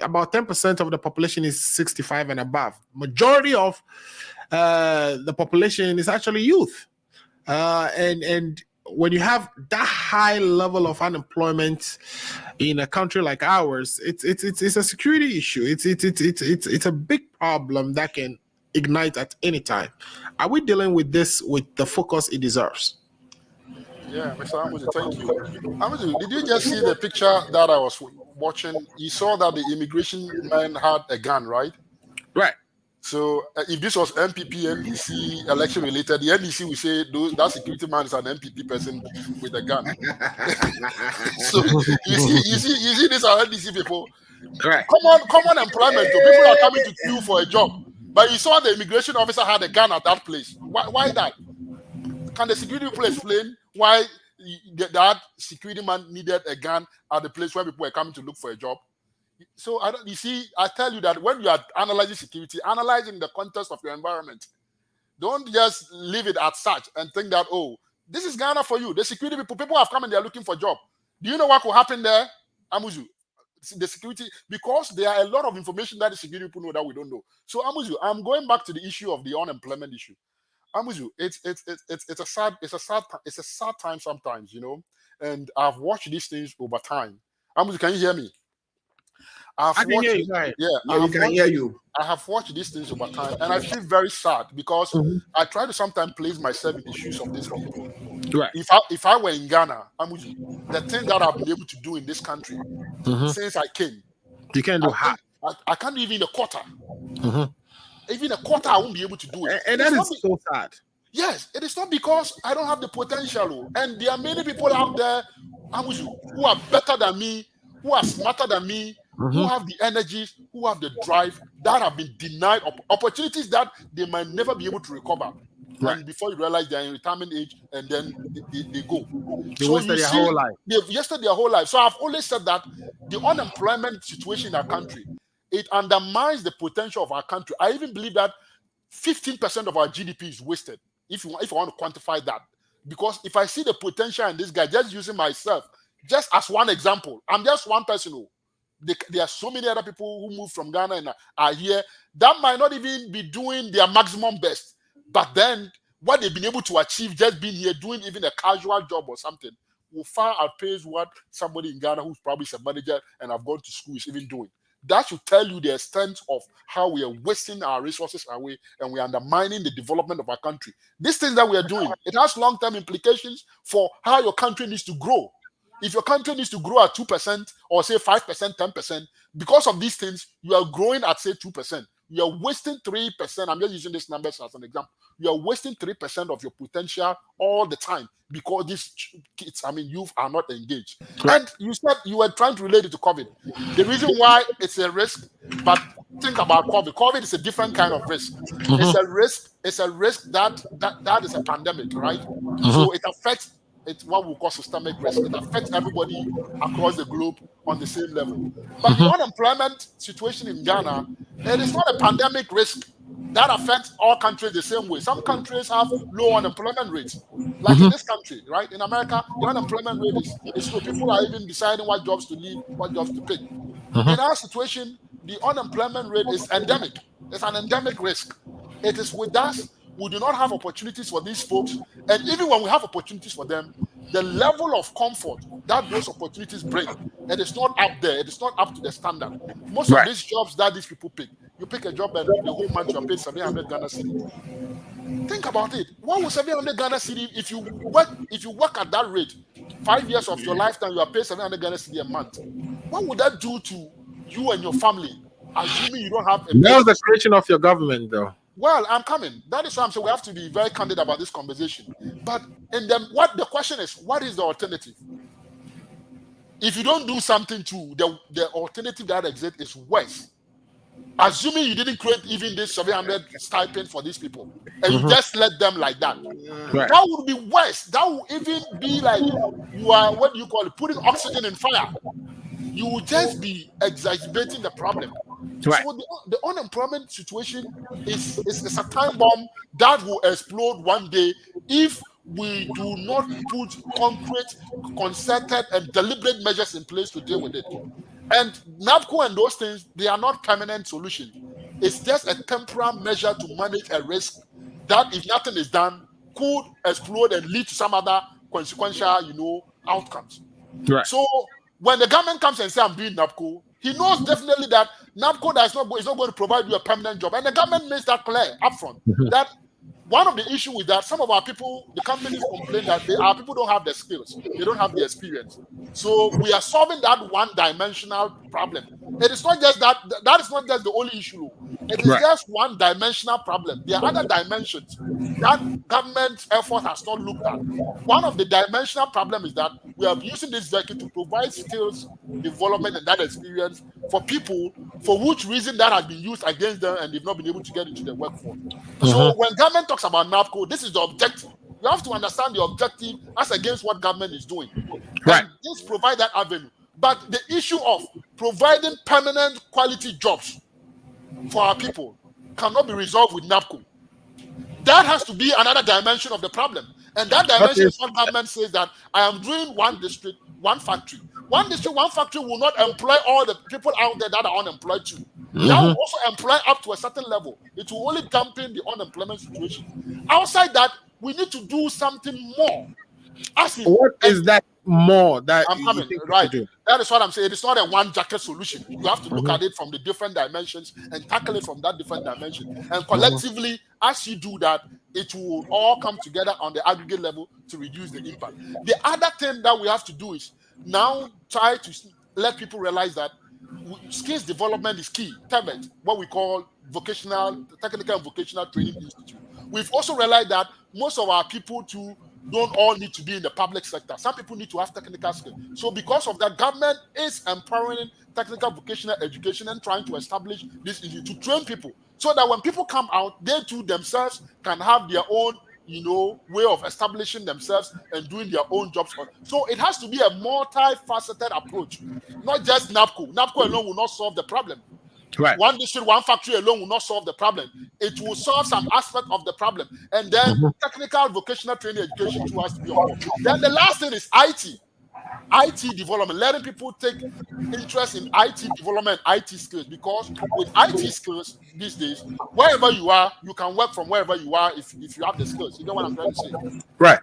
about 10% of the population is 65 and above. Majority of the population is actually youth. And when you have that high level of unemployment in a country like ours, it's a security issue. It's a big problem that can ignite at any time. Are we dealing with this with the focus it deserves? Yeah, Mr. Amuzi, thank you. Amuzi, did you just see the picture that I was watching? You saw that the immigration man had a gun, right? Right. So if this was MPP, NDC election related, the NDC will say that security man is an MPP person with a gun. So you see these are NDC people. Right. Common employment. So people are coming to queue for a job. But you saw the immigration officer had a gun at that place. Why that? Can the security people explain why that security man needed a gun at the place where people were coming to look for a job? So I tell you that when you are analyzing security, analyze in the context of your environment. Don't just leave it at such and think that, oh, this is Ghana for you. The security people have come and they're looking for a job. Do you know what could happen there, Amuzu? The security, because there are a lot of information that the security people know that we don't know. So Amuzu, I'm going back to the issue of the unemployment issue. Amuzu, it's a sad time sometimes, and I've watched these things over time. Amuzu, can you hear me? I can hear you. I have watched these things over time, and I feel very sad because I try to sometimes place myself in the shoes of these people. Right. If I were in Ghana, the thing that I've been able to do in this country since I came, you can't do half. I can't do even a quarter. Even a quarter, I won't be able to do it. And that is so sad. Yes, it is not because I don't have the potential, and there are many people out there, who are better than me, who are smarter than me, who have the energy, who have the drive, that have been denied opportunities that they might never be able to recover. Right. And before you realize they're in retirement age, and then they go. They wasted their whole life. They've wasted their whole life. So I've always said that the unemployment situation in our country, it undermines the potential of our country. I even believe that 15% of our GDP is wasted, if I want to quantify that. Because if I see the potential in this guy, just using myself, just as one example, I'm just one person. There are so many other people who moved from Ghana and are here that might not even be doing their maximum best. But then what they've been able to achieve just being here, doing even a casual job or something, will far outpace what somebody in Ghana who's probably a manager and have gone to school is even doing. That should tell you the extent of how we are wasting our resources away and we are undermining the development of our country. These things that we are doing, it has long-term implications for how your country needs to grow. If your country needs to grow at 2% or say 5%, 10%, because of these things, you are growing at say 2%. You are wasting 3%. I'm just using these numbers as an example. You are wasting 3% of your potential all the time because these kids, youth are not engaged. Right. And you said you were trying to relate it to COVID. The reason why it's a risk, but think about COVID. COVID is a different kind of risk. It's a risk that is a pandemic, right? So it affects. It's what we call systemic risk. It affects everybody across the globe on the same level. But the unemployment situation in Ghana, it is not a pandemic risk that affects all countries the same way. Some countries have low unemployment rates, like in this country, right? In America, the unemployment rate is low. People are even deciding what jobs to leave, what jobs to pick. In our situation, the unemployment rate is endemic. It's an endemic risk. It is with us. We do not have opportunities for these folks. And even when we have opportunities for them, the level of comfort that those opportunities bring, it is not up there. It is not up to the standard. Most of these jobs that these people pick, you pick a job and the whole month you are paid 700 Ghana cedi. Think about it. What was 700 Ghana cedi if you work at that rate? 5 years of your lifetime, you are paid 700 Ghana cedi a month. What would that do to you and your family? Assuming you don't have a that was the creation of your government, though. Well, I'm coming. That is why I'm saying we have to be very candid about this conversation. But what the question is, what is the alternative? If you don't do something to the alternative that exists is worse. assuming you didn't create even this 700 stipend for these people, and you just let them like that, that would be worse. That would even be like you are, what do you call it, putting oxygen in fire. You will just be exacerbating the problem. Right. So the unemployment situation is a time bomb that will explode one day if we do not put concrete, concerted, and deliberate measures in place to deal with it. And NABCO and those things, they are not permanent solutions. It's just a temporary measure to manage a risk that, if nothing is done, could explode and lead to some other consequential, outcomes. Right. So when the government comes and says, I'm doing NABCO, he knows definitely that NABCO is not going to provide you a permanent job. And the government makes that clear upfront. That one of the issues with that, some of our people, the companies complain that our people don't have the skills, they don't have the experience. So we are solving that one-dimensional problem. It is not just that is not just the only issue. It is just one-dimensional problem. There are other dimensions that government effort has not looked at. One of the dimensional problem is that we are using this vehicle to provide skills development and that experience for people for which reason that has been used against them and they've not been able to get into the workforce. So when government talks about NABCO, this is the objective. You have to understand the objective as against what government is doing. Right. And this provide that avenue. But the issue of providing permanent quality jobs for our people cannot be resolved with NABCO. That has to be another dimension of the problem. And that dimension is what government says that I am doing one district, one factory. One district, one factory will not employ all the people out there that are unemployed too. That will also employ up to a certain level. It will only dampen the unemployment situation. Outside that, we need to do something more. What is that more that I'm coming, right? That is what I'm saying. It is not a one jacket solution. You have to look at it from the different dimensions and tackle it from that different dimension. And collectively, as you do that, it will all come together on the aggregate level to reduce the impact. The other thing that we have to do is now try to let people realize that skills development is key. TEVET, what we call technical and vocational training institute. We've also realized that most of our people too don't all need to be in the public sector. Some people need to have technical skills. So because of that, government is empowering technical vocational education and trying to establish this institute to train people so that when people come out, they too themselves can have their own way of establishing themselves and doing their own jobs. So it has to be a multifaceted approach, not just NABCO. NABCO alone will not solve the problem. Right. One district, one factory alone will not solve the problem. It will solve some aspect of the problem. And then technical vocational training education too has to be on board. Then the last thing is IT development, letting people take interest in IT development, IT skills, because with IT skills these days, wherever you are, you can work from wherever you are if you have the skills. You know what I'm trying to say? Right.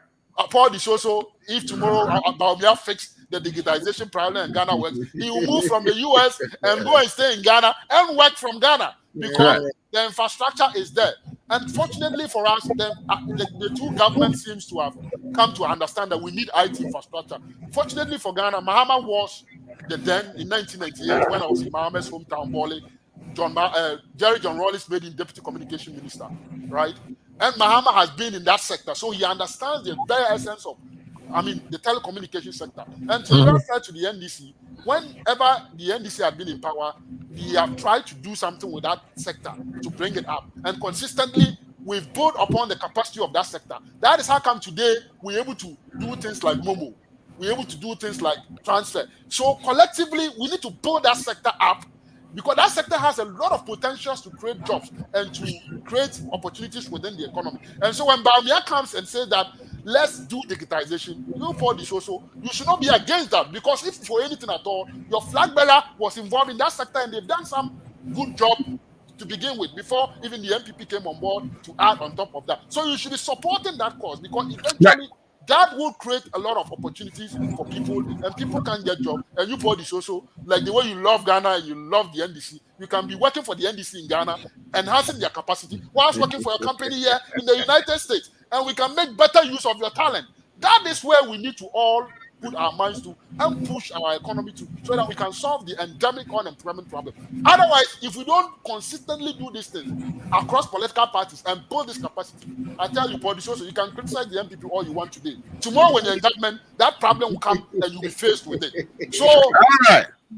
Paul Dishoso, if tomorrow Baumia fix the digitization problem in Ghana works, he will move from the US and go and stay in Ghana and work from Ghana because the infrastructure is there. And fortunately for us, the two governments seems to have come to understand that we need IT infrastructure. Fortunately for Ghana, Mahama was the then in 1998 when I was in Mahama's hometown, Bole. Jerry John Rawlings made him deputy communication minister, right? And Mahama has been in that sector, so he understands the very essence of, the telecommunication sector. And to be fair to the NDC, whenever the NDC had been in power, they have tried to do something with that sector to bring it up. And consistently, we've built upon the capacity of that sector. That is how come today we're able to do things like Momo. We're able to do things like transfer. So collectively, we need to build that sector up, because that sector has a lot of potentials to create jobs and to create opportunities within the economy. And so when Baumia comes and says that let's do digitization, you should not be against that, because if for anything at all, your flag bearer was involved in that sector and they've done some good job to begin with before even the MPP came on board to add on top of that. So you should be supporting that cause, because eventually that will create a lot of opportunities for people, and people can get jobs. And you body also, like the way you love Ghana and you love the NDC, you can be working for the NDC in Ghana, enhancing their capacity, whilst working for a company here in the United States. And we can make better use of your talent. That is where we need to all put our minds to and push our economy to, so that we can solve the endemic unemployment problem. Otherwise, if we don't consistently do these things across political parties and build this capacity, I tell you, politicians, you can criticize the MPP all you want today. Tomorrow, when you're in government, that problem will come and you'll be faced with it. So,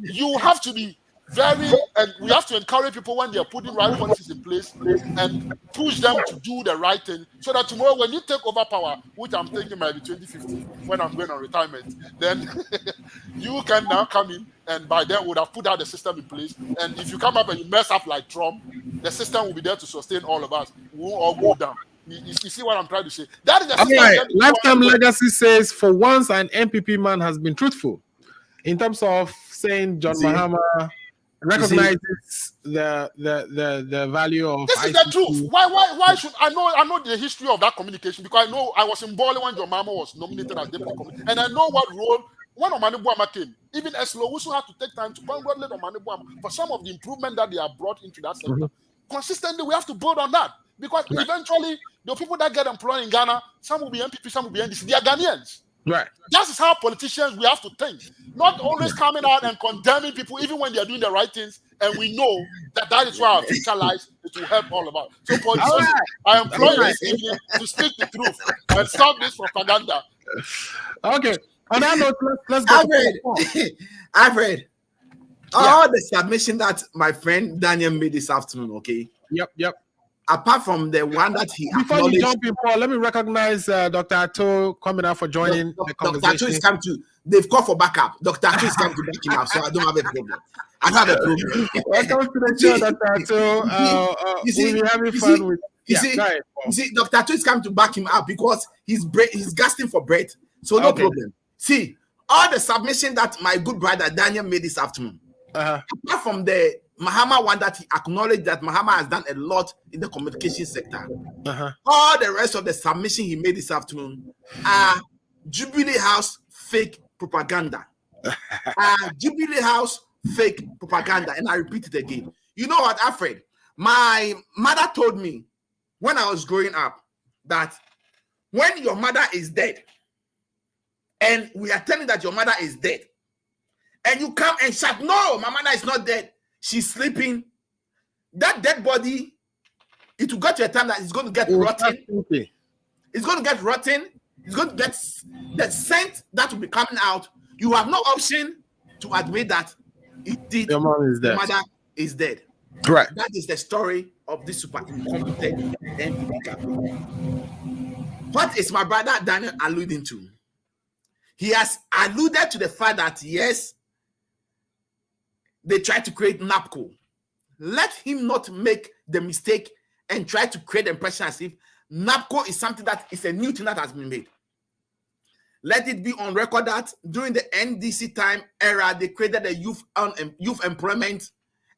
you have to be and we have to encourage people when they are putting right policies in place and push them to do the right thing, so that tomorrow when you take over power, which I'm thinking might be 2050 when I'm going on retirement, then you can now come in, and by then would have put out the system in place. And if you come up and you mess up like Trump, the system will be there to sustain all of us. We won't all go down. You see what I'm trying to say? That is the system. Right. Lifetime Legacy says, for once, an MPP man has been truthful in terms of saying John Mahama recognizes the value of. This is the truth. Why should I know the history of that communication, because I know I was in Bali when John Mahama was nominated as deputy commissioner, and I know what role when Omani Buama came. Even Eslo also had to take time to congratulate Omani Buama for some of the improvement that they have brought into that sector. Consistently, we have to build on that, because eventually the people that get employed in Ghana, some will be MPP, some will be NDC. They are Ghanaians. Right. That is how politicians we have to think. Not always coming out and condemning people, even when they are doing the right things. And we know that is where our future lies. It will help all of us. So politicians, I implore you this evening to speak the truth and stop this propaganda. Okay. On that note, let's go. I've read all the submission that my friend Daniel made this afternoon. Okay. Yep. Apart from the one that he before you jump in, Paul, let me recognize Dr. Ato coming out for joining the conversation. Dr. Ato is come to. They've called for backup. Dr. Ato is come to back him up, so I don't have a problem. I have a problem. Welcome to the show, Dr. Ato. We'll be having fun with. You see, Dr. Ato is come to back him up because he's gasping for breath. So no problem. See, all the submission that my good brother Daniel made this afternoon, apart from the Mahama one that he acknowledged that Mahama has done a lot in the communication sector. All the rest of the submission he made this afternoon are Jubilee House fake propaganda. Jubilee House fake propaganda. And I repeat it again. You know what, Alfred? My mother told me when I was growing up that when your mother is dead, and we are telling that your mother is dead, and you come and shout, no, my mother is not dead. She's sleeping. That dead body, it will get to a time that it's going to get rotten. It's going to get rotten. It's going to get the scent that will be coming out. You have no option to admit that your mother is dead. Correct. That is the story of this super incompetent MPP cabinet. What is my brother Daniel alluding to? He has alluded to the fact that yes, they try to create NAPCO. Let him not make the mistake and try to create the impression as if NAPCO is something that is a new thing that has been made. Let it be on record that during the NDC time era, they created a youth employment,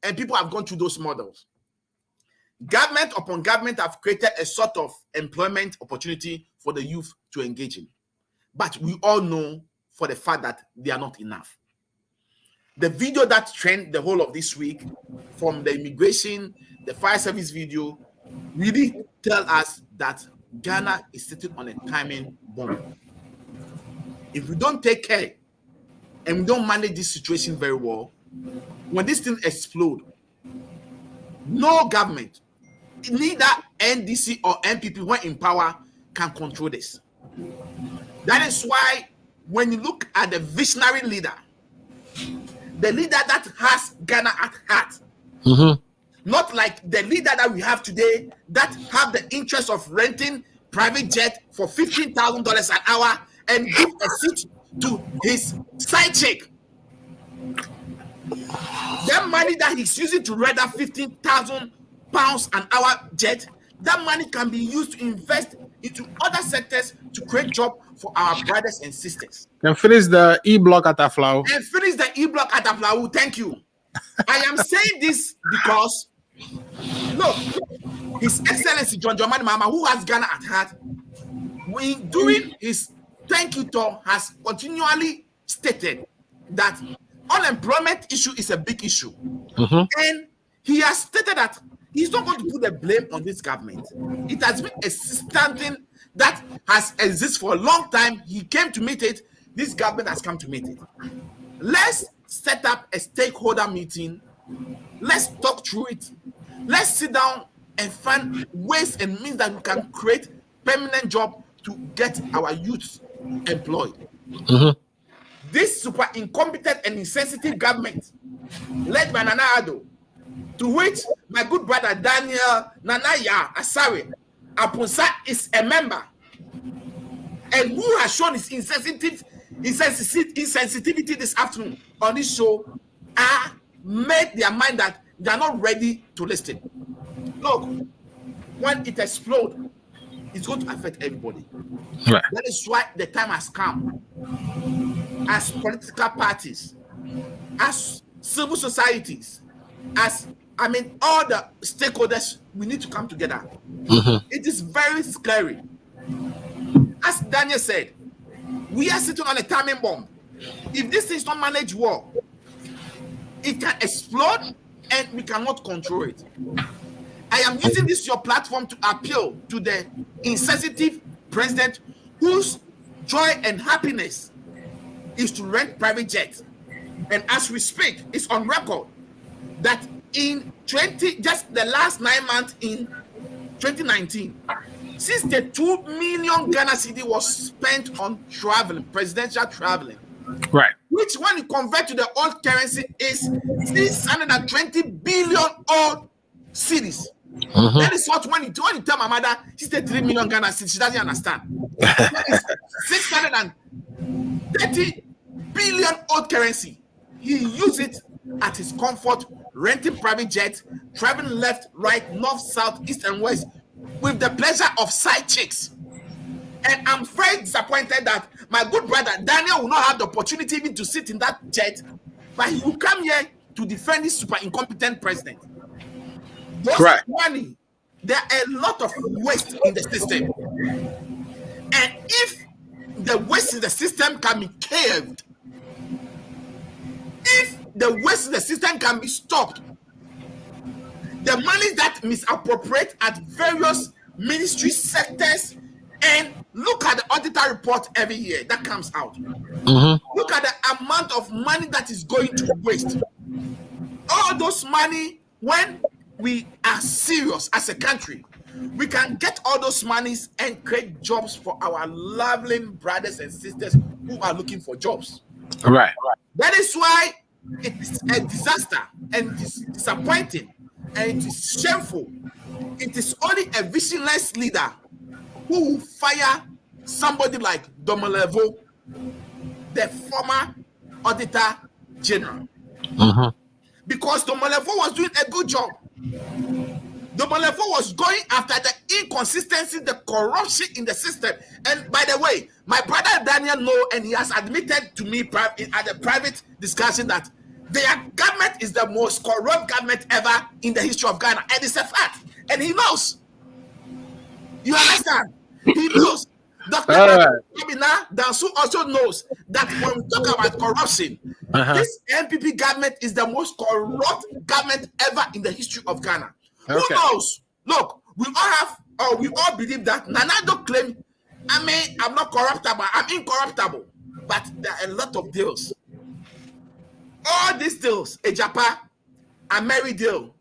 and people have gone through those models. Government upon government have created a sort of employment opportunity for the youth to engage in. But we all know for the fact that they are not enough. The video that trended the whole of this week from the immigration, the fire service video, really tell us that Ghana is sitting on a timing bomb. If we don't take care and we don't manage this situation very well, when this thing explodes, no government, neither NDC or MPP when in power, can control this. That is why when you look at the visionary leader, the leader that has Ghana at heart, not like the leader that we have today that have the interest of renting private jet for $15,000 an hour and give a seat to his side chick. That money that he's using to rent that £15,000 an hour jet, that money can be used to invest into other sectors to create jobs for our brothers and sisters. And finish the E-block at Aflau. Thank you. I am saying this because, look, His Excellency John Dramani Mahama, who has Ghana at heart, during his thank you tour, has continually stated that unemployment issue is a big issue. And he has stated that he's not going to put the blame on this government. It has been a system thing that has existed for a long time. He came to meet it. This government has come to meet it. Let's set up a stakeholder meeting. Let's talk through it. Let's sit down and find ways and means that we can create permanent job to get our youth employed. this super incompetent and insensitive government led by Nana Addo, to which my good brother Daniel Nanaya Asare Aponsa is a member, and who has shown his insensitivity this afternoon on this show, are made their mind that they are not ready to listen. Look, when it explodes, it's going to affect everybody. Right. That is why the time has come. As political parties, as civil societies, as all the stakeholders, we need to come together. It is very scary. As Daniel said, we are sitting on a timing bomb. If this is not managed well, it can explode and we cannot control it. I am using this your platform to appeal to the insensitive president whose joy and happiness is to rent private jets. And as we speak, it's on record that in just the last 9 months in 2019, 62 million Ghana cedi was spent on traveling, presidential traveling. Right. Which, when you convert to the old currency, is 620 billion old cedis. That is what when you tell my mother 63 million Ghana cedis, she doesn't understand. 630 billion old currency. He used it at his comfort, renting private jets, traveling left, right, north, south, east, and west with the pleasure of side chicks. And I'm very disappointed that my good brother Daniel will not have the opportunity even to sit in that jet, but he will come here to defend this super incompetent president. Right. Money, there are a lot of waste in the system. And if the waste in the system can be curbed, if the waste in the system can be stopped, the money that misappropriate at various ministry sectors, and look at the auditor report every year that comes out. Look at the amount of money that is going to waste. All those money, when we are serious as a country, we can get all those monies and create jobs for our lovely brothers and sisters who are looking for jobs. Right. That is why it is a disaster and it is disappointing and it is shameful. It is only a visionless leader who will fire somebody like Domolevo, the former auditor general. Because Domolevo was doing a good job. Domolevo was going after the inconsistency, the corruption in the system. And by the way, my brother Daniel knows, and he has admitted to me at a private discussion that their government is the most corrupt government ever in the history of Ghana. And it's a fact. And he knows. You understand? He knows. Dr. Abina Dansu also knows that when we talk about corruption, this NPP government is the most corrupt government ever in the history of Ghana. Who knows? Look, we all believe that Nanado claim, I'm not corruptible, I'm incorruptible. But there are a lot of deals. All these deals, a Japa, a Mary deal,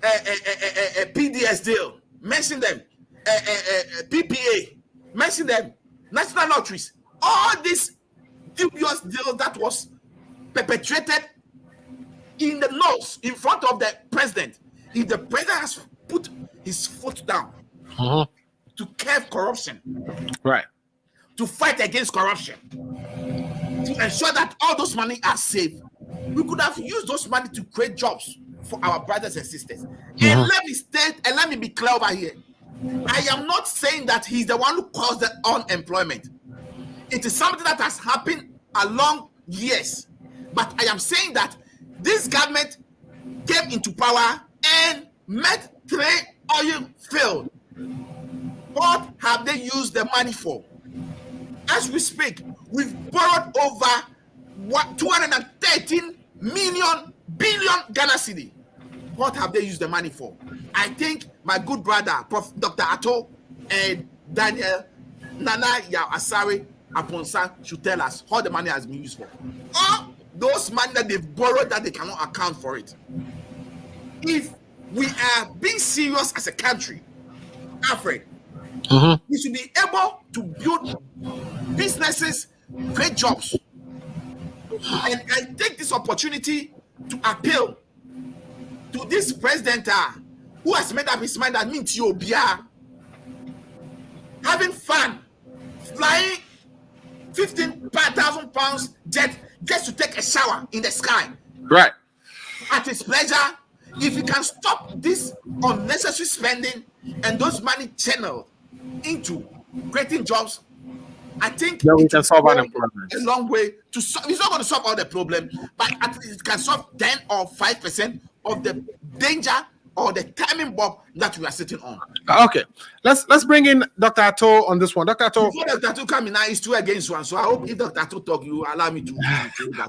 a PDS deal, mention them, PPA, mention them, national lotteries, all these dubious deals that was perpetrated in the nose, in front of the president. If the president has put his foot down to curb corruption, right, to fight against corruption, to ensure that all those money are safe, we could have used those money to create jobs for our brothers and sisters. And let me state, and let me be clear over here. I am not saying that he's the one who caused the unemployment. It is something that has happened along years. But I am saying that this government came into power and made 3 oil field. What have they used the money for? As we speak, we've borrowed over 213 billion Ghana cedi. What have they used the money for? I think my good brother, Prof. Dr. Ato and Daniel Nana Asare Aponsa should tell us how the money has been used for. All those money that they've borrowed that they cannot account for it. If we are being serious as a country, Alfred, we should be able to build businesses, create jobs. And I take this opportunity to appeal to this president who has made up his mind that means you be having fun, flying 15,000 pounds jet just to take a shower in the sky. Right. At his pleasure. If he can stop this unnecessary spending and those money channeled into creating jobs, I think we can solve a unemployment. long way to solve. It's not going to solve all the problem, but at least it can solve 10 or 5% of the danger or the timing bomb that we are sitting on. Okay, let's bring in Dr. Atto on this one. Dr. Atto. Before Dr. Atto come in now, it's 2 against 1. So I hope if Dr. Atto talk, you allow me to.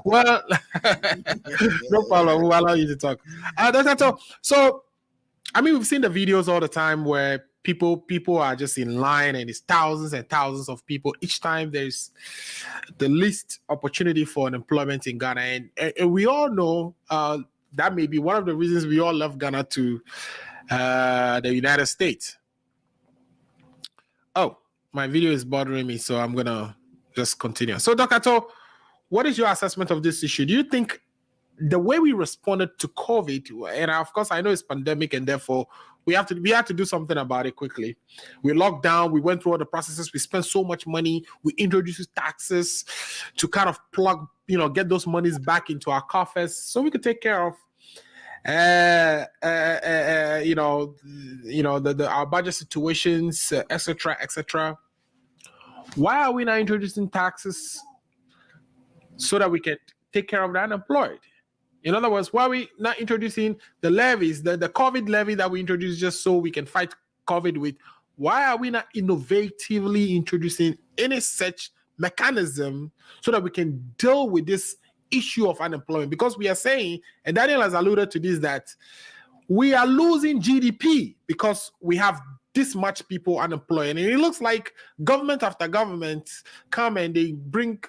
Well, no problem. We'll allow you to talk. Dr. Atto, so I mean, we've seen the videos all the time where people are just in line, and it's thousands and thousands of people each time there's the least opportunity for unemployment in Ghana, and we all know that may be one of the reasons we all left Ghana to the United States. Oh, my video is bothering me, so I'm gonna just continue. So, Dr. Atto, what is your assessment of this issue? Do you think the way we responded to COVID, and of course I know it's pandemic, and therefore we have to do something about it quickly. We locked down, we went through all the processes, we spent so much money, we introduced taxes to kind of plug, get those monies back into our coffers so we could take care of our budget situations, etc. Why are we not introducing taxes so that we can take care of the unemployed? In other words, why are we not introducing the levies, the COVID levy that we introduced just so we can fight COVID with? Why are we not innovatively introducing any such mechanism so that we can deal with this issue of unemployment? Because we are saying, and Daniel has alluded to this, that we are losing GDP because we have this much people unemployed. And it looks like government after government come and they bring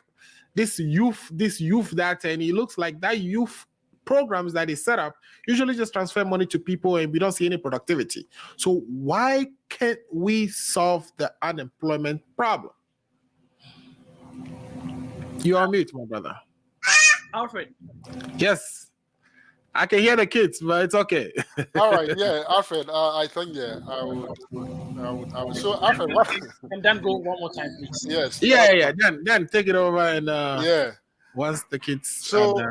this youth, that, and it looks like that youth programs that is set up usually just transfer money to people and we don't see any productivity. So why can't we solve the unemployment problem? You're on mute, my brother. Alfred. Yes. I can hear the kids, but it's okay. All right, yeah, Alfred. I think I would. So, Alfred, what? And then go one more time, please. Yes. Yeah. Then take it over and yeah. Once the kids. So,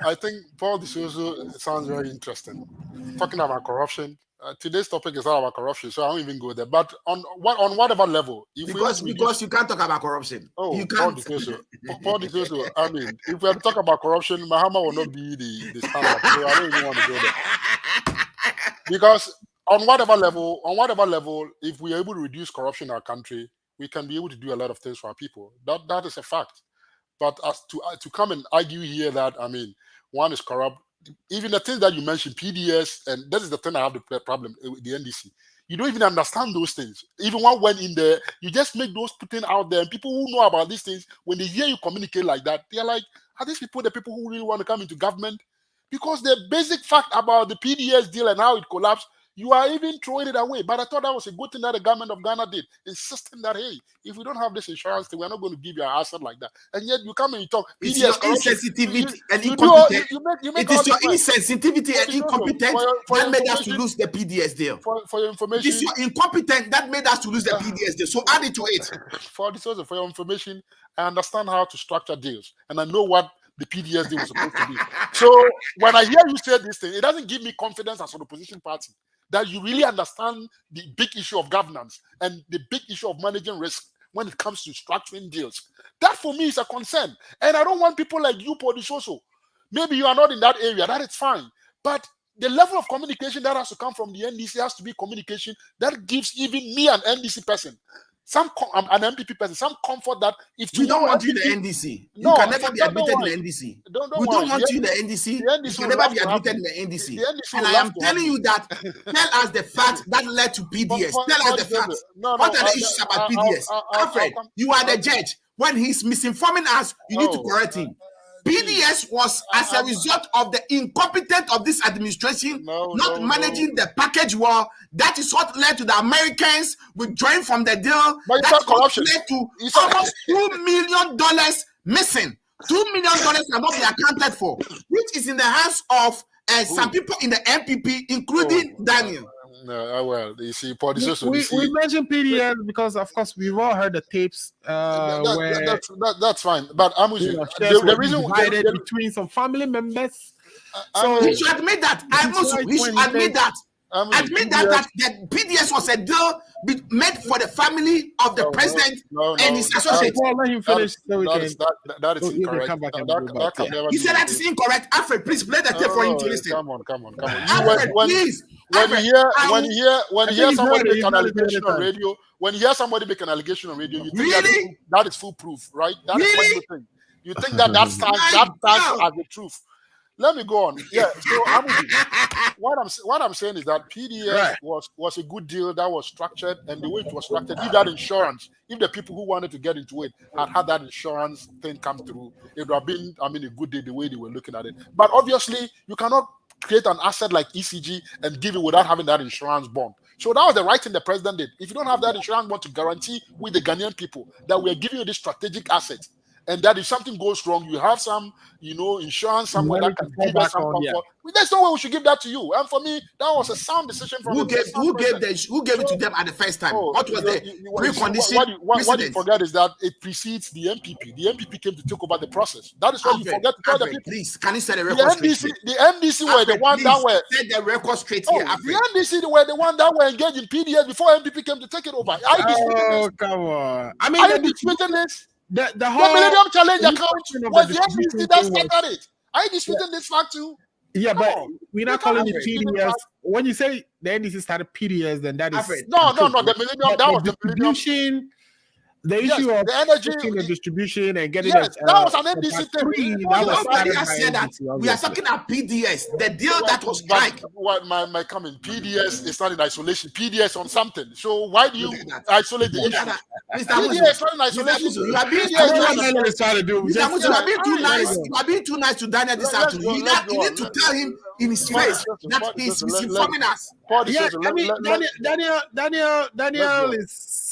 I think Paul D'Souza sounds very interesting. Talking about corruption. Today's topic is not about corruption, so I won't even go there. But on whatever level, because you can't talk about corruption. Oh, you can't. Paul D'Souza. I mean, if we have to talk about corruption, Mahama will not be the standard. So I don't even want to go there. Because on whatever level, if we are able to reduce corruption in our country, we can be able to do a lot of things for our people. That is a fact. But as to come and argue here that one is corrupt. Even the things that you mentioned, PDS, and that is the thing I have the problem with the NDC. You don't even understand those things. Even one went in there, you just make those things out there, and people who know about these things, when they hear you communicate like that, they're like, are these people the people who really want to come into government? Because the basic fact about the PDS deal and how it collapsed, you are even throwing it away. But I thought that was a good thing that the government of Ghana did, insisting that, hey, if we don't have this insurance thing, we're not going to give you our asset like that. And yet you come and you talk. It's your insensitivity and incompetence. It is your insensitivity and incompetence that made us to lose the PDS deal. For your information. It is your incompetence that made us to lose the PDS deal. So add it to it. For your information, I understand how to structure deals. And I know what the PDS deal was supposed to be. So when I hear you say this thing, it doesn't give me confidence as an opposition party that you really understand the big issue of governance and the big issue of managing risk when it comes to structuring deals. That for me is a concern. And I don't want people like you, Paul D'Souza. Maybe you are not in that area, that is fine. But the level of communication that has to come from the NDC has to be communication that gives even me, an NDC person, an MPP person, some comfort that if we don't want you in the NDC, you can never be admitted in the NDC. We don't want you in the NDC. You can never be admitted in the NDC. And I am telling you that. Tell us the fact that led to PDS. Tell us the facts. What are the issues about PDS? Alfred, you are the judge. When he's misinforming us, you need to correct him. PDS was as a result of the incompetence of this administration not managing the package war. That is what led to the Americans withdrawing from the deal. But that led to almost $2 million missing $2 million cannot be accounted for, which is in the hands of some people in the MPP, including Daniel. No, well, you see, we mentioned PDS because, of course, we've all heard the tapes. That's fine, but I'm with you. The reason divided between some family members. So he should admit that. He should admit that. Admit that the PDS was a deal made for the family of the president and his associates. Let him finish. That is incorrect. He said that is incorrect. Alfred, please play the tape for him to listen. Come on. Alfred, please. When you hear somebody make an allegation on radio, you think that is foolproof, right? That is what you think. You think that stands as the truth. Let me go on. Yeah. So what I'm saying is that PDS was a good deal that was structured, and the way it was structured, if that insurance, if the people who wanted to get into it had that insurance thing come through, it would have been, a good deal the way they were looking at it. But obviously, you cannot create an asset like ECG and give it without having that insurance bond. So that was the right thing the president did. If you don't have that insurance bond to guarantee with the Ghanaian people that we are giving you this strategic asset, and that if something goes wrong, you have some, insurance somewhere that can give us some comfort. There's no way we should give that to you. And for me, that was a sound decision from who gave it to them at the first time. What was the precondition? What you forget is that it precedes the MPP. The MPP came to take over the process. That is what you forget to tell the people. Please, can you set the record straight? The NDC were the one that were set the record straight here. The NDC were the one that were engaged in PDS before MPP came to take it over. Come on. Are you disputing this? The Millennium Challenge account was the NDC that started it. Are you disputing this fact too? Yeah, but we're not calling it PDS. When you say the NDC started PDS, then that is no. The Millennium, that was the distribution. The issue of the energy, the distribution, and getting that was an NDC thing. Nobody has said that. We are talking about PDS, the deal that was strike. My comment, PDS is not in isolation. PDS on something. So why do you isolate the issue? PDS is not in isolation. You are being too nice to Daniel this afternoon. You need to tell him in his face that he's misinforming us. Yeah, Daniel is.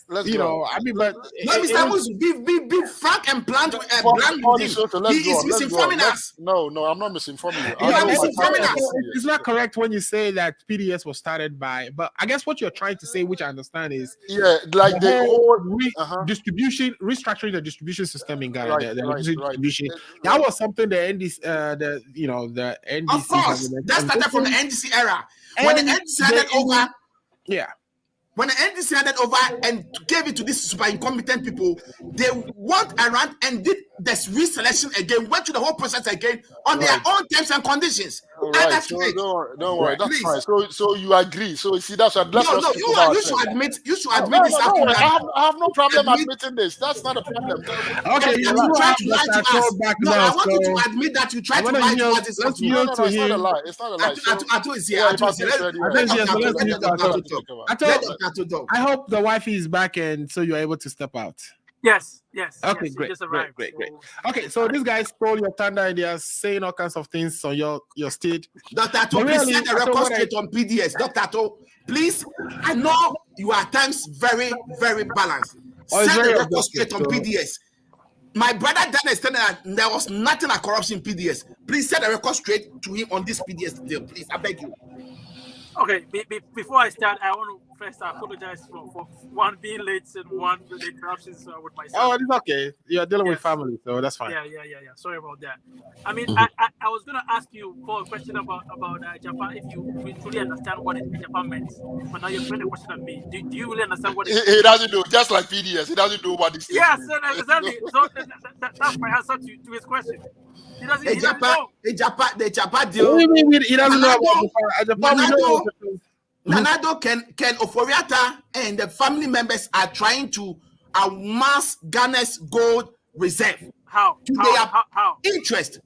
But Mr. Mus, be frank and blunt with him. He is misinforming us. No, I'm not misinforming you. You are misinforming us. It's not correct when you say that PDS was started by, but I guess what you're trying to say, which I understand, is the whole distribution, restructuring the distribution system in Ghana. Distribution. That was something the NDC, the NDC. Of course, that started from the NDC era. When the NDC handed over. Yeah. When the NDC handed over and gave it to these super incompetent people, they went around and did this reselection again, went through the whole process again on their own terms and conditions. Right. So don't worry, that's fine. So you agree. So you see, that's what you should admit this. I have no problem admitting this. That's not a problem. Okay, you try to lie to us. No, I want you to admit that you tried to lie to us. It's not a lie. It's not a lie. Atu is here. I hope the wifey is back and so you're able to step out. Yes. Okay, great. Okay, so these guys stole your thunder and they are saying all kinds of things on your stage. Dr. Ato, please set the record straight on PDS. Dr. Ato, please, I know you are at times very, very balanced. Set the record straight on PDS. My brother Dan is telling that there was nothing like corruption in PDS. Please set the record straight to him on this PDS deal, please. I beg you. Okay, before I start, I want to first apologize for one being late and one with the interruptions with myself. Oh, it's okay. You're dealing with family, so that's fine. Yeah. Sorry about that. I mean, I was going to ask you for a question about Japan, if you truly understand what Japan meant. But now you're putting a question on me. Do you really understand what it means? He doesn't know, just like PDS. He doesn't know what it's. Yes, exactly. So that's my answer to his question. He doesn't know. The Japan deal. What do you mean he doesn't know about Japan? Nanado, Ken Oforiatta and the family members are trying to amass Ghana's gold reserve. How? To their interest.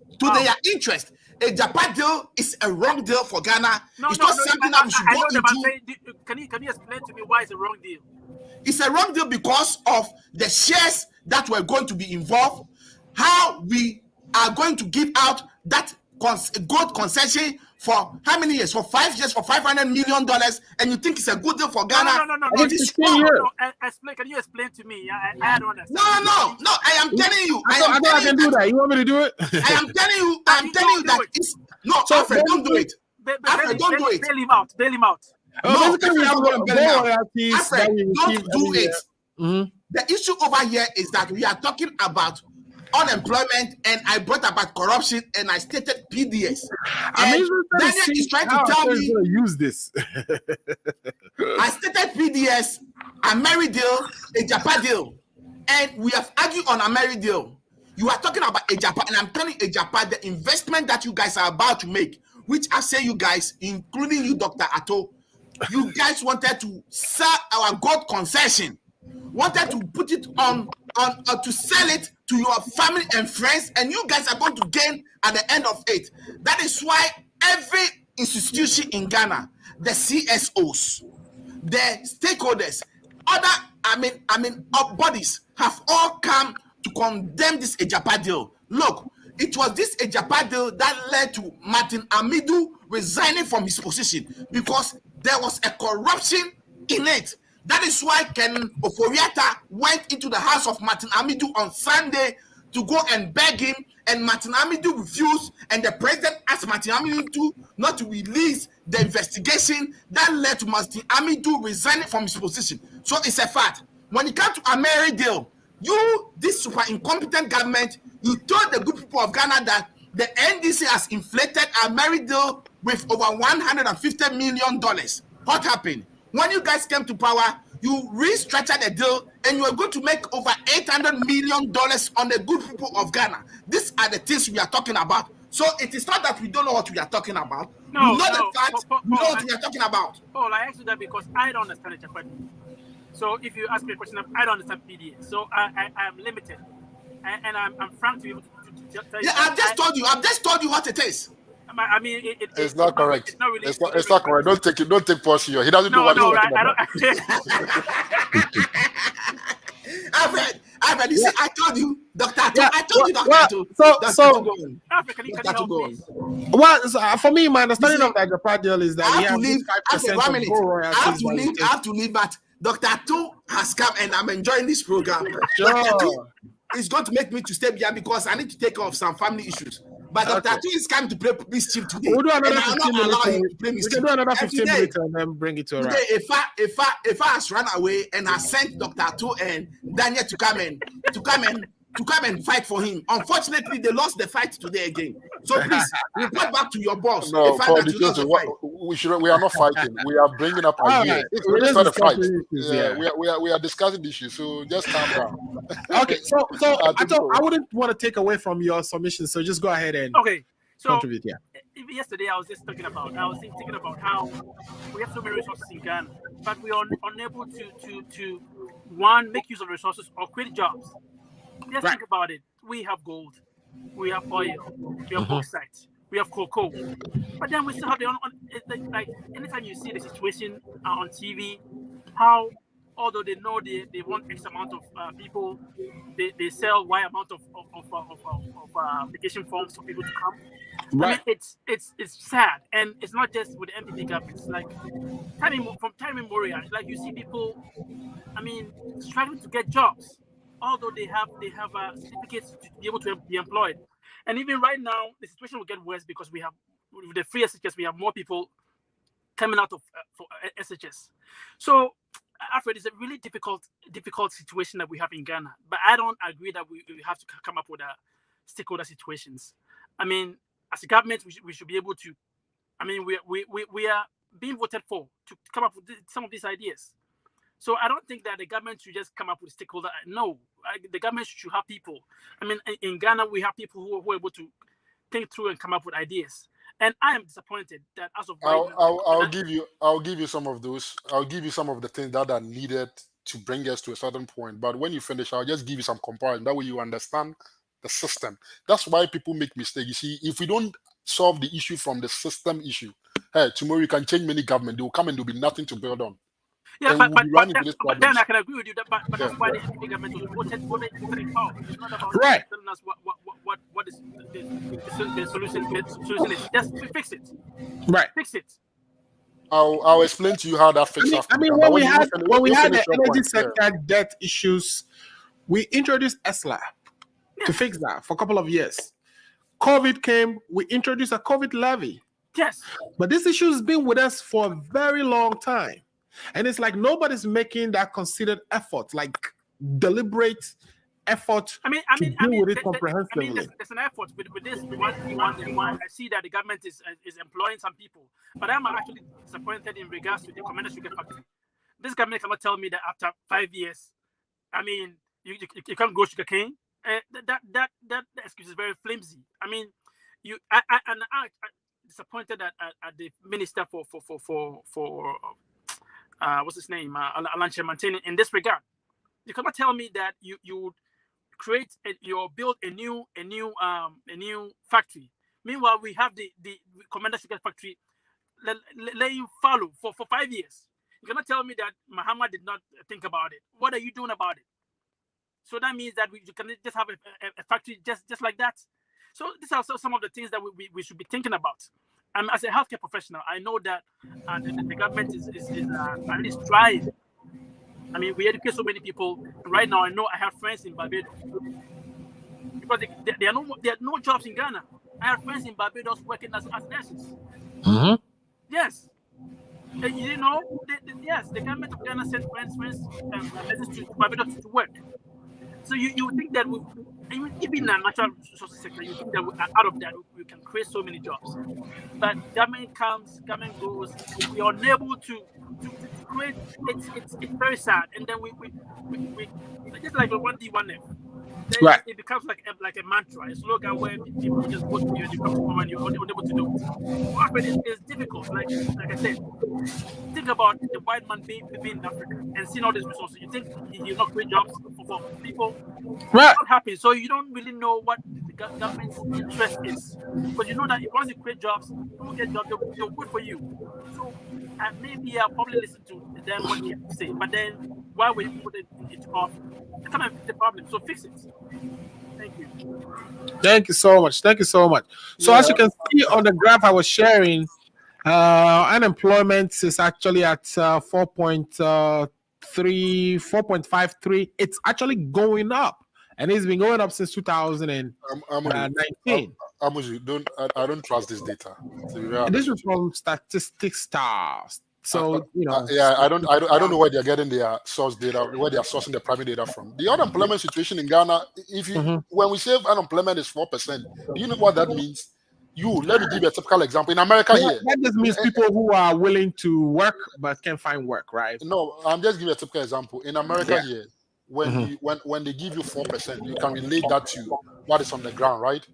A Japan deal is a wrong deal for Ghana. It's not something that we should go into. Can you explain to me why it's a wrong deal? It's a wrong deal because of the shares that were going to be involved, how we are going to give out that gold concession for how many years? For 5 years, for $500 million, and you think it's a good deal for Ghana? No. Explain. Can you explain to me? I don't understand. No. I am telling you. I can do that. You want me to do it? I am telling you. That it's no. Alfred, don't do it. Alfred, don't do it. Bail him out. No, Alfred, don't do it. Mm-hmm. The issue over here is that we are talking about unemployment, and I brought about corruption, and I stated PDS. And Daniel is trying to tell me use this. I stated PDS, a Mary deal, a Japa deal, and we have argued on a Mary deal. You are talking about a Japa, and I'm telling a Japa the investment that you guys are about to make, which I say you guys, including you, Dr. Atto, you guys wanted to sell our gold concession, wanted to put it on to sell it to your family and friends, and you guys are going to gain at the end of it. That is why every institution in Ghana, the CSOs, the stakeholders, other bodies have all come to condemn this Ejapa deal. Look, it was this Ejapa deal that led to Martin Amidu resigning from his position because there was a corruption in it. That is why Ken Oforiatta went into the house of Martin Amidu on Sunday to go and beg him, and Martin Amidu refused, and the president asked Martin Amidu not to release the investigation that led to Martin Amidu resigning from his position. So it's a fact. When it comes to a Mary deal, you, this super incompetent government, you told the good people of Ghana that the NDC has inflated a Mary deal with over $150 million. What happened? When you guys came to power, you restructured the deal, and you are going to make over $800 million on the good people of Ghana. These are the things we are talking about. So it is not that we don't know what we are talking about. We know the fact, we know what we are talking about. Paul, I asked you that because I don't understand the Japan. So if you ask me a question, I don't understand PDA. So I am limited. And I'm frank to you. Yeah, I've just told you what it is. I mean, it's not correct. It's not really. It's not correct. Don't take Paul serious. He doesn't know what he's talking about. Alfred, you see, I told you, Dr. I told you, Dr. Well, for me, my understanding of the Japan deal is that I have to leave, but Dr. Atto has come, and I'm enjoying this program. Sure. It's going to make me to stay here because I need to take off some family issues. But Dr. Atto is coming to play this chief today. We'll do another 15 minutes. We can do another 15 minutes and then bring it to a wrap. If I has run away and has sent Dr. Atto and Daniel to come and fight for him. Unfortunately, they lost the fight today again. So please report back to your boss. No, Paul, we are not fighting. We are bringing up ideas. It's not a fight. We are discussing the issue. So just calm down. Okay, so I wouldn't want to take away from your submission. So just go ahead and contribute. Yeah. Yesterday, I was thinking about how we have so many resources in Ghana, but we are unable to one, make use of resources or create jobs. Let's think about it. We have gold, we have oil, we have bauxite, we have cocoa, but then we still have like anytime you see the situation on TV, how although they know they want X amount of people, they sell Y amount of application forms for people to come. Right. I mean, it's sad, and it's not just with the MPP government. It's like from time immemorial, like you see people, I mean, struggling to get jobs. Although they have certificates to be able to be employed, and even right now the situation will get worse because we have with the free SHS, we have more people coming out of for SHS. So, Alfred, it's a really difficult situation that we have in Ghana. But I don't agree that we have to come up with stakeholder situations. I mean, as a government, we should be able to. I mean, we are being voted for to come up with some of these ideas. So I don't think that the government should just come up with a stakeholder. No, the government should have people. I mean, in Ghana, we have people who are able to think through and come up with ideas. And I am disappointed that as of right now, I'll give you some of those. I'll give you some of the things that are needed to bring us to a certain point. But when you finish, I'll just give you some comparison. That way you understand the system. That's why people make mistakes. You see, if we don't solve the issue from the system issue, hey, tomorrow you can change many government. They will come and there will be nothing to build on. Yeah, but then I can agree with you. But that's why the NPP government was voted in power. It's not about telling us what is the solution is just fix it. Right. Fix it. I'll explain to you how that fixes. I mean, when we had the energy sector debt issues, we introduced ESLA to fix that for a couple of years. COVID came, we introduced a COVID levy. Yes. But this issue has been with us for a very long time. And it's like nobody's making that considered effort, like deliberate effort to deal with it comprehensively. There's an effort with this. I see that the government is employing some people, but I'm actually disappointed in regards to the commercial sugar factory. This government cannot tell me that after 5 years, I mean, you can't grow sugar cane. That excuse is very flimsy. I mean, I'm disappointed at the minister for what's his name, Alan Chairman, in this regard. You cannot tell me that you would create or build a new factory. Meanwhile, we have the Commander Sugar factory laying fallow for 5 years. You cannot tell me that Muhammad did not think about it. What are you doing about it? So that means that you can just have a factory just like that. So these are some of the things that we should be thinking about. As a healthcare professional, I know that the government is at least trying. I mean, we educate so many people. Right now, I know I have friends in Barbados because there are no jobs in Ghana. I have friends in Barbados working as nurses. Mm-hmm. Yes. You know, yes, the government of Ghana sent friends to Barbados to work. So you think that even in the natural resources sector, you think that out of that we can create so many jobs. But government comes, government goes. We are unable to create. It's very sad. And then we just like a 1D 1F. Right. It becomes like a mantra, a slogan where people just go to you and you come to home and you're unable to do it. It's difficult. Like I said, think about the white man being in Africa and seeing all these resources. You think he'll not create jobs for people? Right. It's not happy. So you don't really know what the government's interest is. But you know that once you create jobs, people get jobs, they're good for you. So maybe I'll probably listen to them what they have to say. But then why would you put it into off? It's kind of fix the problem. So fix it. Thank you. Thank you so much. Thank you so much. So as you can see on the graph I was sharing, unemployment is actually at 4.53. It's actually going up, and it's been going up since 2019. I don't trust this data. This is from Statistics Stars. So I don't know where they're getting their source data, where they are sourcing the primary data from. The unemployment situation in Ghana, when we say unemployment is 4%, do you know what that means? Let me give you a typical example. In America here, that just means people who are willing to work but can't find work, right? No, I'm just giving you a typical example. In America here, when they give you 4%, you can relate that to what is on the ground, right?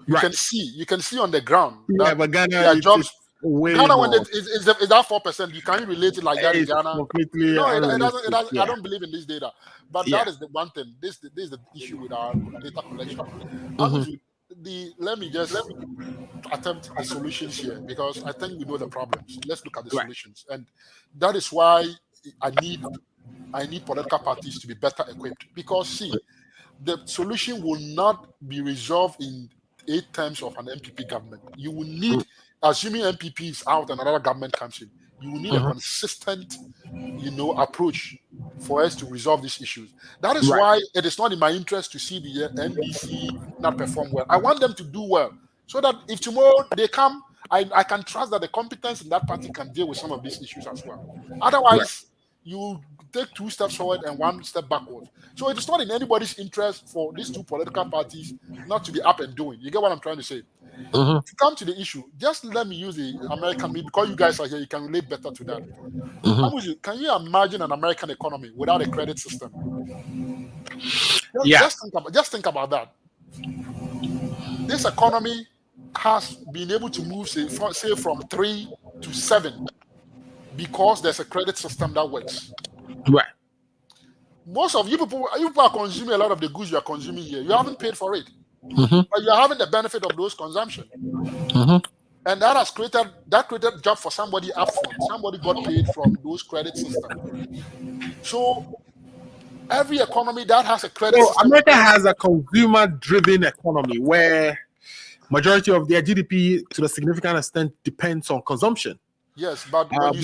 You can see on the ground that but Ghana, there are jobs. Ghana, when is that 4%, you can't relate it like that in Ghana. Completely no, it doesn't. I don't believe in this data, but that is the one thing. This is the issue with our data collection. Let me attempt the solutions here, because I think we know the problems. Let's look at the solutions, and that is why I need political parties to be better equipped. Because see, the solution will not be resolved in 8 terms of an MPP government. You will need, assuming MPP is out and another government comes in, you will need a consistent, approach for us to resolve these issues. That is why it is not in my interest to see the NDC not perform well. I want them to do well, so that if tomorrow they come, I can trust that the competence in that party can deal with some of these issues as well. Otherwise, you take 2 steps forward and 1 step backward. So it is not in anybody's interest for these 2 political parties not to be up and doing. You get what I'm trying to say? To come to the issue, just let me use the American, because you guys are here, you can relate better to that. Can you imagine an American economy without a credit system? Just think about that. This economy has been able to move, say from 3 to 7, because there's a credit system that works. Right. Most of you people are consuming a lot of the goods you are consuming here. You haven't paid for it, but you are having the benefit of those consumption. And that created job for somebody up front. Somebody got paid from those credit systems. So every economy that has a credit system, America has a consumer-driven economy where majority of their GDP to a significant extent depends on consumption. Yes, but when you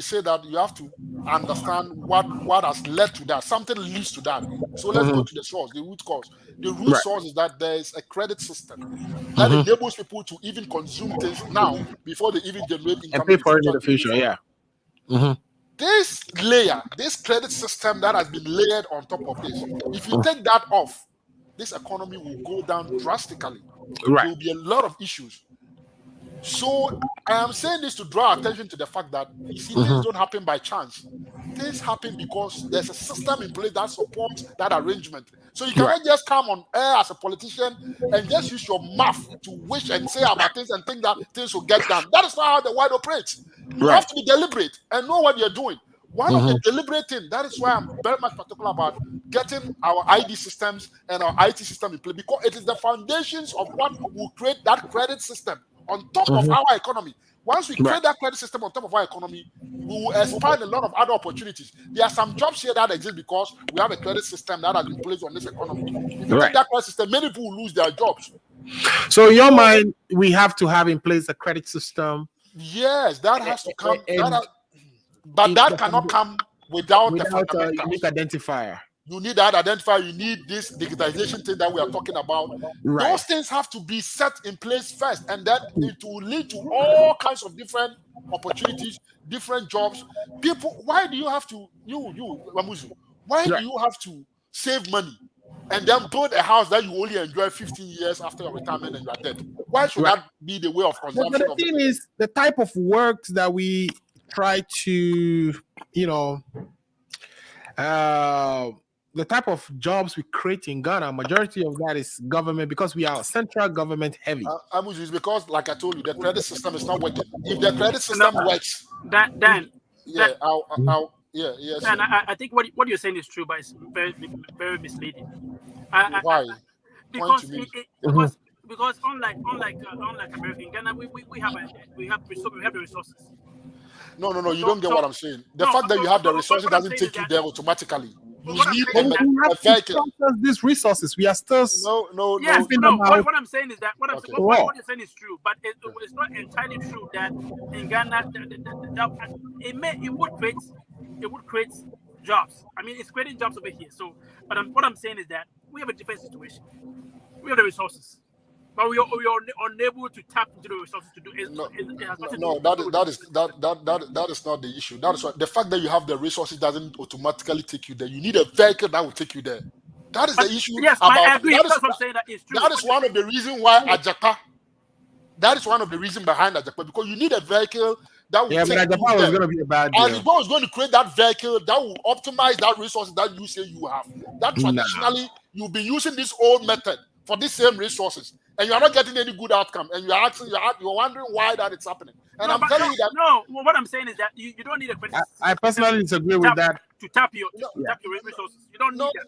say that, you have to understand what has led to that. Something leads to that. So let's go to the source, the root cause. The root source is that there is a credit system that enables people to even consume things now before they even generate income and pay for it in the future. Yeah. This layer, this credit system that has been layered on top of this, if you take that off, this economy will go down drastically. Right. There will be a lot of issues. So I am saying this to draw attention to the fact that you see things don't happen by chance. Things happen because there's a system in place that supports that arrangement. So you cannot just come on air as a politician and just use your mouth to wish and say about things and think that things will get done. That is not how the world operates. You have to be deliberate and know what you're doing. One of the deliberate things, that is why I'm very much particular about getting our ID systems and our IT system in place, because it is the foundations of what will create that credit system on top of our economy. Once we create that credit system on top of our economy, we will expand a lot of other opportunities. There are some jobs here that exist because we have a credit system that has been placed on this economy. If you take that credit system, many people will lose their jobs. So in your mind, we have to have in place a credit system. Yes, that has to come. But that cannot come without the fundamentals. A unique identifier. You need that identifier. You need this digitization thing that we are talking about. Right. Those things have to be set in place first, and that it will lead to all kinds of different opportunities, different jobs. People, why do you have to, Wamuzu, why do you have to save money and then build a house that you only enjoy 15 years after your retirement and you are dead? Why should that be the way of consumption? But the thing is, the type of work that we try to, the type of jobs we create in Ghana, majority of that is government, because we are central government heavy. It's because, like I told you, the credit system is not working. If the credit system works, Dan, yes. And I think what you're saying is true, but it's very, very misleading. Why? Because unlike America, in Ghana, we have the resources. No, you don't get what I'm saying. The fact that you have the resources doesn't take you there automatically. You need we have to process these resources. We are still no. What I'm saying is that what you're saying is true, but it's not entirely true that in Ghana it would create jobs. I mean, it's creating jobs over here. So, but what I'm saying is that we have a different situation. We have the resources, but we are unable to tap into the resources to do it. That is not the issue. That is what, the fact that you have the resources doesn't automatically take you there. You need a vehicle that will take you there. That is the issue. Yes, I agree. That's what I'm saying. That is true. That is one of the reasons why Ajapa. That is one of the reasons behind Ajapa, because you need a vehicle that will take you there. Ajapa was going to be a bad deal. And Ajapa was going to create that vehicle that will optimize that resources that you say you have. That traditionally you've been using this old method for these same resources, and you are not getting any good outcome, and you're wondering why that is happening. And I'm telling you that. No, what I'm saying is that you don't need a credit. I personally disagree with that. To tap your resources, you don't need that.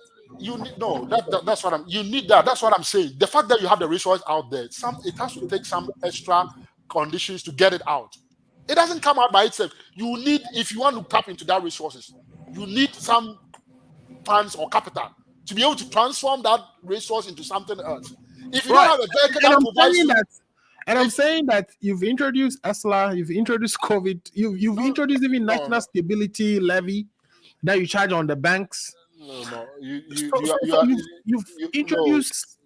That's what you need that. That's what I'm saying. The fact that you have the resource out there, it has to take some extra conditions to get it out. It doesn't come out by itself. You need, if you want to tap into that resources, you need some funds or capital to be able to transform that resource into something else. If you don't have a vehicle that provides you, and I'm saying that you've introduced ESLA, you've introduced COVID, you've introduced even national stability levy that you charge on the banks. You've introduced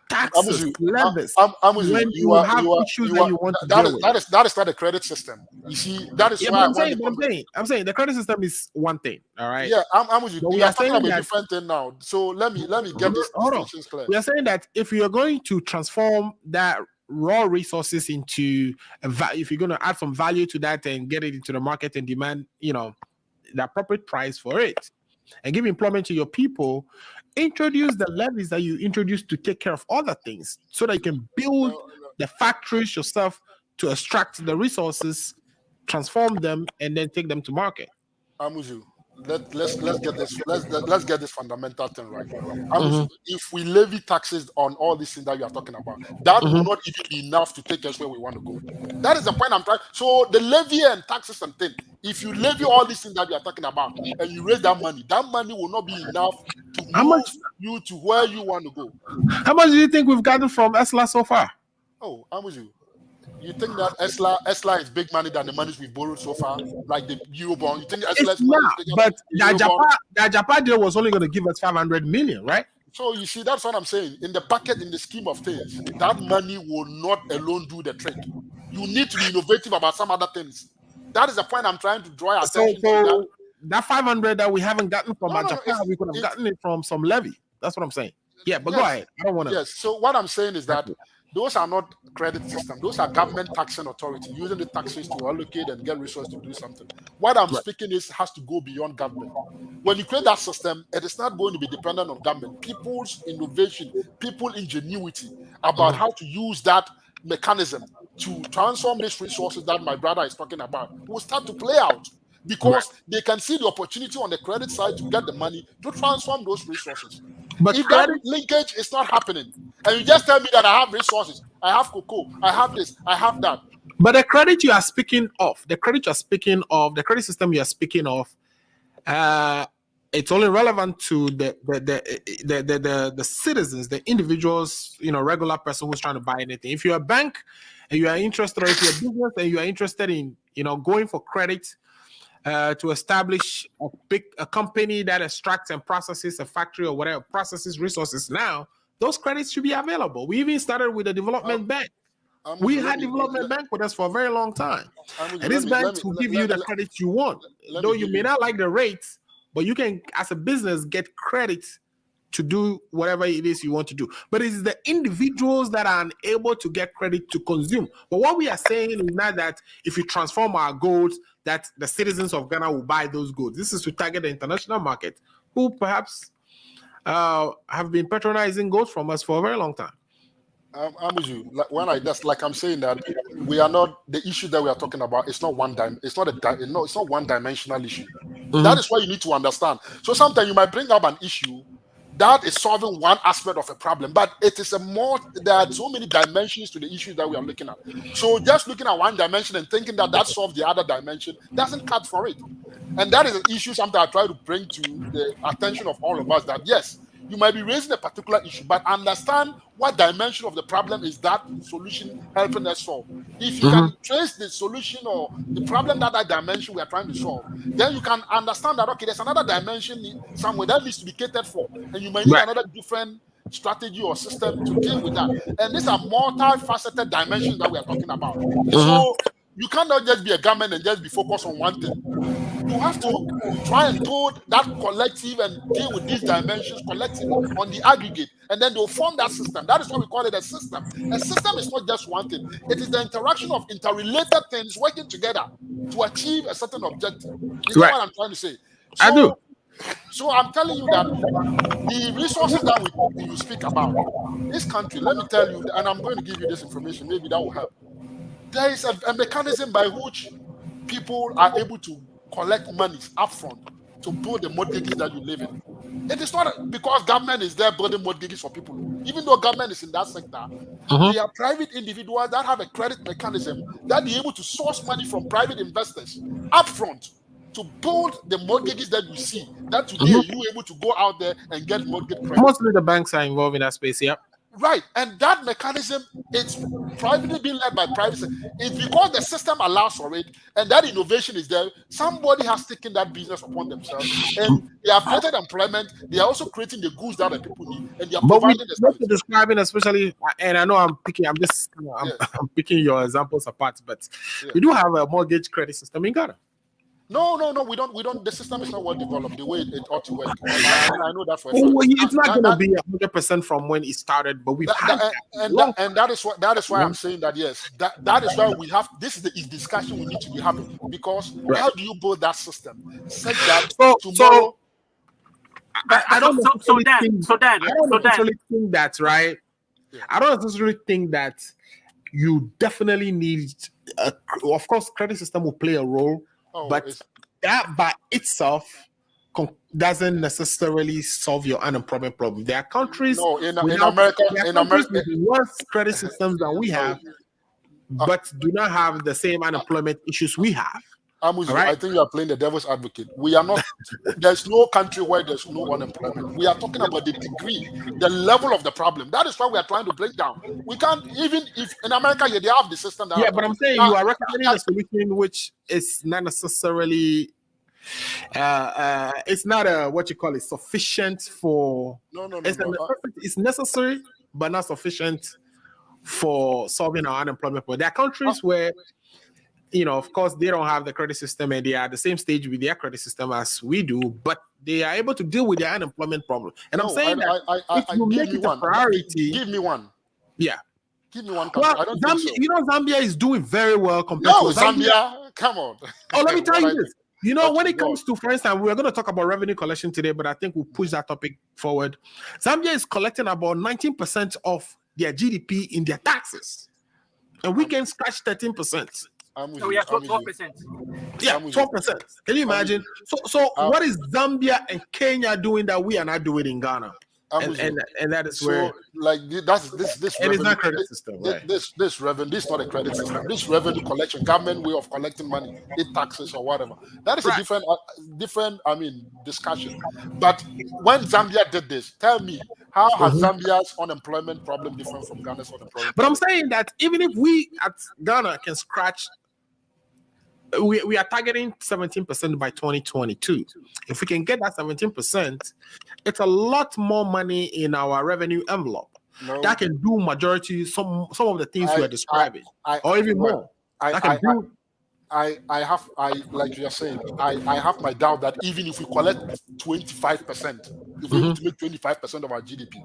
taxes, levies. When you have issues that you want to deal with. That is not a credit system. You see, that is why I'm saying the credit system is one thing. All right. Yeah, I'm with you. We are talking about a different thing now. So let me get this distinctions clear. We are saying that if you are going to transform that raw resources into if you're going to add some value to that and get it into the market and demand, the appropriate price for it, and give employment to your people, introduce the levies that you introduce to take care of other things, so that you can build the factories yourself to extract the resources, transform them, and then take them to market. I'm with you. let's get this fundamental thing right. If we levy taxes on all these things that you are talking about, that will not even be enough to take us where we want to go. That is the point I'm trying. So the levy and taxes and thing, if you levy all these things that you are talking about and you raise that money will not be enough to move you to where you want to go. How much do you think we've gotten from ESLA so far? Oh, I'm with you. You think that ESLA is big money than the monies we've borrowed so far, like the Eurobond? You think ESLA is not, but the Japan deal was only going to give us 500 million, right? So you see, that's what I'm saying. In the bucket, in the scheme of things, that money will not alone do the trick. You need to be innovative about some other things. That is the point I'm trying to draw attention to. That 500 that we haven't gotten from Japan, we could have gotten it from some levy. That's what I'm saying. Yeah, but go ahead. I don't want to. Yes. So what I'm saying is that those are not credit systems. Those are government taxing authority using the taxes to allocate and get resources to do something. What I'm speaking is has to go beyond government. When you create that system, it is not going to be dependent on government. People's innovation, people's ingenuity about how to use that mechanism to transform these resources that my brother is talking about will start to play out. Because they can see the opportunity on the credit side to get the money to transform those resources. But if that linkage is not happening, and you just tell me that I have resources, I have cocoa, I have this, I have that. But the credit you are speaking of, the credit system you are speaking of, it's only relevant to the citizens, the individuals, regular person who's trying to buy anything. If you're a bank and you are interested, or if you're a business and you are interested in, going for credit, to establish a company that extracts and processes a factory or whatever, processes resources now, those credits should be available. We even started with a development bank. We had development bank with us for a very long time. And this bank will give you the credit you want. Though you may not like the rates, but you can, as a business, get credit to do whatever it is you want to do. But it's the individuals that are unable to get credit to consume. But what we are saying is not that if we transform our goods, that the citizens of Ghana will buy those goods. This is to target the international market, who perhaps have been patronizing goods from us for a very long time. I'm with you. Like I'm saying that we are not the issue that we are talking about. It's not it's not one-dimensional issue. That is what you need to understand. So sometimes you might bring up an issue that is solving one aspect of a problem, but it is there are so many dimensions to the issue that we are looking at. So just looking at one dimension and thinking that solves the other dimension doesn't cut for it. And that is an issue sometimes I try to bring to the attention of all of us, that yes, you might be raising a particular issue, but understand what dimension of the problem is that solution helping us solve. If you can trace the solution or the problem that dimension we are trying to solve, then you can understand that, okay, there's another dimension somewhere that needs to be catered for, and you might need another different strategy or system to deal with that. And these are multifaceted dimensions that we are talking about. So you cannot just be a government and just be focused on one thing. You have to try and build that collective and deal with these dimensions collectively on the aggregate, and then they'll form that system. That is why we call it a system. A system is not just one thing. It is the interaction of interrelated things working together to achieve a certain objective. You know what I'm trying to say? I do. So I'm telling you that the resources that you speak about, this country, let me tell you, and I'm going to give you this information, maybe that will help. There is a mechanism by which people are able to collect monies upfront to build the mortgages that you live in. It is not because government is there building mortgages for people. Even though government is in that sector, there are private individuals that have a credit mechanism that be able to source money from private investors upfront to build the mortgages that you see. That today you able to go out there and get mortgage credit. Mostly the banks are involved in that space, yeah. Right, and that mechanism, it's privately being led by private. It's because the system allows for it, and that innovation is there. Somebody has taken that business upon themselves, and they have created employment. They are also creating the goods that the people need, and they are providing the service. Describing, especially, and I know I'm picking your examples apart, but we do have a mortgage credit system in Ghana. No, we don't. The system is not well developed the way it ought to work. I know that for a fact. It's not going to be 100% from when it started, but we've had that is why I'm saying that yes, that is why we have this is the discussion we need to be having, because how do you build that system such that tomorrow? I don't necessarily think that, right? Yeah. I don't necessarily think that you definitely need. Of course, credit system will play a role. But that by itself doesn't necessarily solve your unemployment problem. There are countries in America, with worse credit systems than we have, but do not have the same unemployment issues we have. I think you are playing the devil's advocate. We are not. There's no country where there's no unemployment. We are talking about the degree, the level of the problem. That is why we are trying to break down. We can't, even if in America they have the system. But I'm saying you are recommending a solution which is not necessarily. It's not sufficient for. It's necessary, but not sufficient for solving our unemployment problem. There are countries where, of course, they don't have the credit system and they are at the same stage with their credit system as we do, but they are able to deal with their unemployment problem. And I'm saying if you make it a priority, give me one. Yeah. Give me one country. I don't think so. Zambia is doing very well compared to Zambia. Come on. Oh, let me tell you this. When it comes to, for instance, we're going to talk about revenue collection today, but I think we'll push that topic forward. Zambia is collecting about 19% of their GDP in their taxes, and we can scratch 13%. So we are 12%. Yeah, 12%. Can you imagine? So what is Zambia and Kenya doing that we are not doing in Ghana? And that is where, this it is not credit system, right? This revenue, this is not a credit system. This revenue collection, government way of collecting money, taxes or whatever. That is a different discussion. But when Zambia did this, tell me, how has Zambia's unemployment problem different from Ghana's unemployment? But I'm saying that even if we at Ghana can scratch, we are targeting 17% by 2022. If we can get that 17%, it's a lot more money in our revenue envelope that can do majority some of the things we are describing, or even more. Like you're saying, I have my doubt that even if we collect 25%, if we to make 25% of our GDP,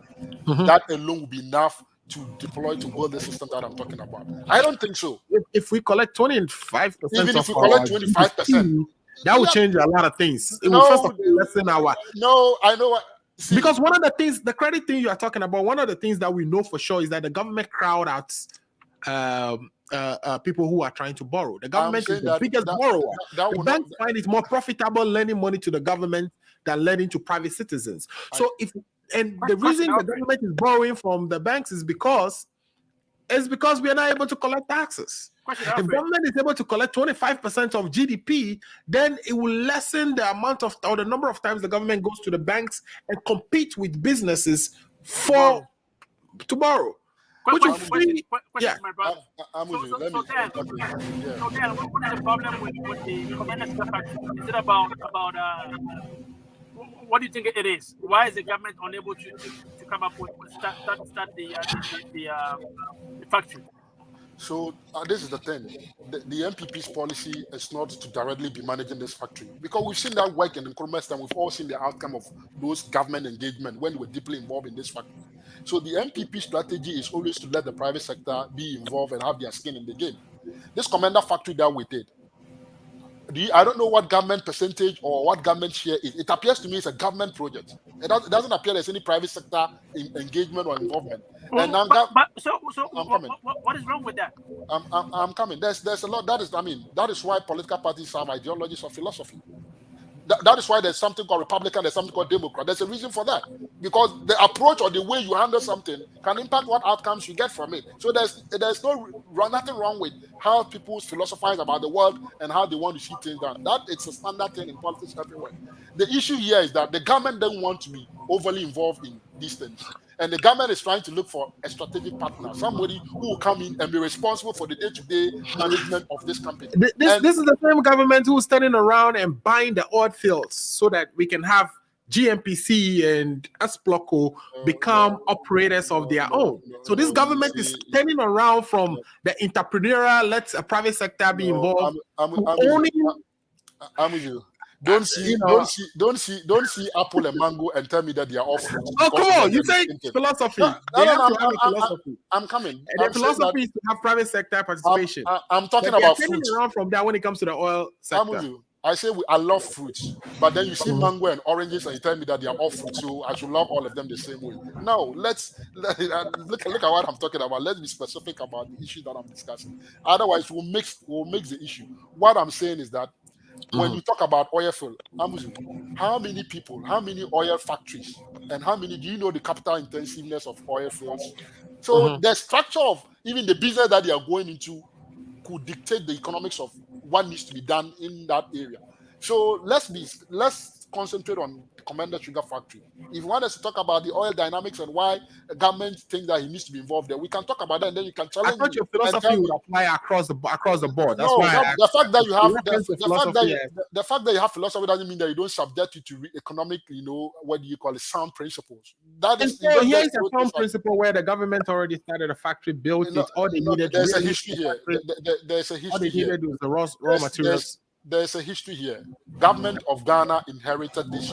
that alone will be enough to deploy to build the system that I'm talking about. I don't think so. If we collect 25%, even if we collect 25%, that will change a lot of things. It will first of all lessen our. No, I know what. See, because one of the things, the credit thing you are talking about, one of the things that we know for sure is that the government crowd out people who are trying to borrow. The government is the biggest borrower. The banks find it more profitable lending money to the government than lending to private citizens. The reason the government is borrowing from the banks is because we are not able to collect taxes. If government is able to collect 25% of GDP, then it will lessen the amount of or the number of times the government goes to the banks and compete with businesses to borrow. Which will free. Yeah. So then, what is the problem with the communist factory? Is it about what do you think it is? Why is the government unable to come up with start the factory? So this is the thing. The MPP's policy is not to directly be managing this factory, because we've seen that work in Nkrumah's time. We've all seen the outcome of those government engagement when they were deeply involved in this factory. So the MPP strategy is always to let the private sector be involved and have their skin in the game. This commander factory that we did, I don't know what government percentage or what government share is. It appears to me it's a government project. It doesn't appear there's any private sector engagement or involvement. I'm coming. What is wrong with that? I'm coming. There's a lot. That is why political parties have ideologies or philosophy. That is why there's something called Republican, there's something called Democrat. There's a reason for that. Because the approach or the way you handle something can impact what outcomes you get from it. So there's nothing wrong with how people philosophize about the world and how they want to see things done. That it's a standard thing in politics everywhere. The issue here is that the government doesn't want to be overly involved in these things. And the government is trying to look for a strategic partner, somebody who will come in and be responsible for the day-to-day management of this company. This is the same government who's standing around and buying the oil fields so that we can have GMPC and Esploco become operators of their own. So this government is turning around from the entrepreneurial, let a private sector be involved. I'm with you. Don't see apple and mango and tell me that they are off. Oh, come on! You say philosophy. I'm coming. And the philosophy is to have private sector participation. I'm talking about fruit. Around from that when it comes to the oil sector. I'm with you. I say I love fruits, but then you see mango and oranges and you tell me that they are all fruits, so I should love all of them the same way. No, let's look at what I'm talking about. Let's be specific about the issue that I'm discussing. Otherwise, we'll mix the issue. What I'm saying is that when you talk about oil field, how many people, how many oil factories, and how many do you know the capital intensiveness of oil fields? So the structure of even the business that they are going into could dictate the economics of what needs to be done in that area. So let's concentrate on the Commander Sugar Factory. If you want us to talk about the oil dynamics and why the government thinks that he needs to be involved there, we can talk about that, and then you can challenge. I thought your philosophy would apply across the board. That's no, why the fact that you have the fact that you have philosophy doesn't mean that you don't subject it to economic, what do you call it, sound principles. That is here's a sound principle where the government already started a factory, built it. All they needed. There's a history here. There's a history. All they needed was the raw materials. There's a history here. Government of Ghana inherited this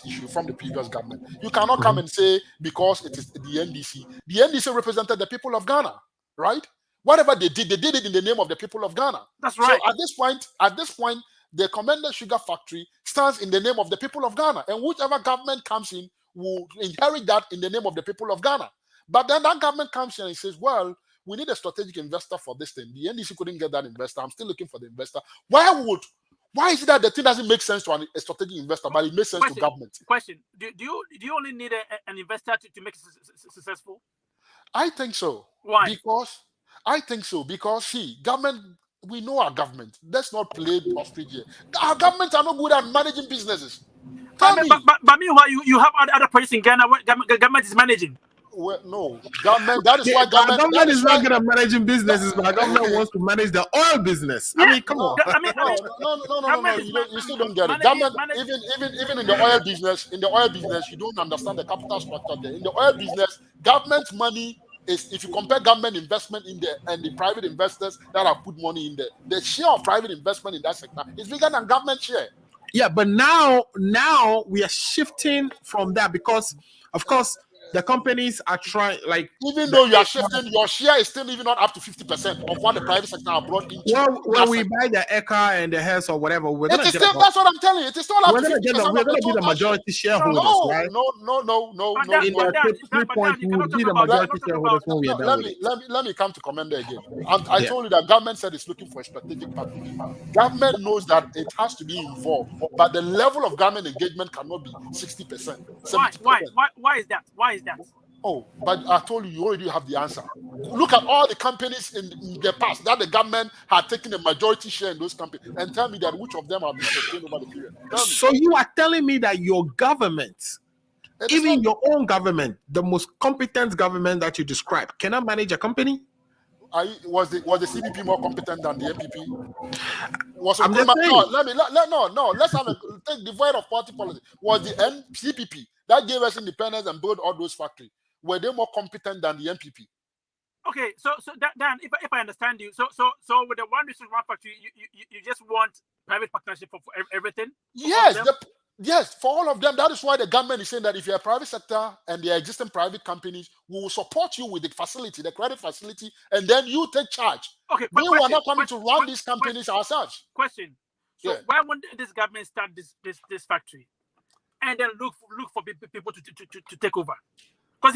issue from the previous government. You cannot come and say because it is the NDC. The NDC represented the people of Ghana, right? Whatever they did it in the name of the people of Ghana. That's right. So at this point, the Commander Sugar Factory stands in the name of the people of Ghana, and whichever government comes in will inherit that in the name of the people of Ghana. But then that government comes in and says, well, we need a strategic investor for this thing. The NDC couldn't get that investor. I'm still looking for the investor. Why is it that the thing doesn't make sense to a strategic investor, but it makes sense to government? Question: Do you only need an investor to make it successful? I think so. Why? Because see, government. We know our government. Let's not play ostrich here. Our governments are not good at managing businesses. But meanwhile, you have other projects in Ghana where government is managing. Well, no, government. That is why government is not good at managing businesses, but government wants to manage the oil business. Yeah. I mean, come on. No. You still don't get it. Government, even in the oil business, you don't understand the capital structure there. In the oil business, government money is, if you compare government investment in there and the private investors that have put money in there, the share of private investment in that sector is bigger than government share. Yeah, but now we are shifting from that because, of course, the companies are trying, like, even though you are shifting, your share is still even not up to 50% of what the private sector are brought into. Well, when we buy the Eka and the Hess or whatever, that's what I'm telling you. It is still up to 50%. We're going to be the majority shareholders, right? No. In the 3 points, we will be the majority shareholders when we are done with it. Let me come to Commander again. I told you that government said it's looking for a strategic partner. Government knows that it has to be involved, but the level of government engagement cannot be 60%. 70%. Why is that? Why is that? Oh, but I told you already have the answer. Look at all the companies in the past that the government had taken a majority share in those companies, and tell me that which of them have been sustained over the period. So you are telling me that your government, even your own government, the most competent government that you describe, cannot manage a company? Was the CBP more competent than the MPP? Let's take the void of party policy. Was the CPP that gave us independence and built all those factories, were they more competent than the MPP? Okay, so Dan, if I understand you, so with the one research one factory, you just want private partnership for everything? Yes, for all of them. That is why the government is saying that if you're a private sector and there are existing private companies, we will support you with the facility, the credit facility, and then you take charge. Okay, we are not coming to run these companies ourselves. Question. So why won't this government start this factory and then look for people to take over? Because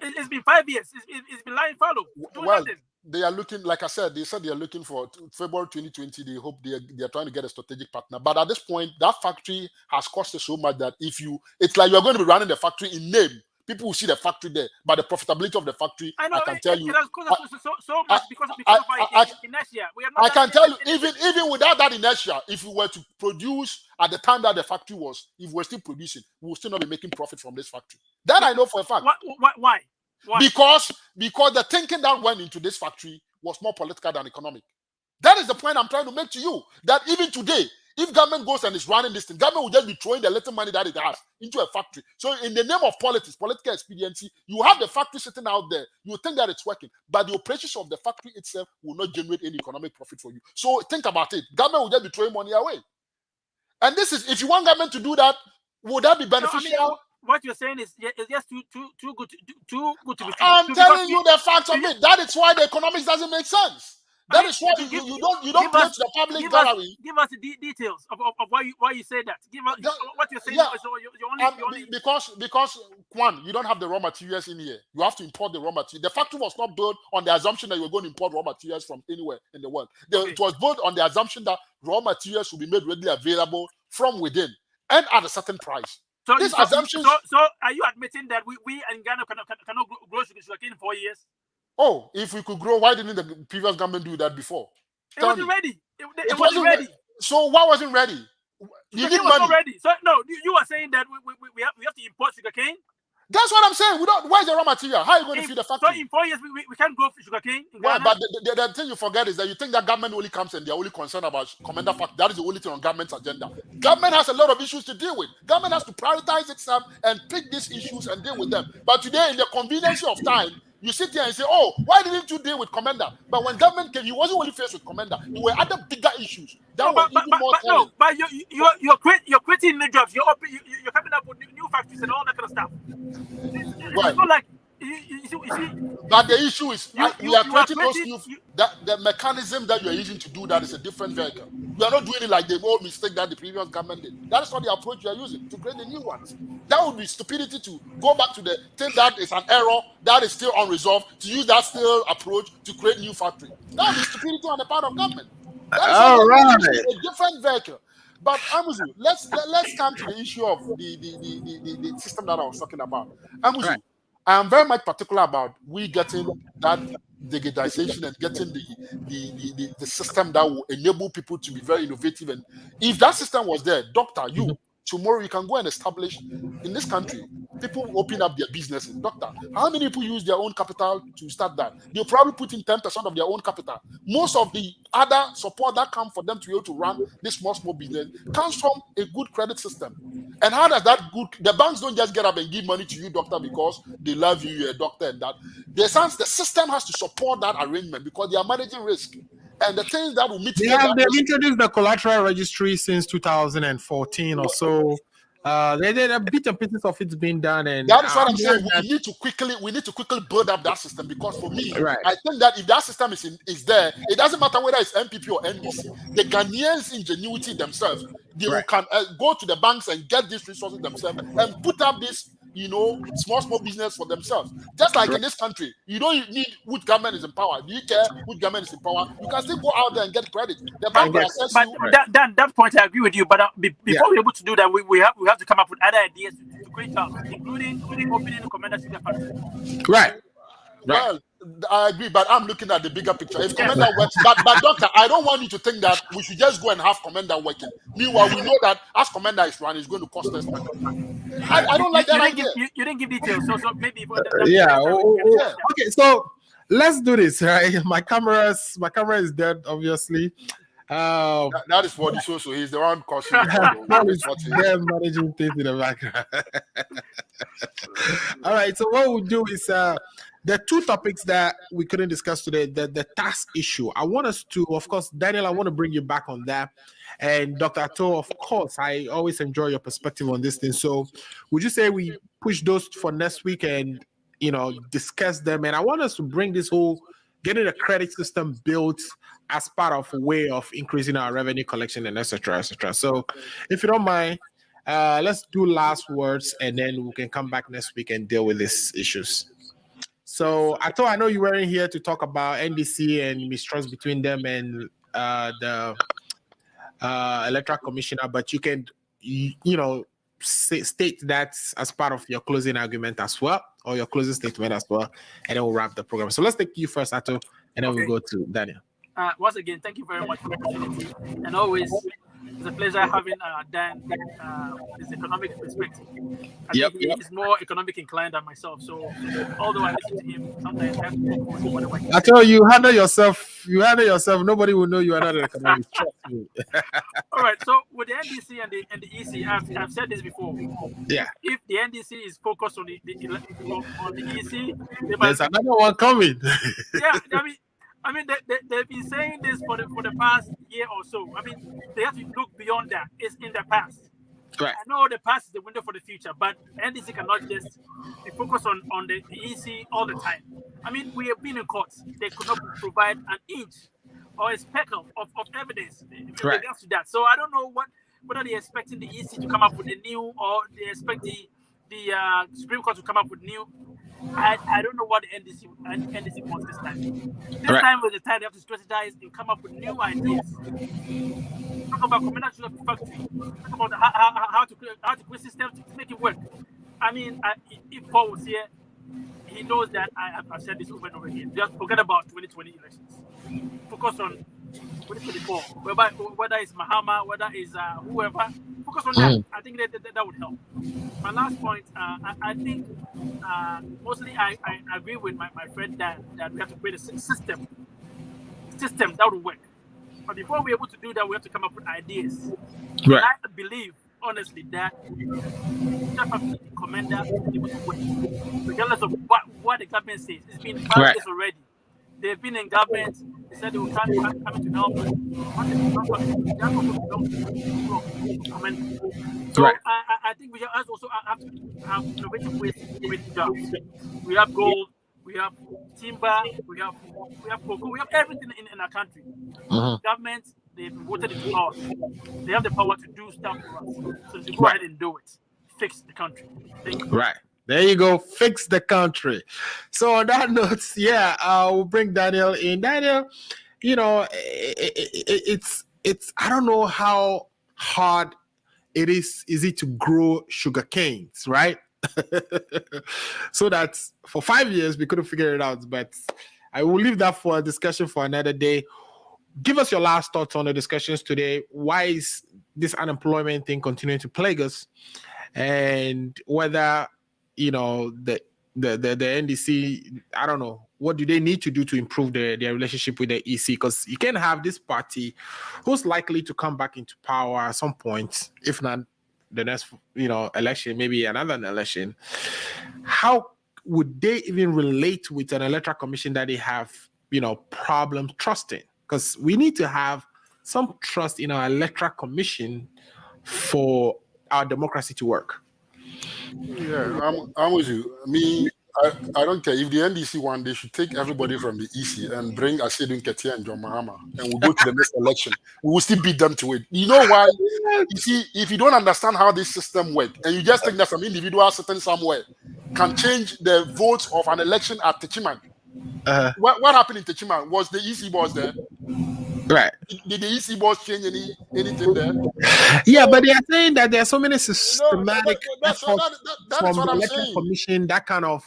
it's been 5 years. It's been lying fallow. Nothing. They are looking, like I said, they said they are looking for February 2020. They hope they are trying to get a strategic partner. But at this point, that factory has cost us so much that it's like you're going to be running the factory in name. People will see the factory there, but the profitability of the factory, I can tell you. It has cost us so much because of inertia. I can tell you, even without that inertia, if we were to produce at the time that the factory was, if we're still producing, we will still not be making profit from this factory. That I know for a fact. Why? Because the thinking that went into this factory was more political than economic. That is the point I'm trying to make to you. That even today, if government goes and is running this thing, government will just be throwing the little money that it has into a factory. So in the name of politics, political expediency, you have the factory sitting out there. You think that it's working, but the operations of the factory itself will not generate any economic profit for you. So think about it. Government will just be throwing money away. And this is, if you want government to do that, would that be beneficial? No, I mean, what you're saying is just too good to be true. I'm telling you the facts of it. That is why the economics doesn't make sense. That is why you don't play to the public gallery. Give us the details of why you say that. Give us what you're saying. Yeah. So you only Because one, you don't have the raw materials in here. You have to import the raw material. The factory was not built on the assumption that you were going to import raw materials from anywhere in the world. It was built on the assumption that raw materials will be made readily available from within and at a certain price. So assumptions. So are you admitting that we in Ghana cannot grow sugarcane in 4 years? Oh, if we could grow, why didn't the previous government do that before? It wasn't ready. It wasn't ready. So what wasn't ready? You need was money. Not ready. So no, you are saying that we have to import sugarcane. That's what I'm saying. Where's the raw material? How are you going to feed the factory? So in 4 years we can't grow sugarcane in Ghana. But the thing you forget is that you think that government only comes and they're only concerned about commander factory. That is the only thing on government's agenda. Government has a lot of issues to deal with. Government has to prioritize itself and pick these issues and deal with them. But today, in the convenience of time, you sit here and say, oh, why didn't you deal with commander? But when government came, he wasn't only faced with commander. There were other bigger issues that were even more telling. But you're creating new jobs. You're coming up with new factories and all that kind of stuff. It's not like you see. But the issue is we are creating those new. The mechanism that you are using to do that is a different vehicle. You are not doing it like the old mistake that the previous government did. That is not the approach you are using to create the new ones. That would be stupidity to go back to the thing that is an error that is still unresolved, to use that still approach to create new factory. That would be stupidity on the part of government. That is a different vehicle. But Amuzu, let's come to the issue of the system that I was talking about. Amuzu, right. I am very much particular about we getting that digitization and getting the system that will enable people to be very innovative. And if that system was there, doctor, tomorrow you can go and establish in this country, people open up their businesses. Doctor, how many people use their own capital to start that? They'll probably put in 10% of their own capital. Most of the other support that comes for them to be able to run this small business comes from a good credit system. And how does that good? The banks don't just get up and give money to you, doctor, because they love you, you're a doctor, and that. The system has to support that arrangement because they are managing risk. And the things that will mitigate they've introduced the collateral registry since 2014 or so. They did a bit and pieces of it's been done, and that is what I'm saying. We need to quickly build up that system because for me, I think that if that system is there, it doesn't matter whether it's MPP or NDC. The Ghanaians' ingenuity themselves, they can go to the banks and get these resources themselves and put up this, small business for themselves. Just like in this country, you don't need which government is in power. Do you care which government is in power? You can still go out there and get credit. The bank will assess you. That point, I agree with you. But before we're able to do that, we have to come up with other ideas to create jobs, including opening a commander sugar factory. Right. Well, I agree, but I'm looking at the bigger picture. If commander works, but doctor, I don't want you to think that we should just go and have commander working. Meanwhile, we know that as commander is running, it's going to cost us money. I don't like that idea. You didn't give details, so maybe. Okay, so let's do this, right? My camera is dead, obviously. That is what he's also. He's the one causing. Managing things in the background. All right, so what we'll do is the two topics that we couldn't discuss today, the tax issue. I want us to, of course, Daniel, I want to bring you back on that. And Dr. Atto, of course, I always enjoy your perspective on this thing. So would you say we push those for next week and, discuss them? And I want us to bring this whole getting a credit system built as part of a way of increasing our revenue collection and et cetera, et cetera. So if you don't mind, let's do last words and then we can come back next week and deal with these issues. So I know you weren't here to talk about NDC and mistrust between them and the electoral commissioner, but you can, state that as part of your closing argument as well, or your closing statement as well, and then we'll wrap the program. So let's take you first, Atto, and then we'll go to Daniel. Once again, thank you very much for the opportunity, and always it's a pleasure having Dan his economic perspective. I think he's more economic inclined than myself. So although I listen to him, sometimes I have to focus on whatever he I tell you, handle yourself. Nobody will know you are not an economist. Trust me. All right. So with the NDC and the EC, I've said this before. Yeah. If the NDC is focused on the EC, there's another one coming. Yeah. I mean, they've been saying this for the past year or so. I mean, they have to look beyond that. It's in the past. Right. I know the past is the window for the future, but NDC cannot just be focused on the EC all the time. I mean, we have been in courts. They could not provide an inch or a speck of evidence in Right. regards to that. So I don't know whether they're expecting the EC to come up with a new, or they expect the Supreme Court to come up with new. I don't know what the NDC wants this time. This Right. time was the time they have to strategize and come up with new ideas. Talk about communal sugar factory. Talk about how to create systems to make it work. I mean, if Paul was here, he knows that I've said this over and over again. Just forget about 2020 elections. Focus on 2024. Whether it's Mahama, whether it's whoever, focus on that. I think that would help. My last point, I think mostly I agree with my friend that we have to create a system that will work. But before we're able to do that, we have to come up with ideas. Right. And I believe, honestly, that the commander is able to work, regardless of what the government says. It's been 5 Right. years already. They've been in government. They said they will come to help. What is not coming? They also belong to the commander. So Right. I think we also have to have innovative ways to create jobs. We have gold, we have timber, we have cocoa, we have everything in our country. Government, they've voted into power. They have the power to do stuff for us. So they go ahead and do it. Fix the country. Thank you. Right. There you go. Fix the country. So on that note, we'll bring Daniel in. Daniel, it's I don't know how hard it is it to grow sugar canes, right? So that's for 5 years we couldn't figure it out, but I will leave that for a discussion for another day. Give us your last thoughts on the discussions today. Why is this unemployment thing continuing to plague us? And whether the NDC, I don't know, what do they need to do to improve their relationship with the EC? Because you can have this party who's likely to come back into power at some point, if not the next election, maybe another election. How would they even relate with an electoral commission that they have problems trusting? Because we need to have some trust in our electoral commission for our democracy to work. Yeah, I'm with you. I don't care if the NDC one, they should take everybody from the EC and bring Asedun Ketia and John Mahama, and we'll go to the next election. We will still beat them to it. You know why? You see, if you don't understand how this system works, and you just think that some individual sitting somewhere can change the votes of an election at Techiman. What happened in Techiman? Was the EC boss there? Right. Did the EC boss change anything there? Yeah, but they are saying that there are so many systematic that's efforts what from the I'm electoral saying. commission that kind of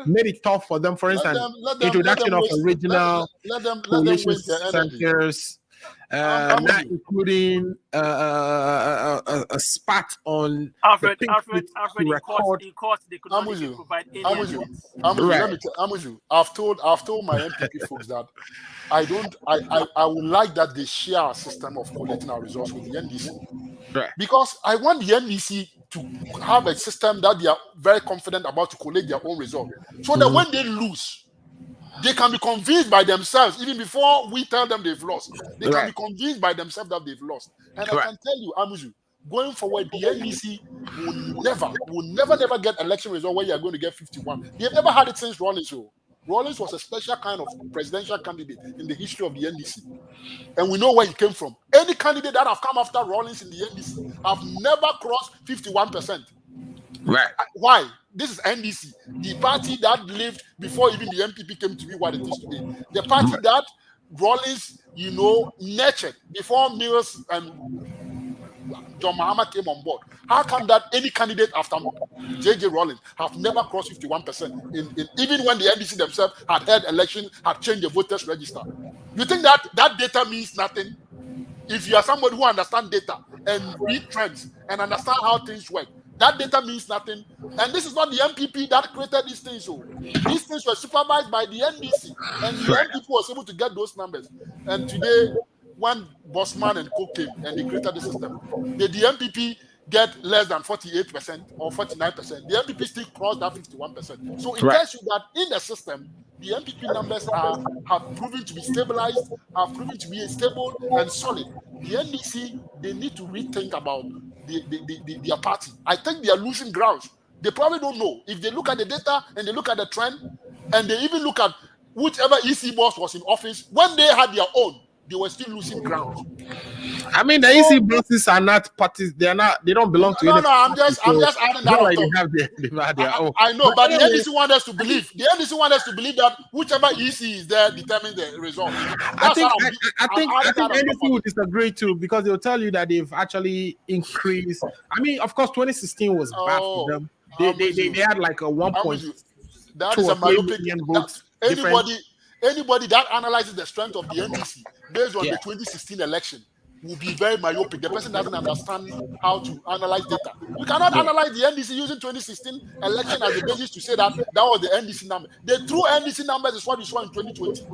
made it tough for them. For instance, let them introduction of waste- original let them coalition waste their energy. centers, I'm not with you. including a spot on Alfred, the in court, they could I'm not with even you. provide any I'm with you. evidence. Right. I'm with you. I've told my MPP folks that I would like that they share a system of collecting our results with the NDC. Right. Because I want the NDC to have a system that they are very confident about to collect their own result. So that when they lose, they can be convinced by themselves, even before we tell them they've lost. They can be convinced by themselves that they've lost. And I can tell you, Amuzu, going forward, the NDC will never get election result where you are going to get 51. They've never had it since Rawlings. Rawlings was a special kind of presidential candidate in the history of the NDC. And we know where he came from. Any candidate that have come after Rawlings in the NDC have never crossed 51%. Right. Why? This is NDC, the party that lived before even the MPP came to be what it is today. The party that Rawlings, nurtured before Mills and John Mahama came on board. How come that any candidate after J.J. Rawlings have never crossed 51%? Even when the NDC themselves had held election, had changed the voters register. You think that data means nothing? If you are somebody who understands data and read trends and understand how things work, that data means nothing. And this is not the MPP that created these things. So these things were supervised by the NDC, and the MPP was able to get those numbers. And today, when Bosman and Co came and they created the system, did the MPP get less than 48% or 49%? The MPP still crossed that 51%. So it tells you that in the system, the MPP numbers have proven to be stabilized, have proven to be stable and solid. The NDC, they need to rethink about their party. I think they are losing grounds. They probably don't know. If they look at the data and they look at the trend, and they even look at whichever EC boss was in office, when they had their own, they were still losing ground. I mean, the EC bosses are not parties. They don't belong to. No, I'm just adding that on top. I know, but the NDC want us to believe. The NDC want us to believe that whichever EC is there determines the result. I think NDC would disagree too, because they'll tell you that they've actually increased. I mean, of course, 2016 was bad for them. They had like a 1.2 that is a myopic votes. Anybody that analyzes the strength of the NDC based on the 2016 election will be very myopic. The person doesn't understand how to analyze data. You cannot analyze the NDC using 2016 election as a basis to say that was the NDC number. The true NDC numbers is what you saw in 2020.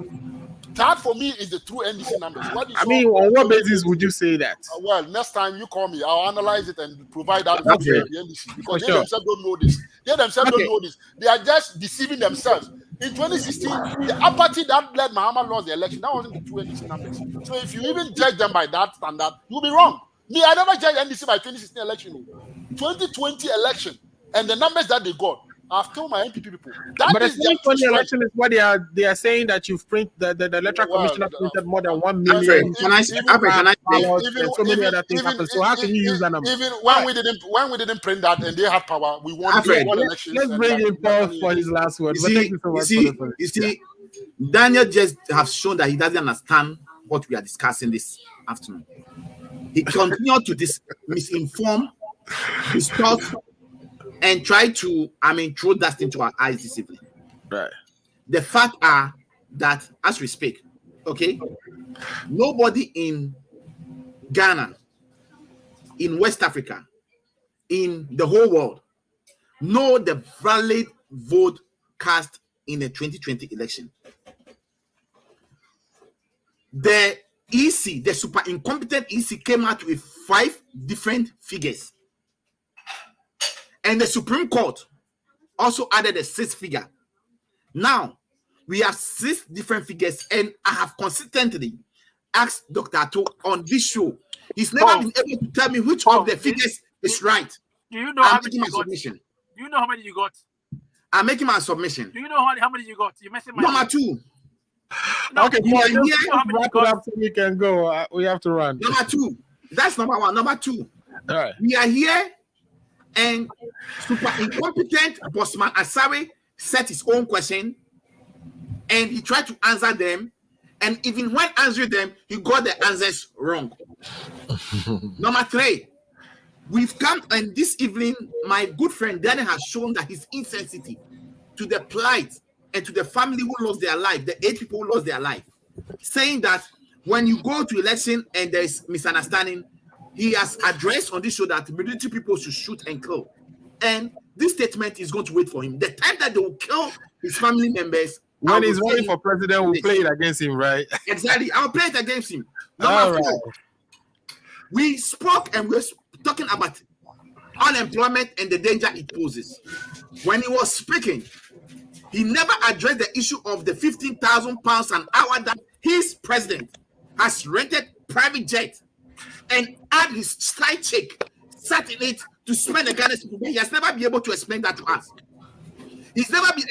That for me is the true NDC numbers. On what basis would you say that? Well, next time you call me, I'll analyze it and provide that for the NDC, because they themselves don't know this. They themselves don't know this. They are just deceiving themselves. In 2016, the apathy that led Mahama lost the election, that wasn't the true NDC numbers. So if you even judge them by that standard, you'll be wrong. Me, I never judge NDC by 2016 election. 2020 election and the numbers that they got, I've told my NPP people. But the 2020 election is what they are saying, that you've printed the electoral commission printed more than 1 million. Can I say so many other things happen. So how can you use that number? Even when we didn't print that and they had power, we won elections. Let's bring in Paul for his last word. You see, Daniel just have shown that he doesn't understand what we are discussing this afternoon. He continued to misinform, distort, and try to, throw dust into our eyes this evening. Right. The fact are that as we speak, okay, nobody in Ghana, in West Africa, in the whole world, know the valid vote cast in the 2020 election. The EC, the super incompetent EC, came out with 5 different figures. And the Supreme Court also added a 6th figure. Now, we have 6 different figures, and I have consistently asked Dr. Atto on this show. He's never been able to tell me which of the figures is right. Do you know how many you got? Do you know how many you got? I'm making my submission. Do you know how many you got? You mentioned my number 2. No, okay, wrap it up so we can go. We have to run. Number 2. That's number 1. Number 2. All right. We are here, and super incompetent Bossman Asare set his own question, and he tried to answer them, and even when answering them, he got the answers wrong. Number 3, we've come, and this evening, my good friend Daniel has shown that he's insensitive to the plight and to the family who lost their life, the 8 people who lost their life, saying that when you go to election and there is misunderstanding, he has addressed on this show that military people should shoot and kill. And this statement is going to wait for him. The time that they will kill his family members, when he's running for president, we'll play it against him, right? Exactly. I'll play it against him. Number 4, we spoke and we're talking about unemployment and the danger it poses. When he was speaking, he never addressed the issue of the 15,000 pounds an hour that his president has rented private jet and add his side check, sat in it to spend the Ghana people. He has never been able to explain that to us. He's never been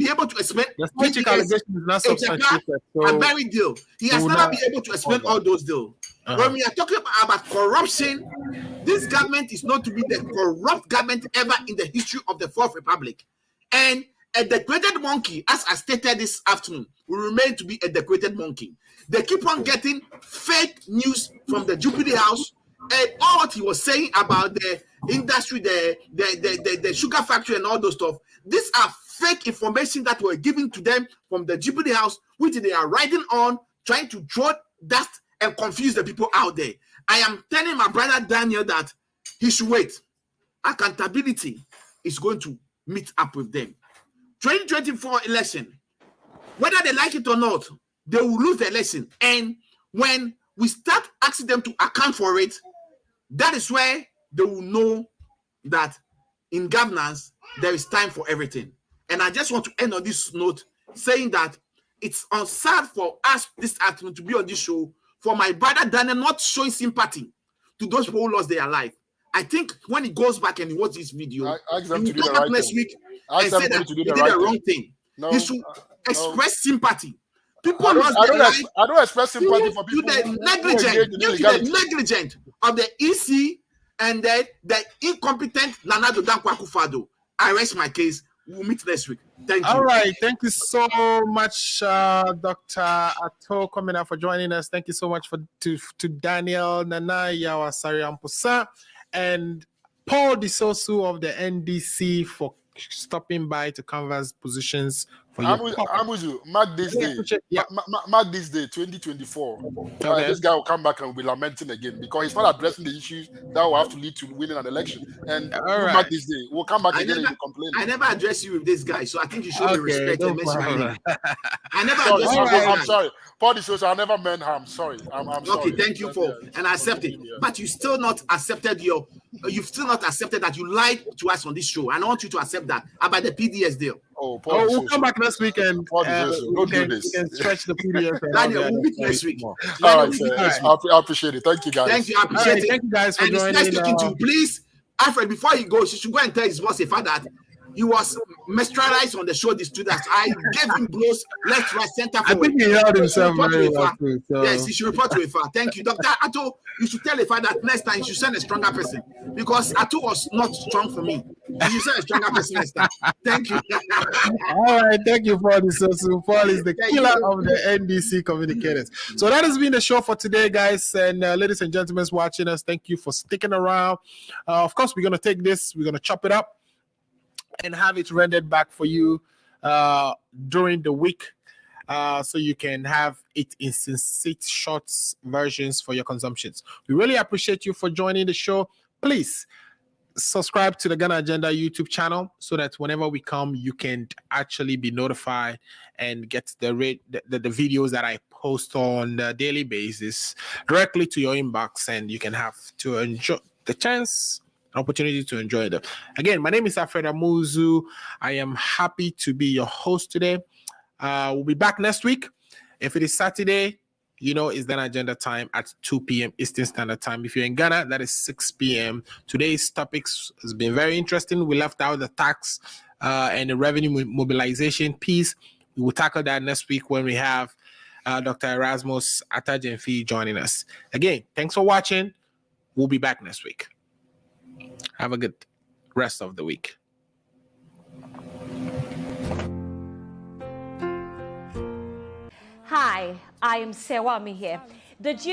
able to explain. The side check allegation is not substantiated. A very deal. He has never been able to explain all those deals. When we are talking about corruption, this government is not to be the corrupt government ever in the history of the 4th Republic. And a decorated monkey, as I stated this afternoon, will remain to be a decorated monkey. They keep on getting fake news from the Jubilee House, and all what he was saying about the industry, the sugar factory and all those stuff. These are fake information that were given to them from the Jubilee House, which they are riding on, trying to throw dust and confuse the people out there. I am telling my brother Daniel that he should wait. Accountability is going to meet up with them. 2024 election, whether they like it or not, they will lose the election. And when we start asking them to account for it, that is where they will know that in governance, there is time for everything. And I just want to end on this note, saying that it's sad for us this afternoon to be on this show, for my brother Daniel not showing sympathy to those people who lost their life. I think when he goes back and he watches this video, he will come back next week and say that he did the wrong thing. He should express sympathy People lost their life. I don't express sympathy for people. To the negligent of the EC and the incompetent Nanado Dankwa Akufo-Addo. I rest my case. We'll meet next week. Thank you. All right. Thank you so much, Dr. Atto, coming out for joining us. Thank you so much to Daniel Nana Yawasari Amposa and Paul Disosu of the NDC for stopping by to canvas positions for I'm with you. Mark this day. Mark this day, 2024. Okay. This guy will come back and will be lamenting again because he's not addressing the issues that will have to lead to winning an election. And mark this day. We'll come back again and be complaining. I never address you with this guy, so I think you show me respect and mention my name. I never address you. I'm sorry. Paul D'Souza, I never meant harm. Sorry. I'm sorry. Okay, thank you for and I accept it. But you still not accepted you've still not accepted that you lied to us on this show. I don't want you to accept that about the PDS deal. We'll come back next week and don't do this. We can stretch the PDF. Daniel, we'll meet next week. All right, sir. I appreciate it. Thank you, guys. Thank you. I appreciate it. Thank you, guys, for joining. And it's nice talking to you. Please, Alfred, before you go, you should go and tell his boss that he was mesmerized on the show. This students, I gave him blows left, right, center. I think he held himself very well too. So. Yes, he should report to IFA. Thank you, Dr. Atto. You should tell IFA that next time you should send a stronger person because Atto was not strong for me. You should send a stronger person next time. Thank you. All right, thank you, Paul. Paul is the killer of the NDC communicators. So that has been the show for today, guys, and ladies and gentlemen watching us. Thank you for sticking around. Of course, we're gonna take this. We're gonna chop it up and have it rendered back for you during the week so you can have it in succinct shorts versions for your consumptions. We really appreciate you for joining the show. Please subscribe to the Ghana Agenda YouTube channel so that whenever we come, you can actually be notified and get the videos that I post on a daily basis directly to your inbox, and you can have to enjoy the chance opportunity to enjoy them. Again, my name is Alfred Amuzu. I am happy to be your host today. We'll be back next week. If it is Saturday, it's Ghana Agenda time at 2 p.m. Eastern Standard Time. If you're in Ghana, that is 6 p.m. Today's topics has been very interesting. We left out the tax and the revenue mobilization piece. We will tackle that next week when we have Dr. Erasmus Atajenfi joining us. Again, thanks for watching. We'll be back next week. Have a good rest of the week. Hi, I am Sewami here. Did you